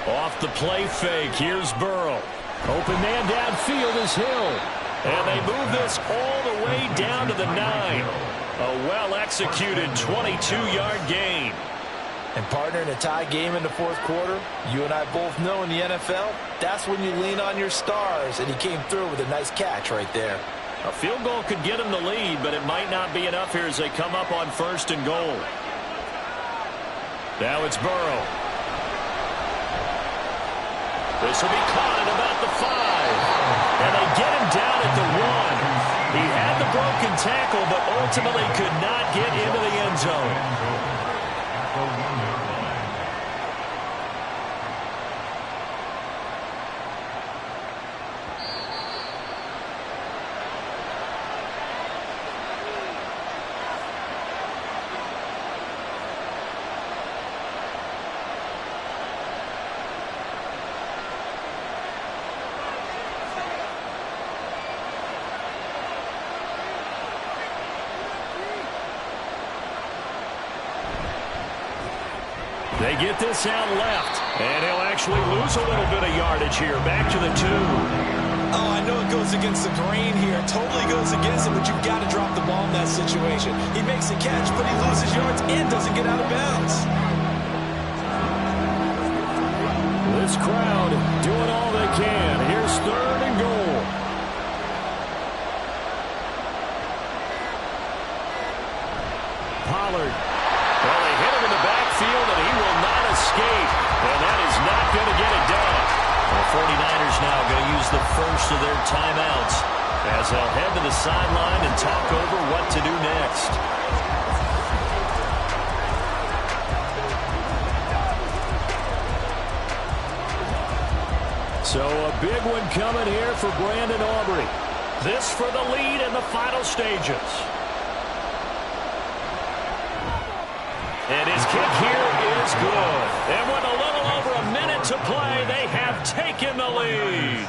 Off the play fake, here's Burrow. Open man downfield is Hill. And they move this all the way down to the 9. A well-executed 22-yard gain. And partner, in a tie game in the fourth quarter, you and I both know in the NFL, that's when you lean on your stars. And he came through with a nice catch right there. A field goal could get him the lead, but it might not be enough here as they come up on 1st and goal. Now it's Burrow. This will be caught at about the 5. And they get him down at the 1. He had the broken tackle, but ultimately could not get into the end zone. They get this out left, and he'll actually lose a little bit of yardage here. Back to the 2. Oh, I know it goes against the grain here. Totally goes against it, but you've got to drop the ball in that situation. He makes the catch, but he loses yards and doesn't get out of bounds. This crowd doing all they can. Here's 3rd and goal. Pollard. Well, they hit him in the backfield, and he will not escape. And that is not going to get it done. The 49ers now going to use the first of their timeouts as they'll head to the sideline and talk over what to do next. So a big one coming here for Brandon Aubrey. This for the lead in the final stages. And his kick here is good. And with a little over a minute to play, they have taken the lead.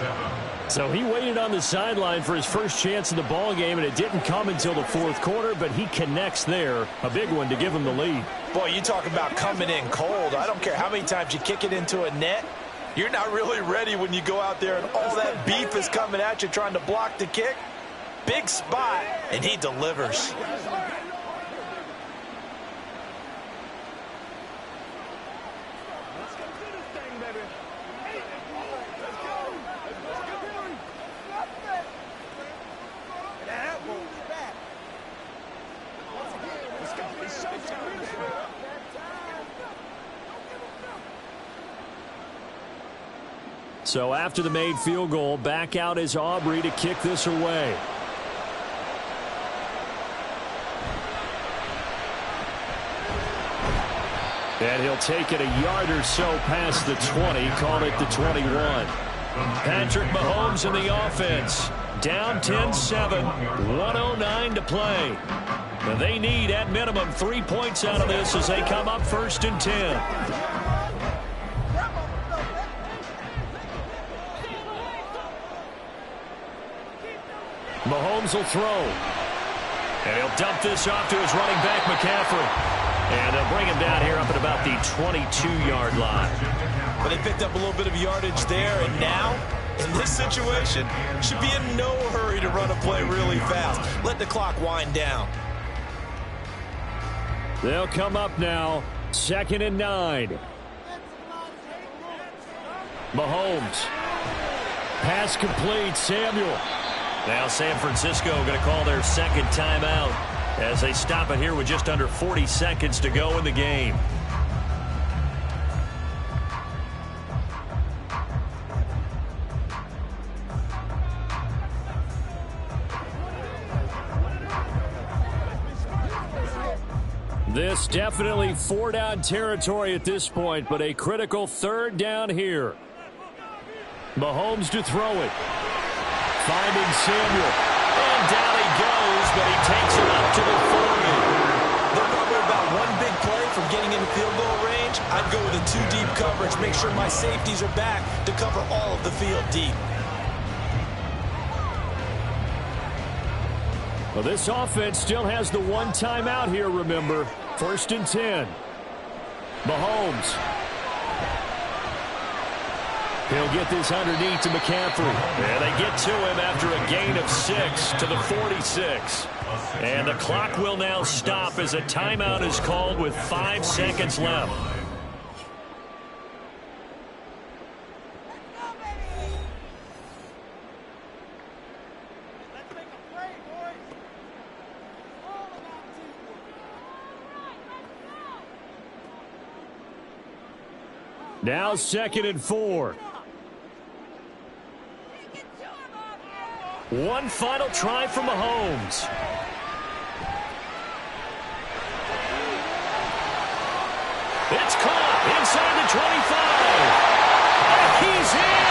So he waited on the sideline for his first chance in the ball game, and it didn't come until the 4th quarter, but he connects there. A big one to give him the lead. Boy, you talk about coming in cold. I don't care how many times you kick it into a net. You're not really ready when you go out there and all that beef is coming at you trying to block the kick. Big spot, and he delivers. So after the made field goal, back out is Aubrey to kick this away. And he'll take it a yard or so past the 20, call it the 21. Patrick Mahomes in the offense. Down 10-7, 1:09 to play. They need at minimum 3 points out of this as they come up 1st and 10. Mahomes will throw. And he'll dump this off to his running back, McCaffrey. And they'll bring him down here up at about the 22-yard line. But they picked up a little bit of yardage there, and now, in this situation, should be in no hurry to run a play really fast. Let the clock wind down. They'll come up now, 2nd and 9. Mahomes. Pass complete, Samuel. Now San Francisco going to call their 2nd timeout as they stop it here with just under 40 seconds to go in the game. This definitely 4-down territory at this point, but a critical 3rd down here. Mahomes to throw it. Finding Samuel. And down he goes, but he takes it up to the 40. They're probably about one big play from getting into field goal range. I'd go with a 2-deep coverage. Make sure my safeties are back to cover all of the field deep. Well, this offense still has the 1 timeout here, remember. 1st and 10. Mahomes. He'll get this underneath to McCaffrey. And they get to him after a gain of 6 to the 46. And the clock will now stop as a timeout is called with 5 seconds left. Now 2nd and 4. One final try from Mahomes. It's caught inside the 25. And he's in.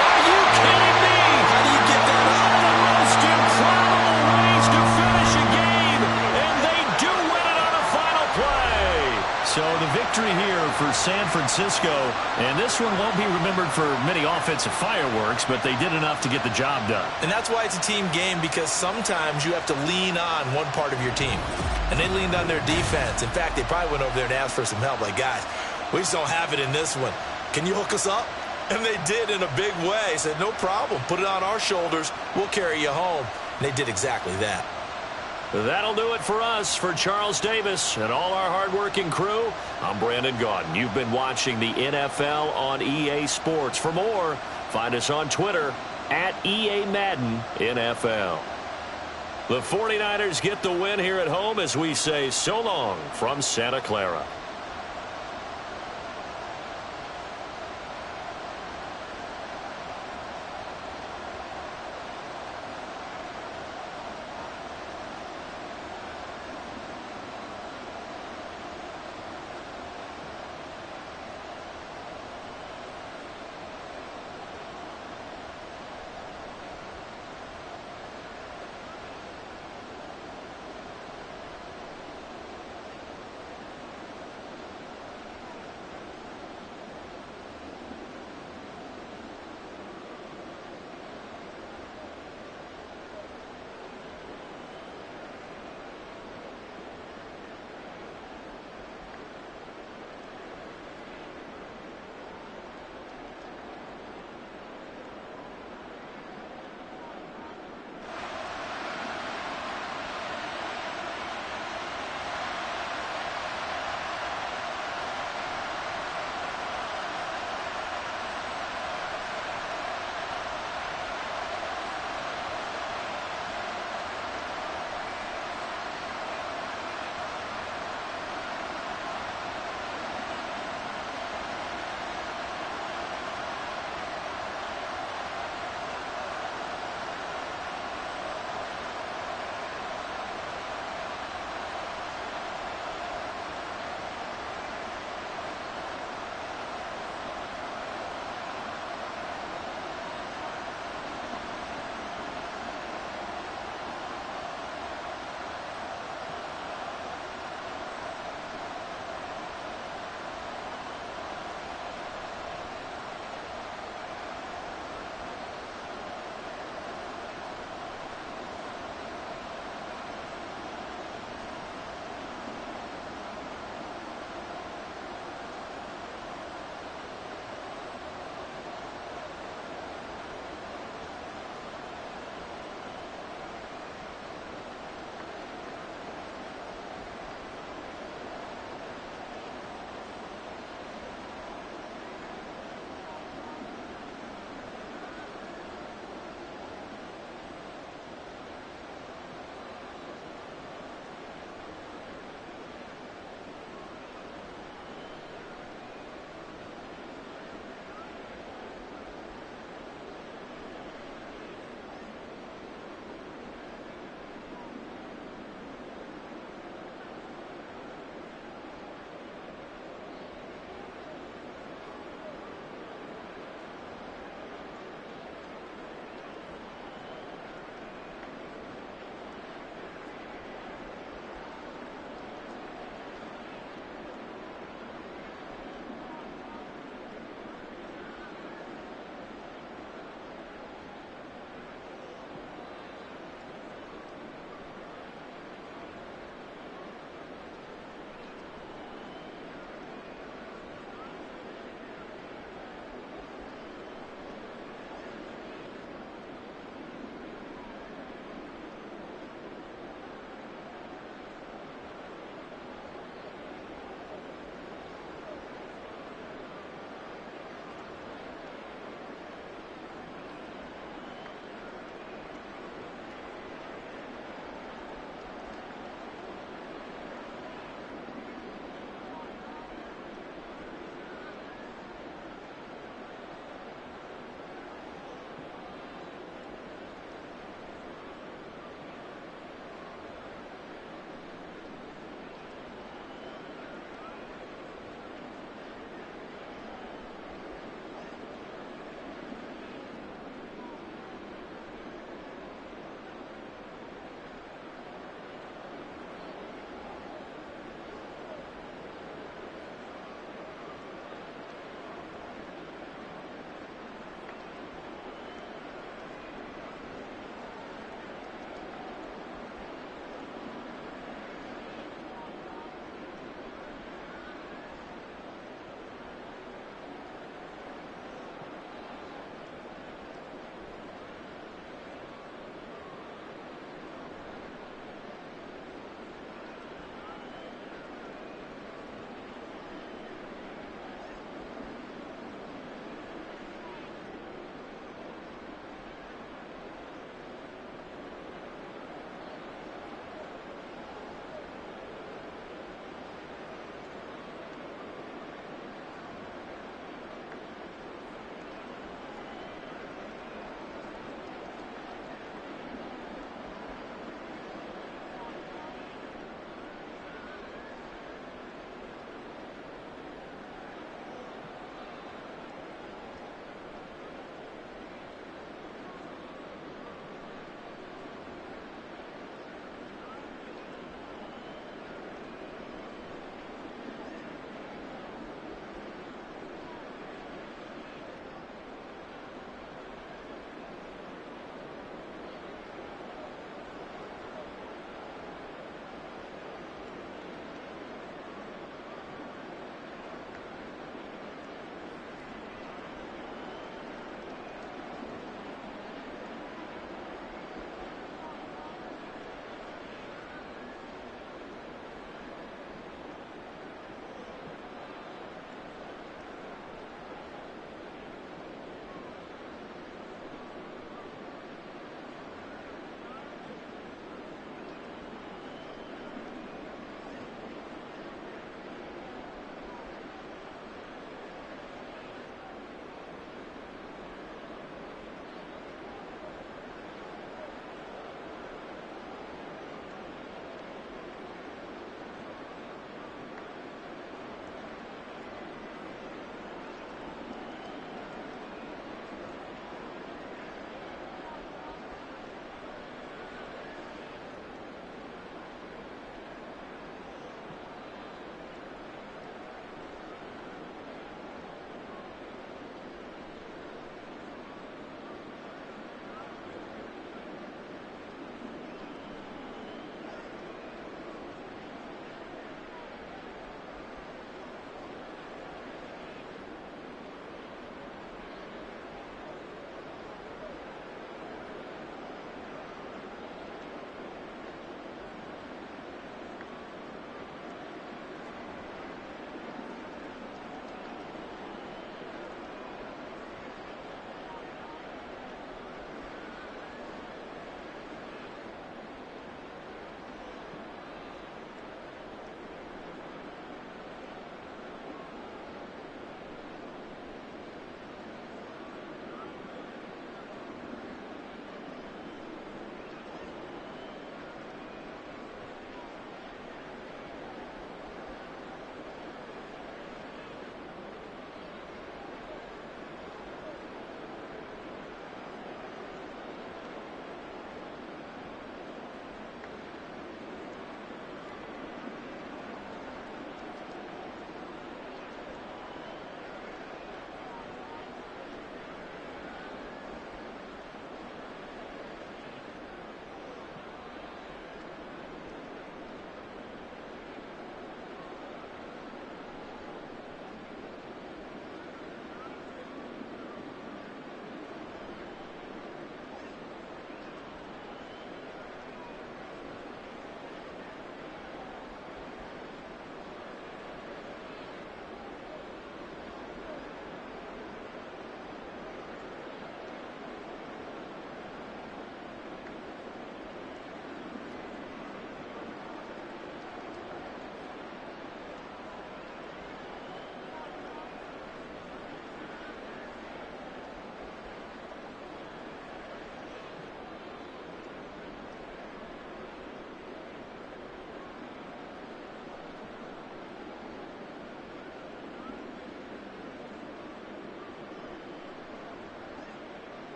Are you kidding me? How do you get that out? The most improbable ways to finish a game, and they do win it on a final play. So the victory here for San Francisco, and this one won't be remembered for many offensive fireworks, but they did enough to get the job done. And that's why it's a team game, because sometimes you have to lean on one part of your team. And they leaned on their defense. In fact, they probably went over there and asked for some help. Like, guys, we just don't have it in this one. Can you hook us up? And they did in a big way. Said, no problem. Put it on our shoulders. We'll carry you home. And they did exactly that. That'll do it for us. For Charles Davis and all our hardworking crew, I'm Brandon Gaudin. You've been watching the NFL on EA Sports. For more, find us on Twitter at EA Madden NFL. The 49ers get the win here at home as we say so long from Santa Clara.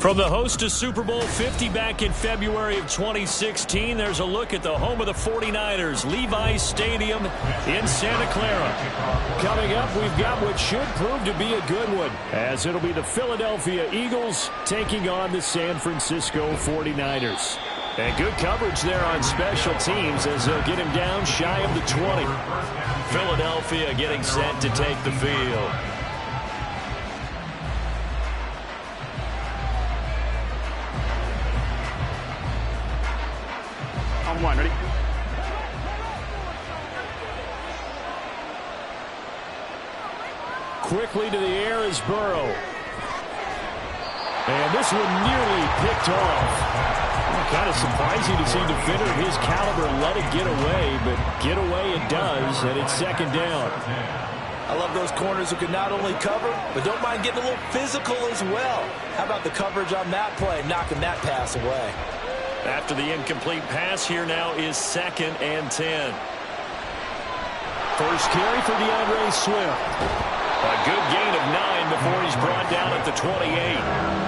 From the host to Super Bowl 50 back in February of 2016, there's a look at the home of the 49ers, Levi's Stadium in Santa Clara. Coming up, we've got what should prove to be a good one, as it'll be the Philadelphia Eagles taking on the San Francisco 49ers. And good coverage there on special teams as they'll get him down shy of the 20. Philadelphia getting set to take the field. On one, ready? Quickly to the air is Burrow. And this one nearly picked off. Kind of surprising to see a defender of his caliber let it get away, but get away it does, and it's second down. I love those corners who can not only cover, but don't mind getting a little physical as well. How about the coverage on that play, knocking that pass away? After the incomplete pass, here now is 2nd and 10. First carry for DeAndre Swift. A good gain of 9 before he's brought down at the 28.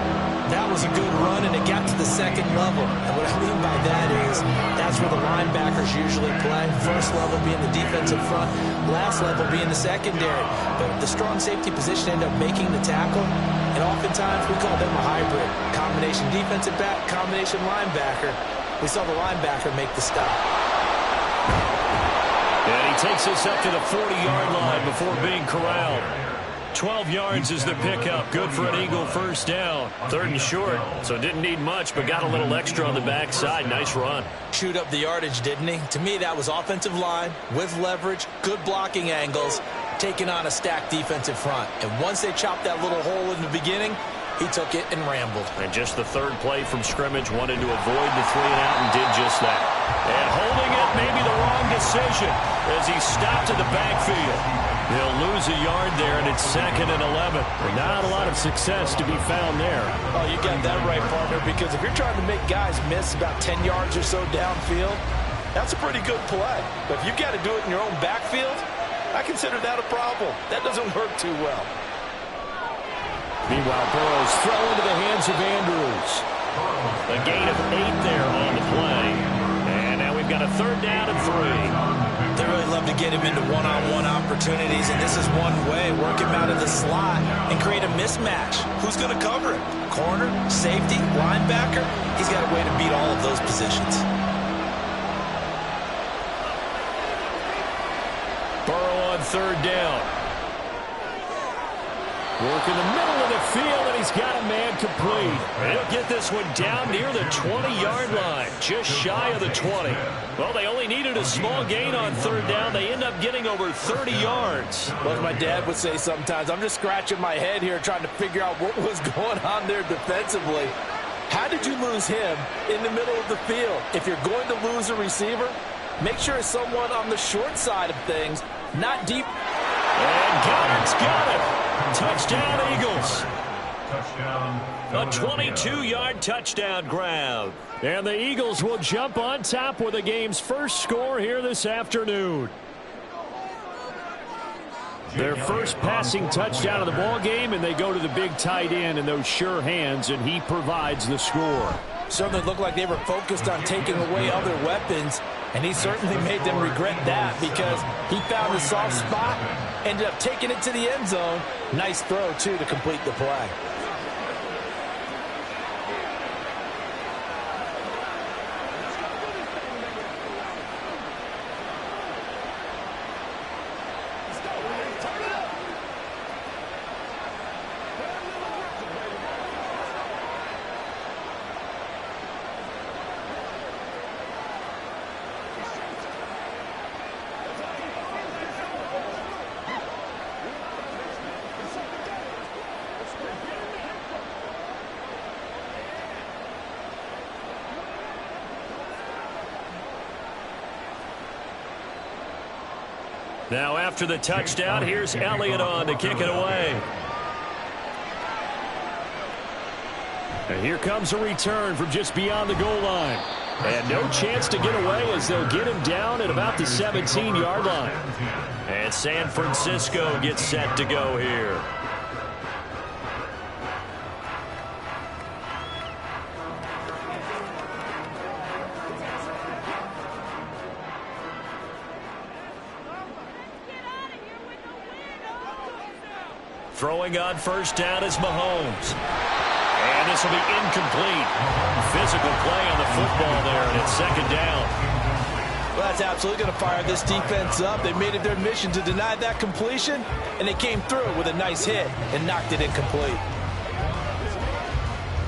That was a good run, and it got to the second level. And what I mean by that is that's where the linebackers usually play. First level being the defensive front, last level being the secondary. But the strong safety position ended up making the tackle, and oftentimes we call them a hybrid. Combination defensive back, combination linebacker. We saw the linebacker make the stop. And he takes us up to the 40-yard line before being corralled. 12 yards is the pickup. Good for an Eagle first down. 3rd and short, so didn't need much, but got a little extra on the backside. Nice run. Chewed up the yardage, didn't he? To me, that was offensive line with leverage, good blocking angles, taking on a stacked defensive front. And once they chopped that little hole in the beginning, he took it and rambled. And just the 3rd play from scrimmage, wanted to avoid the 3 and out and did just that. And holding it, maybe the wrong decision as he stopped in the backfield. He'll lose a yard there, and it's 2nd and 11. Not a lot of success to be found there. Oh, you got that right, partner, because if you're trying to make guys miss about 10 yards or so downfield, that's a pretty good play. But if you've got to do it in your own backfield, I consider that a problem. That doesn't work too well. Meanwhile, Burrow's throw into the hands of Andrews. A gain of 8 there on the play. And now we've got a 3rd down and 3. They really love to get him into one-on-one opportunities, and this is one way. Work him out of the slot and create a mismatch. Who's going to cover him? Corner, safety, linebacker? He's got a way to beat all of those positions. Burrow on 3rd down. Work in the middle of the field, and he's got a man complete. He'll get this one down near the 20-yard line, just shy of the 20. Well, they only needed a small gain on 3rd down. They end up getting over 30 yards. Well, as my dad would say sometimes, I'm just scratching my head here trying to figure out what was going on there defensively. How did you lose him in the middle of the field? If you're going to lose a receiver, make sure it's someone on the short side of things, not deep. And Goddard's got it. Touchdown, Eagles. A 22-yard touchdown grab. And the Eagles will jump on top with the game's first score here this afternoon. Their first passing touchdown of the ball game, and they go to the big tight end in those sure hands, and he provides the score. Certainly looked like they were focused on taking away other weapons, and he certainly made them regret that because he found a soft spot, ended up taking it to the end zone. Nice throw, too, to complete the play. Now after the touchdown, here's Elliott on to kick it away. And here comes a return from just beyond the goal line. And no chance to get away as they'll get him down at about the 17-yard line. And San Francisco gets set to go here. Throwing on first down is Mahomes. And this will be incomplete. Physical play on the football there, and it's second down. Well, that's absolutely going to fire this defense up. They made it their mission to deny that completion, and they came through with a nice hit and knocked it incomplete.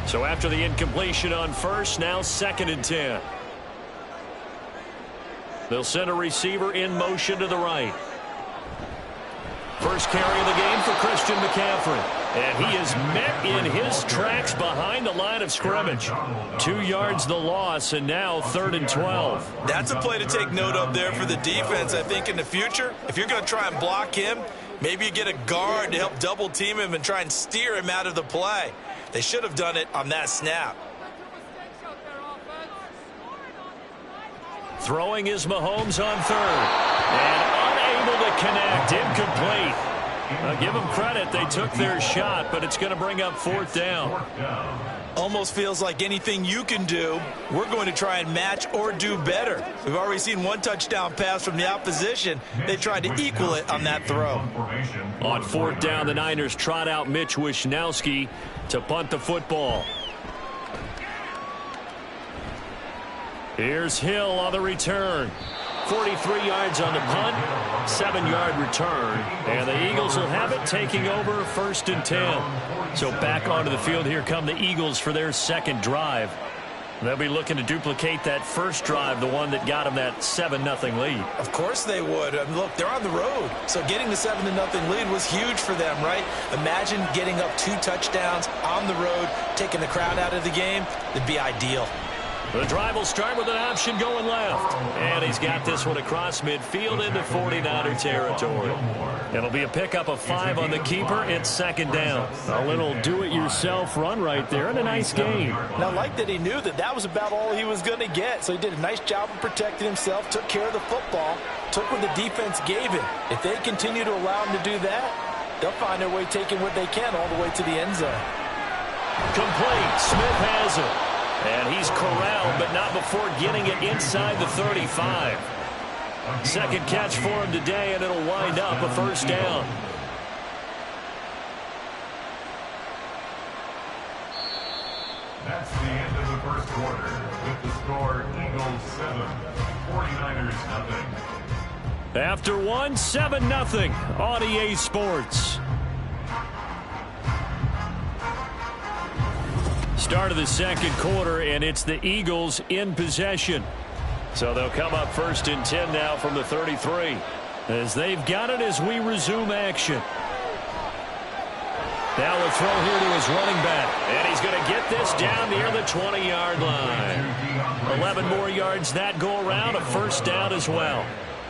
So after the incompletion on first, now 2nd and 10. They'll send a receiver in motion to the right. First carry of the game for Christian McCaffrey. And he is met in his tracks behind the line of scrimmage. 2 yards the loss, and now 3rd and 12. That's a play to take note of there for the defense. I think in the future, if you're going to try and block him, maybe you get a guard to help double team him and try and steer him out of the play. They should have done it on that snap. Throwing is Mahomes on 3rd. And unable to connect. Incomplete. Give them credit. They took their shot, but it's going to bring up 4th down. Almost feels like anything you can do, we're going to try and match or do better. We've already seen 1 touchdown pass from the opposition. They tried to equal it on that throw. On 4th down, the Niners trot out Mitch Wishnowski to punt the football. Here's Hill on the return. 43 yards on the punt, 7-yard return. And the Eagles will have it, taking over 1st and 10. So back onto the field, here come the Eagles for their 2nd drive. They'll be looking to duplicate that first drive, the one that got them that 7-0 lead. Of course they would. I mean, look, they're on the road. So getting the 7-0 lead was huge for them, right? Imagine getting up 2 touchdowns on the road, taking the crowd out of the game. It'd be ideal. The drive will start with an option going left. And he's got this one across midfield into 49er territory. It'll be a pickup of 5 on the keeper. It's 2nd down. A little do-it-yourself run right there and a nice gain. And I like that he knew that that was about all he was going to get. So he did a nice job of protecting himself, took care of the football, took what the defense gave him. If they continue to allow him to do that, they'll find their way taking what they can all the way to the end zone. Complete. Smith has it. And he's corralled, but not before getting it inside the 35. 2nd catch for him today, and it'll wind up a 1st down. That's the end of the first quarter. With the score, Eagles 7, 49ers 0. After 1, 7-0 on EA Sports. Start of the 2nd quarter, and it's the Eagles in possession. So they'll come up 1st and 10 now from the 33. As they've got it as we resume action. Now a throw here to his running back. And he's going to get this down near the 20-yard line. 11 more yards that go around, a 1st down as well.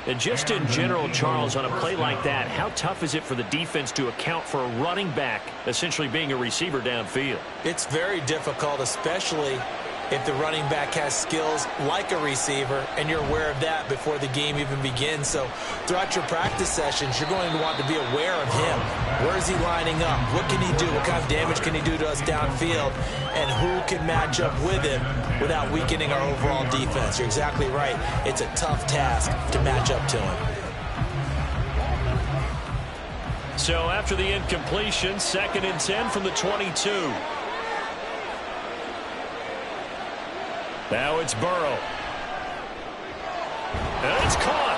And just in general, Charles, on a play like that, how tough is it for the defense to account for a running back essentially being a receiver downfield? It's very difficult, especially if the running back has skills like a receiver, and you're aware of that before the game even begins. So throughout your practice sessions, you're going to want to be aware of him. Where is he lining up? What can he do? What kind of damage can he do to us downfield? And who can match up with him without weakening our overall defense? You're exactly right. It's a tough task to match up to him. So after the incompletion, 2nd and 10 from the 22. Now it's Burrow. And it's caught.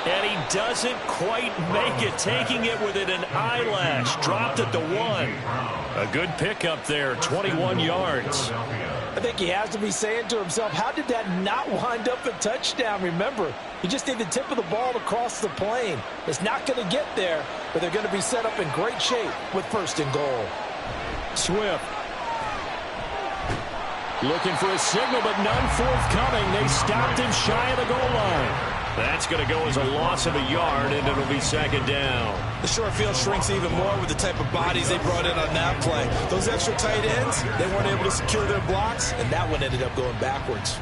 And he doesn't quite make it, taking it within an eyelash. Dropped at the 1. A good pickup there, 21 yards. I think he has to be saying to himself, how did that not wind up a touchdown? Remember, you just need the tip of the ball to cross the plane. It's not going to get there, but they're going to be set up in great shape with 1st and goal. Swift. Looking for a signal, but none forthcoming. They stopped him shy of the goal line. That's going to go as a loss of a yard, and it'll be 2nd down. The short field shrinks even more with the type of bodies they brought in on that play. Those extra tight ends, they weren't able to secure their blocks, and that one ended up going backwards.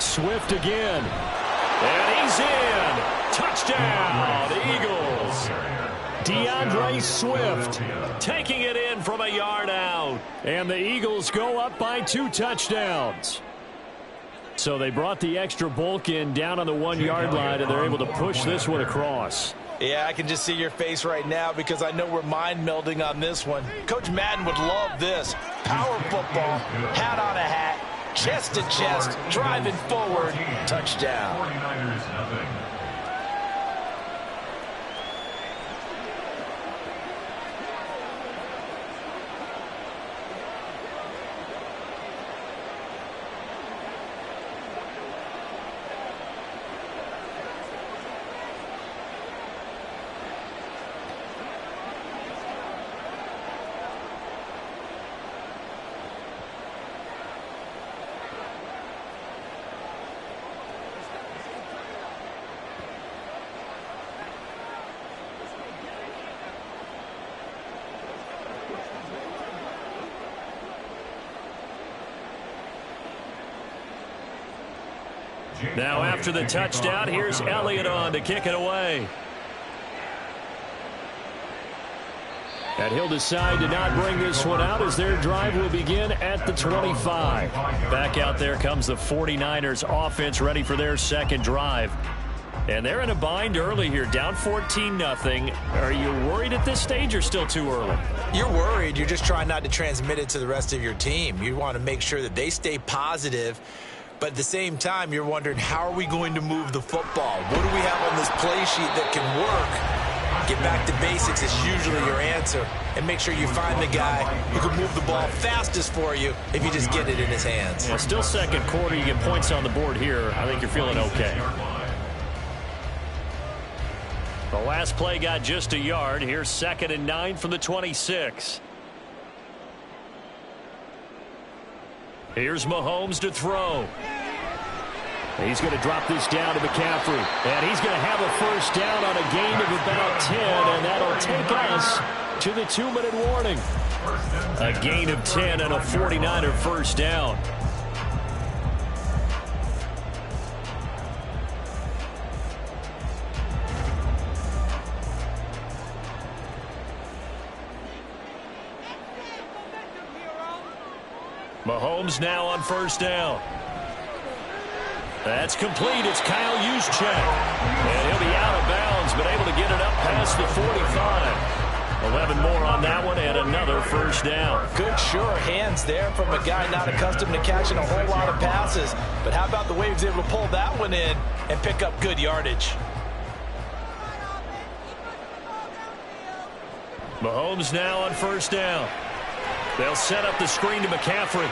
Swift again. And he's in. Touchdown, the Eagles. DeAndre Swift taking it in from a yard out. And the Eagles go up by 2 touchdowns. So they brought the extra bulk in down on the 1-yard line, and they're able to push this one across. Yeah, I can just see your face right now because I know we're mind melding on this one. Coach Madden would love this. Power football, hat on a hat, chest to chest, driving forward, touchdown. 49ers nothing. Now after the touchdown, here's Elliott on to kick it away. And he'll decide to not bring this one out as their drive will begin at the 25. Back out there comes the 49ers offense ready for their second drive. And they're in a bind early here, down 14-0. Are you worried at this stage or still too early? You're worried. You're just trying not to transmit it to the rest of your team. You want to make sure that they stay positive. But at the same time, you're wondering, how are we going to move the football? What do we have on this play sheet that can work? Get back to basics is usually your answer. And make sure you find the guy who can move the ball fastest for you if you just get it in his hands. Yeah, still second quarter. You get points on the board here. I think you're feeling okay. The last play got just a yard. Here's 2nd and 9 from the 26. Here's Mahomes to throw. He's going to drop this down to McCaffrey. And he's going to have a first down on a gain of about 10. And that'll take us to the 2-minute warning. A gain of 10 and a 49er first down. Mahomes now on first down. That's complete. It's Kyle Juszczyk. And he'll be out of bounds, but able to get it up past the 45. 11 more on that one and another first down. Good, sure hands there from a guy not accustomed to catching a whole lot of passes. But how about the way he was able to pull that one in and pick up good yardage? Mahomes now on first down. They'll set up the screen to McCaffrey.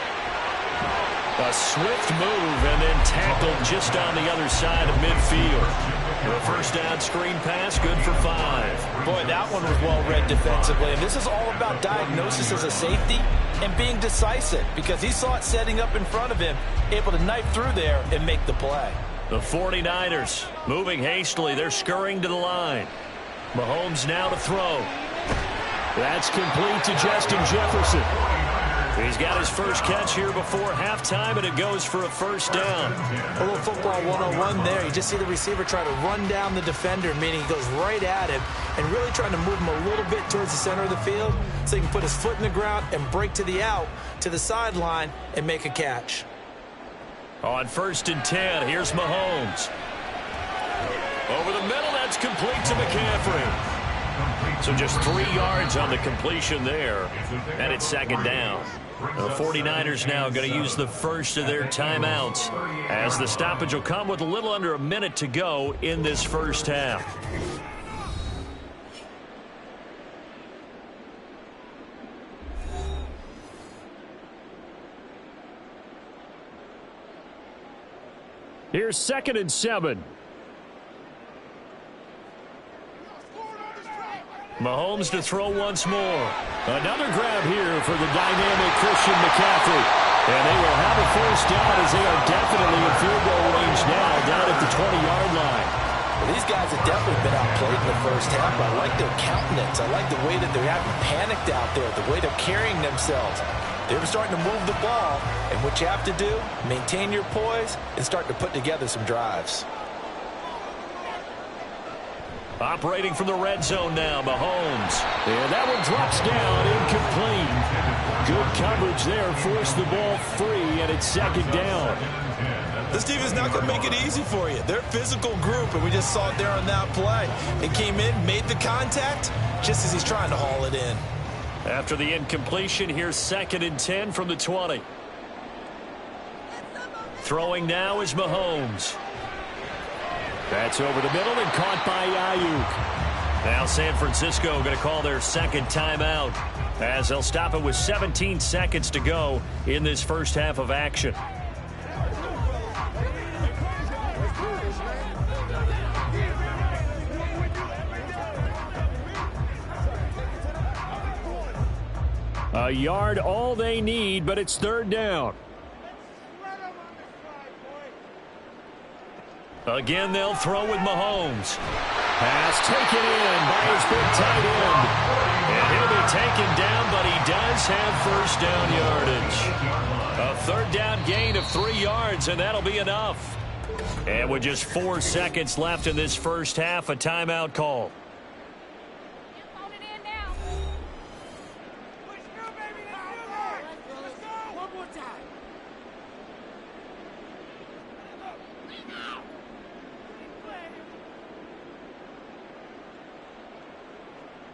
A swift move and then tackled just on the other side of midfield. A first down screen pass, good for 5. Boy, that one was well read defensively. And this is all about diagnosis as a safety and being decisive because he saw it setting up in front of him, able to knife through there and make the play. The 49ers moving hastily. They're scurrying to the line. Mahomes now to throw. That's complete to Justin Jefferson. He's got his first catch here before halftime, and it goes for a first down. A little football 101 there. You just see the receiver try to run down the defender, meaning he goes right at him and really trying to move him a little bit towards the center of the field so he can put his foot in the ground and break to the out, to the sideline, and make a catch. On 1st and 10, here's Mahomes. Over the middle, that's complete to McCaffrey. So just 3 yards on the completion there, and it's 2nd down. The 49ers now going to use the first of their timeouts as the stoppage will come with a little under a minute to go in this first half. Here's 2nd and 7. Mahomes to throw once more. Another grab here for the dynamic Christian McCaffrey. And they will have a first down as they are definitely in field goal range now down at the 20-yard line. Well, these guys have definitely been outplayed in the first half. I like their countenance. I like the way that they're having panicked out there, the way they're carrying themselves. They're starting to move the ball. And what you have to do, maintain your poise and start to put together some drives. Operating from the red zone now, Mahomes. And that one drops down, incomplete. Good coverage there, forced the ball free, and it's second down. This team is not going to make it easy for you. They're a physical group, and we just saw it there on that play. They came in, made the contact, just as he's trying to haul it in. After the incompletion, here's 2nd and 10 from the 20. Throwing now is Mahomes. That's over the middle and caught by Ayuk. Now San Francisco going to call their second timeout as they'll stop it with 17 seconds to go in this first half of action. A yard all they need, but it's 3rd down. Again, they'll throw with Mahomes. Pass taken in by his big tight end. And he'll be taken down, but he does have first down yardage. A 3rd down gain of 3 yards, and that'll be enough. And with just 4 seconds left in this first half, a timeout call.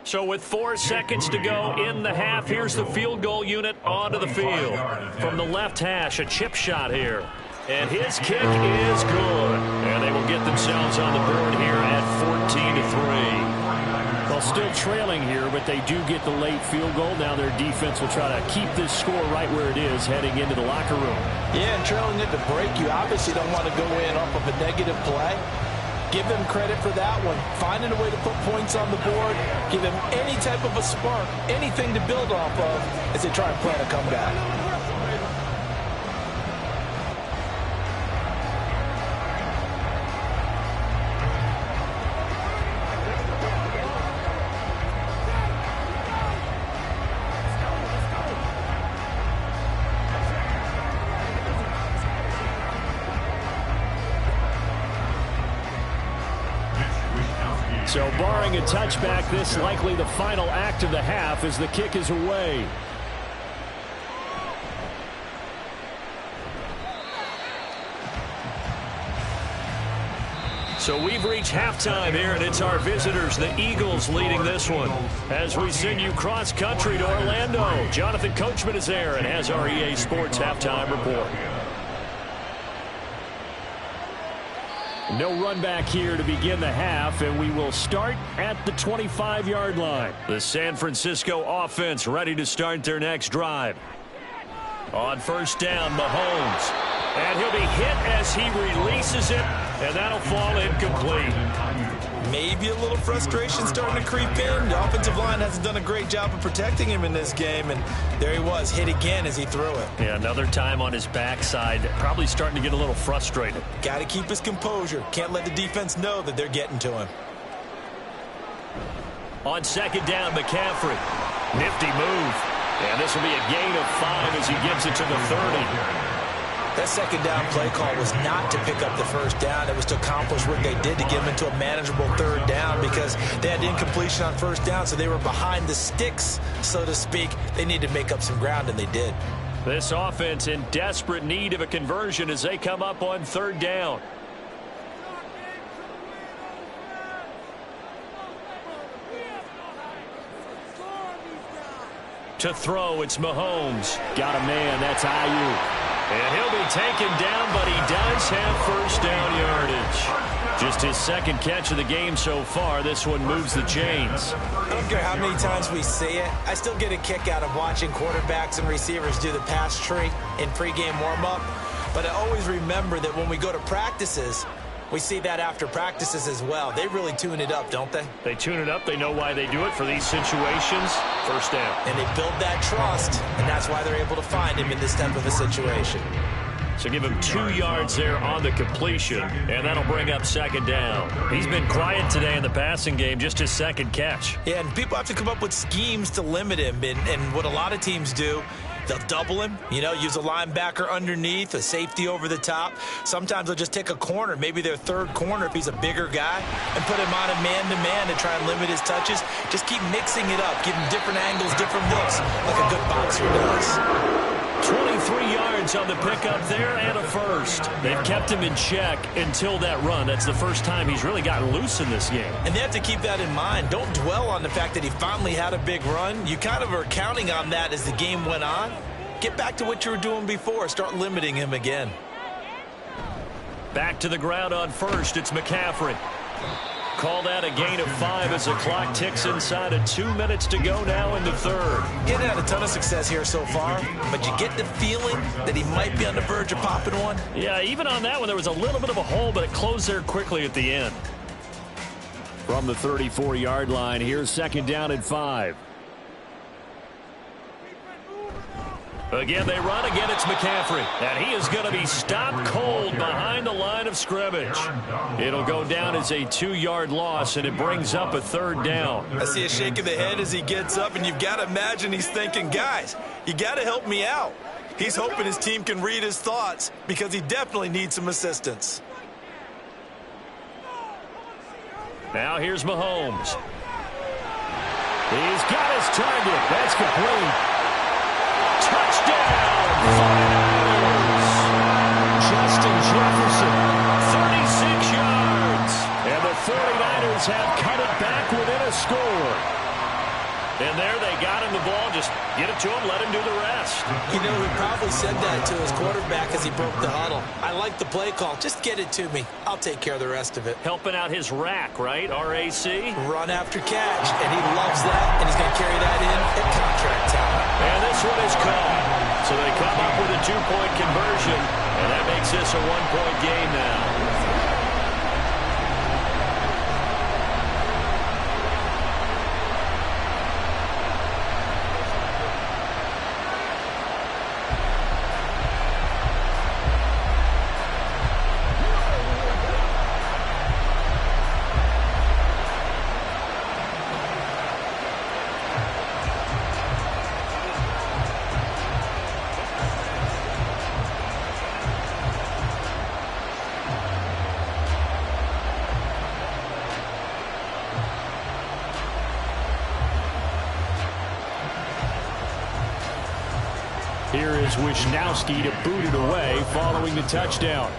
So with 4 seconds to go in the half, here's the field goal unit onto the field. From the left hash, a chip shot here. And his kick is good. And they will get themselves on the board here at 14-3. Well, still trailing here, but they do get the late field goal. Now their defense will try to keep this score right where it is heading into the locker room. Yeah, and trailing at the break, you obviously don't want to go in off of a negative play. Give them credit for that one. Finding a way to put points on the board. Give them any type of a spark, anything to build off of as they try and plan a comeback. So barring a touchback, this likely the final act of the half as the kick is away. So we've reached halftime here, and it's our visitors, the Eagles, leading this one. As we send you cross-country to Orlando, Jonathan Coachman is there and has our EA Sports halftime report. No run back here to begin the half, and we will start at the 25-yard line. The San Francisco offense ready to start their next drive. On first down, Mahomes. And he'll be hit as he releases it, and that'll fall incomplete. Maybe a little frustration starting to creep in. The offensive line hasn't done a great job of protecting him in this game, and there he was, hit again as he threw it. Yeah, another time on his backside, probably starting to get a little frustrated. Got to keep his composure. Can't let the defense know that they're getting to him. On second down, McCaffrey. Nifty move. And this will be a gain of 5 as he gets it to the 30. That second down play call was not to pick up the first down. It was to accomplish what they did to get them into a manageable 3rd down because they had incompletion on first down, so they were behind the sticks, so to speak. They needed to make up some ground, and they did. This offense in desperate need of a conversion as they come up on 3rd down. To throw, it's Mahomes. Got a man, that's Ayuk. And he'll be taken down, but he does have first down yardage. Just his second catch of the game so far. This one moves the chains. I don't care how many times we see it. I still get a kick out of watching quarterbacks and receivers do the pass tree in pregame warm-up. But I always remember that when we go to practices, we see that after practices as well. They really tune it up, don't they? They tune it up. They know why they do it for these situations. First down. And they build that trust, and that's why they're able to find him in this type of a situation. So give him 2 yards there on the completion, and that'll bring up second down. He's been quiet today in the passing game, just his second catch. Yeah, and people have to come up with schemes to limit him, and what a lot of teams do They'll double him, use a linebacker underneath, a safety over the top. Sometimes they'll just take a corner, maybe their third corner if he's a bigger guy, and put him on a man-to-man to try and limit his touches. Just keep mixing it up, give him different angles, different looks, like a good boxer does. 23 yards on the pickup there and a first. They've kept him in check until that run. That's the first time he's really gotten loose in this game. And they have to keep that in mind. Don't dwell on the fact that he finally had a big run. You kind of are counting on that as the game went on. Get back to what you were doing before. Start limiting him again. Back to the ground on first. It's McCaffrey. Called out a gain of 5 as the clock ticks inside of 2 minutes to go now in the third. He hasn't had a ton of success here so far, but you get the feeling that he might be on the verge of popping one. Yeah, even on that one, there was a little bit of a hole, but it closed there quickly at the end. From the 34-yard line, here's second down and 5. Again, they run. Again, it's McCaffrey. And he is going to be stopped cold behind the line of scrimmage. It'll go down as a 2-yard loss, and it brings up a third down. I see a shake of the head as he gets up, and you've got to imagine he's thinking, guys, you got to help me out. He's hoping his team can read his thoughts because he definitely needs some assistance. Now here's Mahomes. He's got his target. That's complete. Touchdown, 49ers. Justin Jefferson, 36 yards. And the 49ers have cut it back within a score. And there they got him the ball. Just get it to him, let him do the rest. He probably said that to his quarterback as he broke the huddle. I like the play call. Just get it to me. I'll take care of the rest of it. Helping out his rack, right? R-A-C? Run after catch, and he loves that, and he's going to carry that in at contract time. And this one is caught. So they come up with a 2-point conversion, and that makes this a 1-point game now. Here is Wisnowski to boot it away following the touchdown.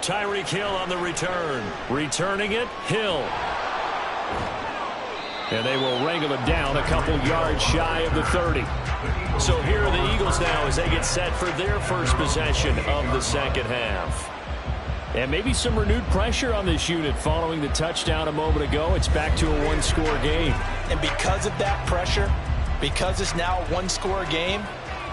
Tyreek Hill on the return. Returning it, Hill. And they will wrangle it down a couple yards shy of the 30. So here are the Eagles now as they get set for their first possession of the second half. And maybe some renewed pressure on this unit following the touchdown a moment ago. It's back to a one-score game. And because of that pressure, because it's now a one-score game,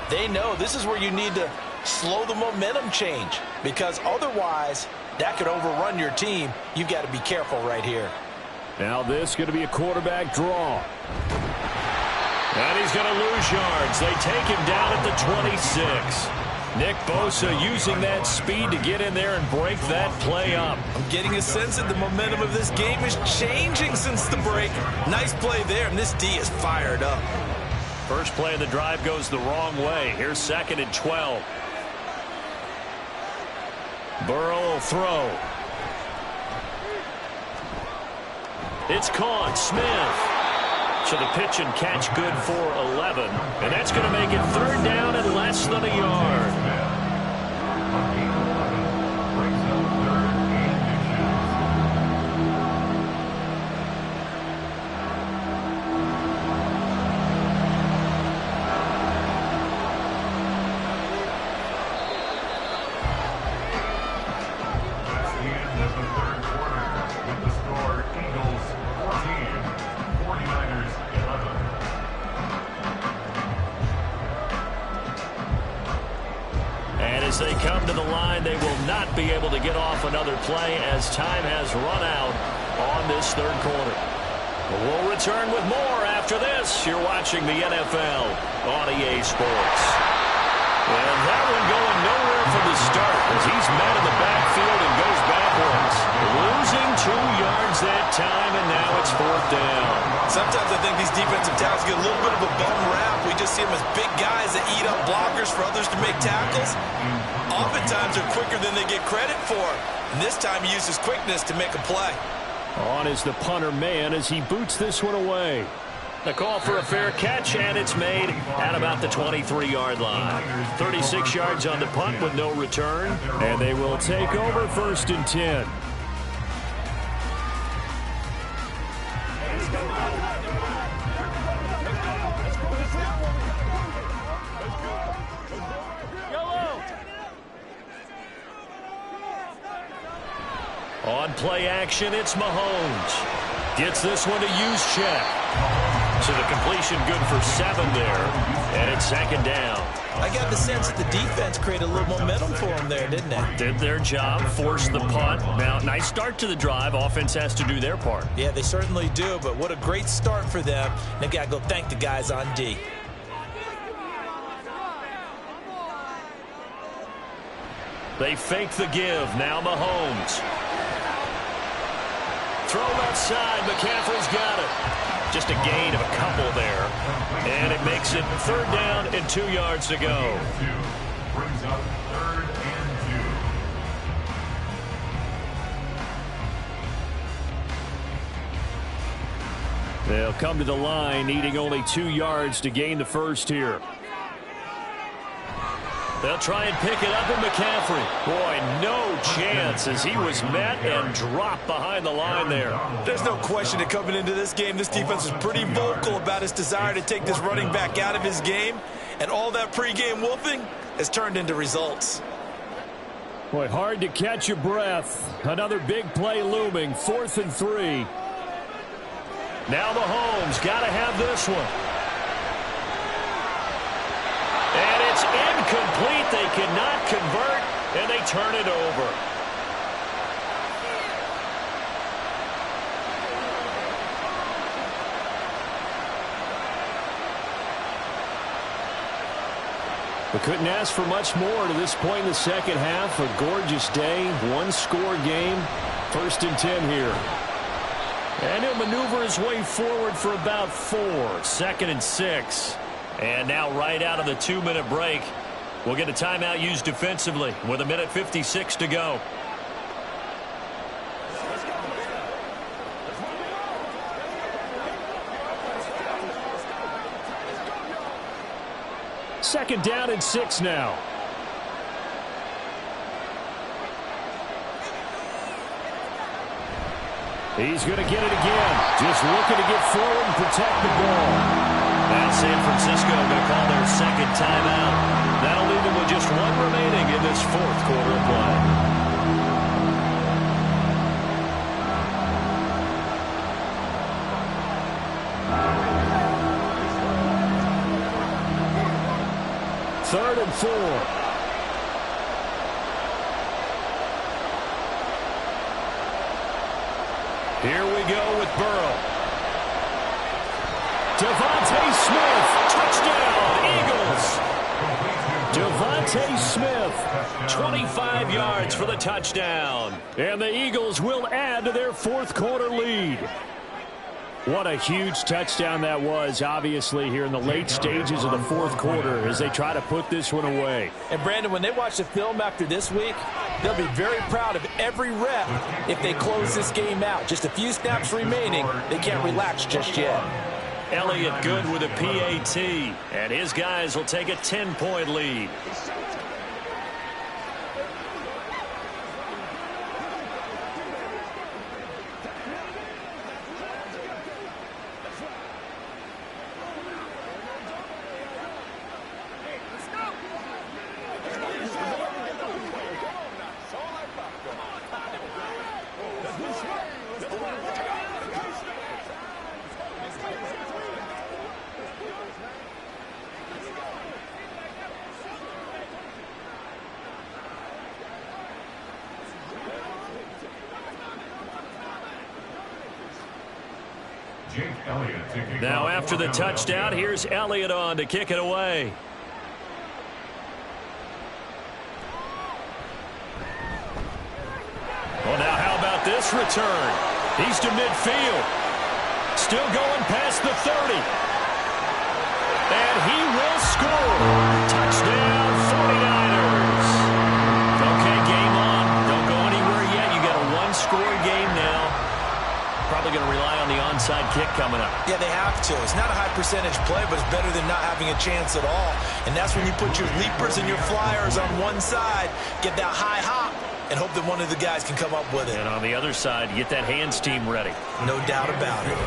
they know this is where you need to slow the momentum change, because otherwise that could overrun your team. You've got to be careful right here. Now this is going to be a quarterback draw. And he's going to lose yards. They take him down at the 26. Nick Bosa using that speed to get in there and break that play up. I'm getting a sense that the momentum of this game is changing since the break. Nice play there, and this D is fired up. First play of the drive goes the wrong way. Here's 2nd and 12. Burrow will throw. It's caught. Smith. So the pitch and catch good for 11. And that's going to make it 3rd down and less than a yard. As they come to the line, they will not be able to get off another play as time has run out on this 3rd quarter. We'll return with more after this. You're watching the NFL on EA Sports. And that one going nowhere from the start as he's met in the backfield and goes backwards, losing 2 yards lose that time, and now it's 4th down. Sometimes I think these defensive tackles get a little bit of a bum rap. We just see them as big guys that eat up blockers for others to make tackles. Oftentimes they're quicker than they get credit for. And this time he uses quickness to make a play. On is the punter man as he boots this one away. The call for a fair catch, and it's made at about the 23-yard line. 36 yards on the punt with no return. And they will take over 1st and 10. On play action, it's Mahomes. Gets this one to Juszczyk. So the completion good for 7 there, and it's 2nd down. I got the sense that the defense created a little momentum for them there, didn't they? Did their job, forced the punt. Now, nice start to the drive. Offense has to do their part. Yeah, they certainly do, but what a great start for them. They got to go thank the guys on D. They fake the give. Now Mahomes. Throw left side. McCaffrey's got it. Just a gain of a couple there. And it makes it 3rd down and 2 yards to go. Brings up 3rd and 2. They'll come to the line, needing only 2 yards to gain the first here. They'll try and pick it up in McCaffrey. Boy, no chance as he was met and dropped behind the line there. There's no question that coming into this game, this defense is pretty vocal about its desire to take this running back out of his game. And all that pregame wolfing has turned into results. Boy, hard to catch your breath. Another big play looming. 4th and 3. Now Mahomes got to have this one. And it's incomplete. They cannot convert, and they turn it over. We couldn't ask for much more to this point in the second half. A gorgeous day, 1-score game. 1st and 10 here. And he'll maneuver his way forward for about 4. 2nd and 6. And now right out of the 2-minute break, we'll get a timeout used defensively with 1:56 to go. Second down and 6 now. He's going to get it again. Just looking to get forward and protect the ball. Now San Francisco going to call their 2nd timeout. That'll leave them with just 1 remaining in this 4th quarter of play. Third and 4. Here we go with Burrow. Devontae Smith, Touchdown, Eagles. Devontae Smith, 25 yards for the touchdown. And the Eagles will add to their 4th quarter lead. What a huge touchdown that was, obviously, here in the late stages of the 4th quarter as they try to put this one away. And, Brandon, when they watch the film after this week, they'll be very proud of every rep if they close this game out. Just a few snaps remaining. They can't relax just yet. Elliott good with a PAT, and his guys will take a 10-point lead. Now after the touchdown, here's Elliott on to kick it away. Well, now how about this return? He's to midfield. Still going past the 30. And he will score. Touchdown, 49ers. Okay, game on. Don't go anywhere yet. You got a one-score game now. Probably going to rely on the onside kick coming up. Yeah, they have to. It's not a high percentage play, but it's better than not having a chance at all. And that's when you put your leapers and your flyers on one side, get that high hop, and hope that one of the guys can come up with it. And on the other side, get that hands team ready. No doubt about it.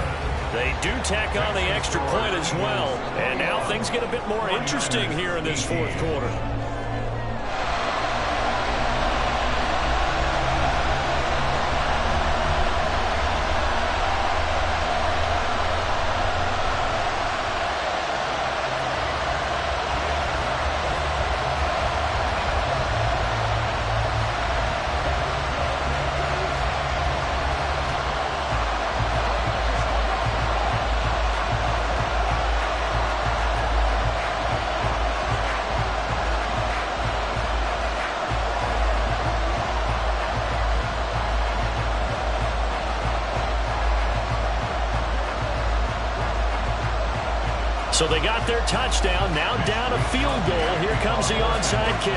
They do tack on the extra point as well. And now things get a bit more interesting here in this fourth quarter. So they got their touchdown, now down a field goal. Here comes the onside kick.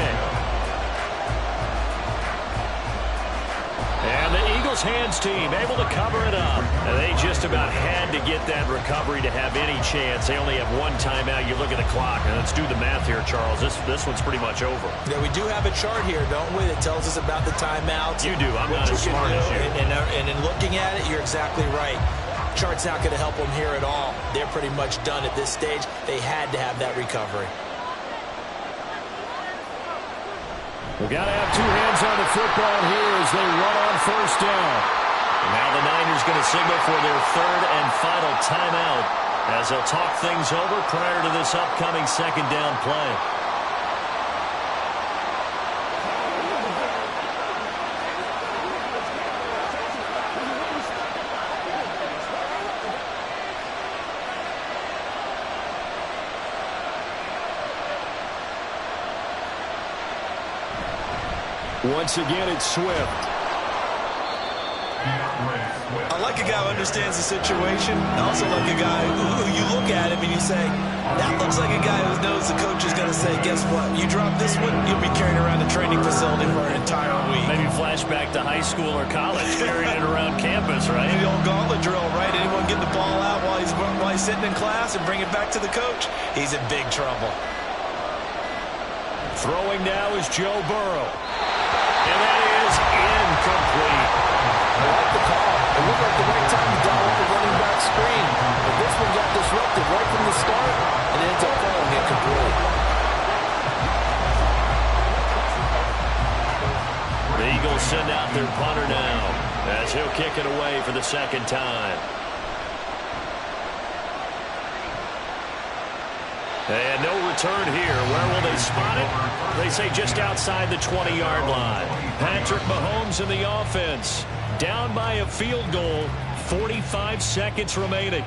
And the Eagles hands team able to cover it up. And they just about had to get that recovery to have any chance. They only have one timeout. You look at the clock, and let's do the math here, Charles. This one's pretty much over. Yeah, we do have a chart here, don't we, that tells us about the timeouts. You do. I'm not as smart as you. And in looking at it, you're exactly right. Chart's not going to help them here at all. They're pretty much done at this stage. They had to have that recovery. We've got to have two hands on the football here as they run on first down. And now the Niners going to signal for their third and final timeout as they'll talk things over prior to this upcoming second down play. Once again, it's Swift. I like a guy who understands the situation. I also like a guy who you look at him and you say, that looks like a guy who knows the coach is going to say, guess what? You drop this one, you'll be carrying around the training facility for an entire week. Maybe flashback to high school or college, carrying it around campus, right? The old gauntlet drill, right? Anyone get the ball out while he's sitting in class and bring it back to the coach? He's in big trouble. Throwing now is Joe Burrow. And that is incomplete. I like the call. It looked like the right time to dial up the running back screen. But this one got disrupted right from the start and ends up falling incomplete. The Eagles send out their punter now as he'll kick it away for the second time. And no return here. Where will they spot it? They say just outside the 20-yard line. Patrick Mahomes in the offense. Down by a field goal. 45 seconds remaining.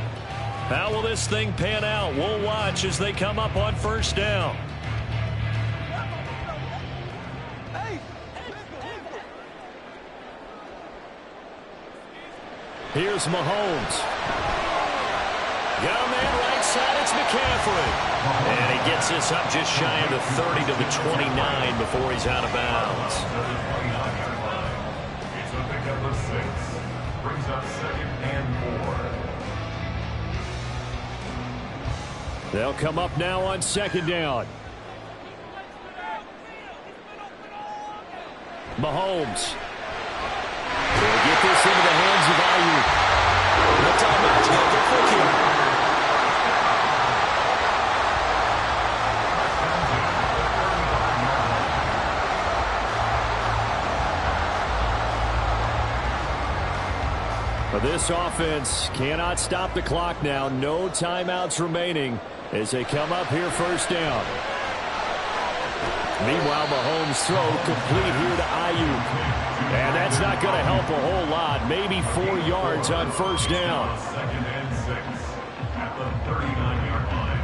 How will this thing pan out? We'll watch as they come up on first down. Here's Mahomes. Got a man right side. It's McCaffrey. And he gets this up just shy of the 30 to the 29 before he's out of bounds. It's a pickup of 6. Brings up second and 4. They'll come up now on second down. Mahomes. Will get this into the hands of Ayuk. No timeout. You got to get quick here. This offense cannot stop the clock now. No timeouts remaining as they come up here first down. Meanwhile, Mahomes' throw complete here to Ayuk. And that's not going to help a whole lot. Maybe 4 yards on first down. Second and 6 at the 39-yard line.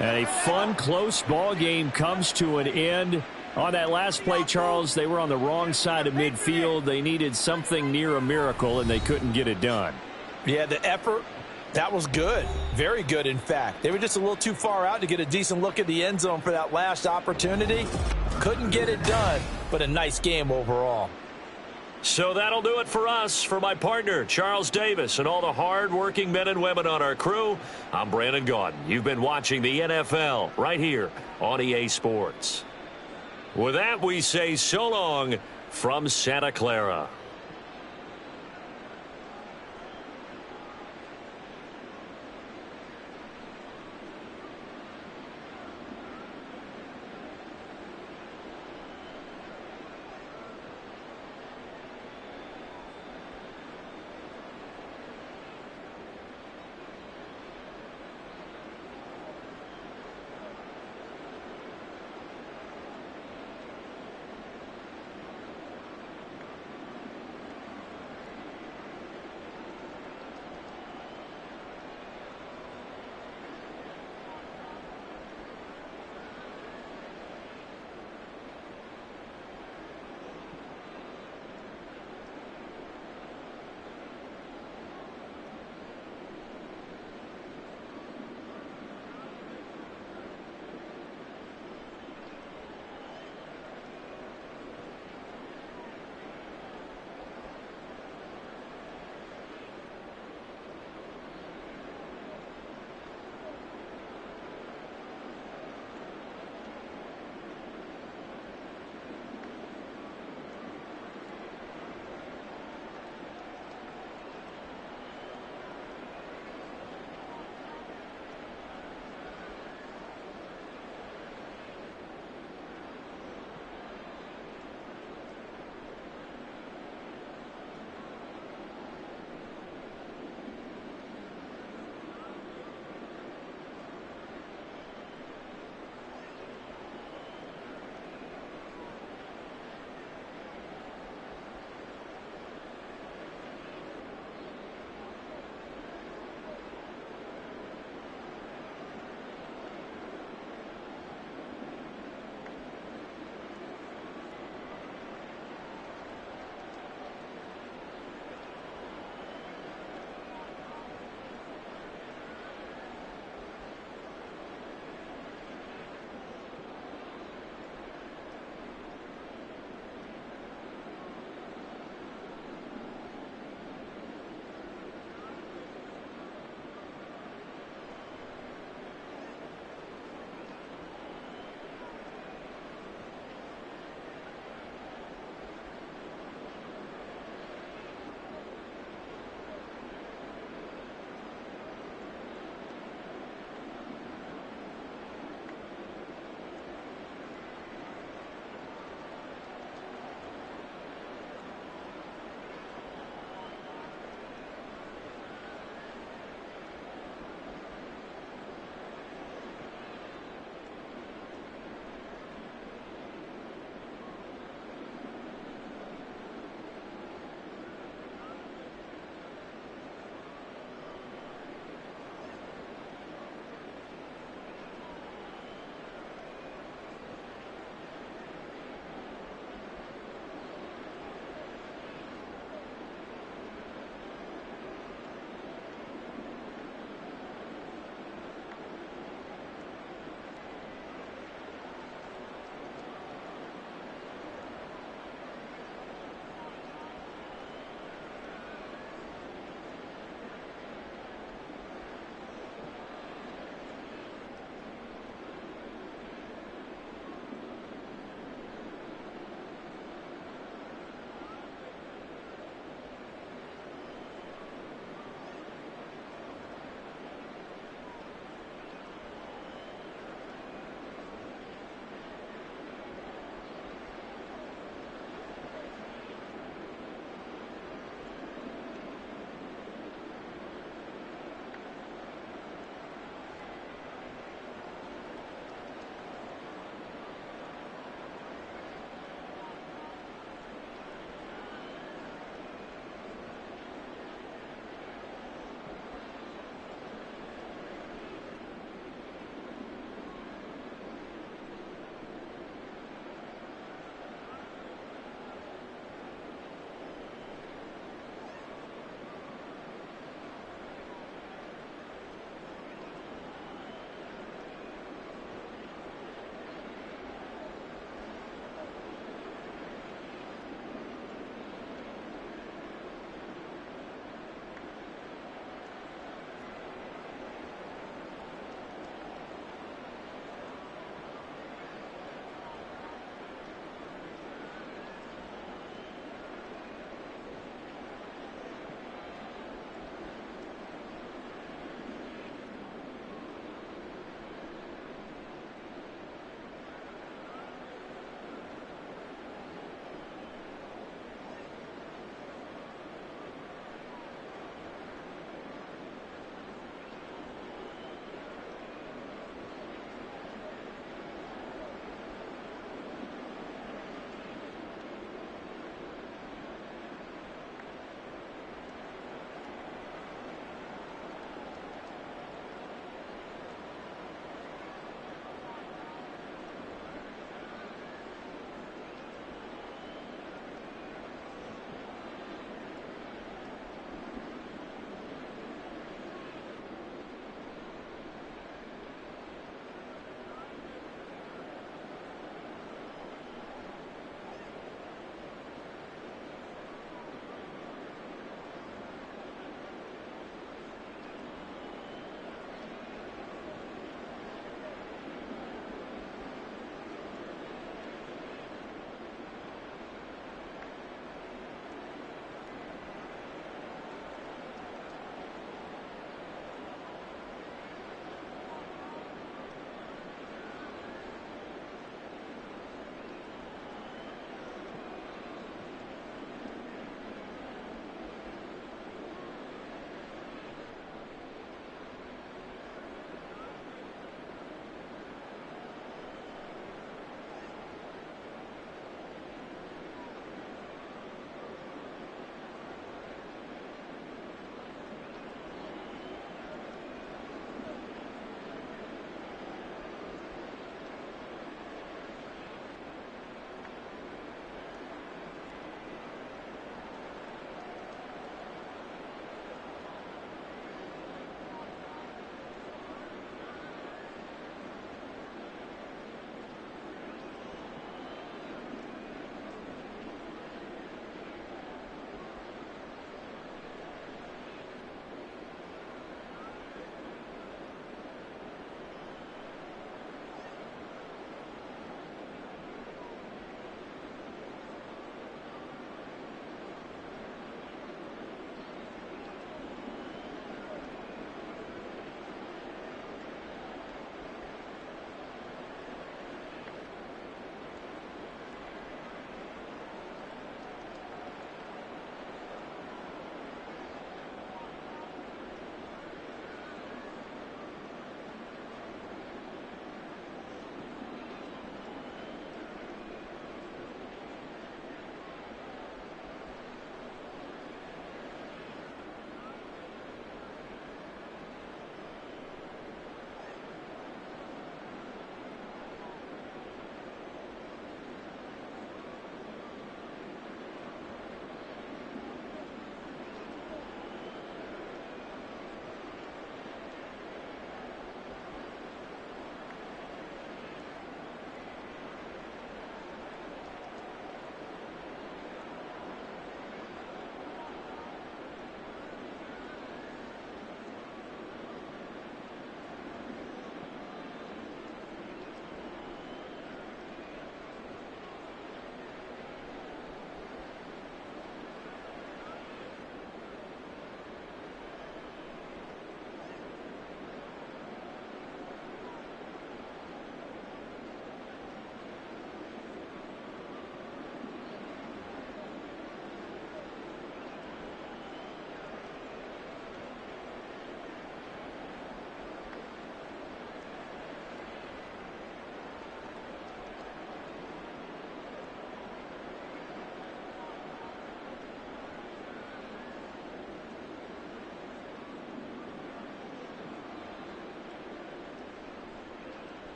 And a fun, close ball game comes to an end. On that last play, Charles, they were on the wrong side of midfield. They needed something near a miracle, and they couldn't get it done. Yeah, the effort, that was good. Very good, in fact. They were just a little too far out to get a decent look at the end zone for that last opportunity. Couldn't get it done, but a nice game overall. So that'll do it for us. For my partner, Charles Davis, and all the hard-working men and women on our crew, I'm Brandon Gaudin. You've been watching the NFL right here on EA Sports. With that, we say so long from Santa Clara.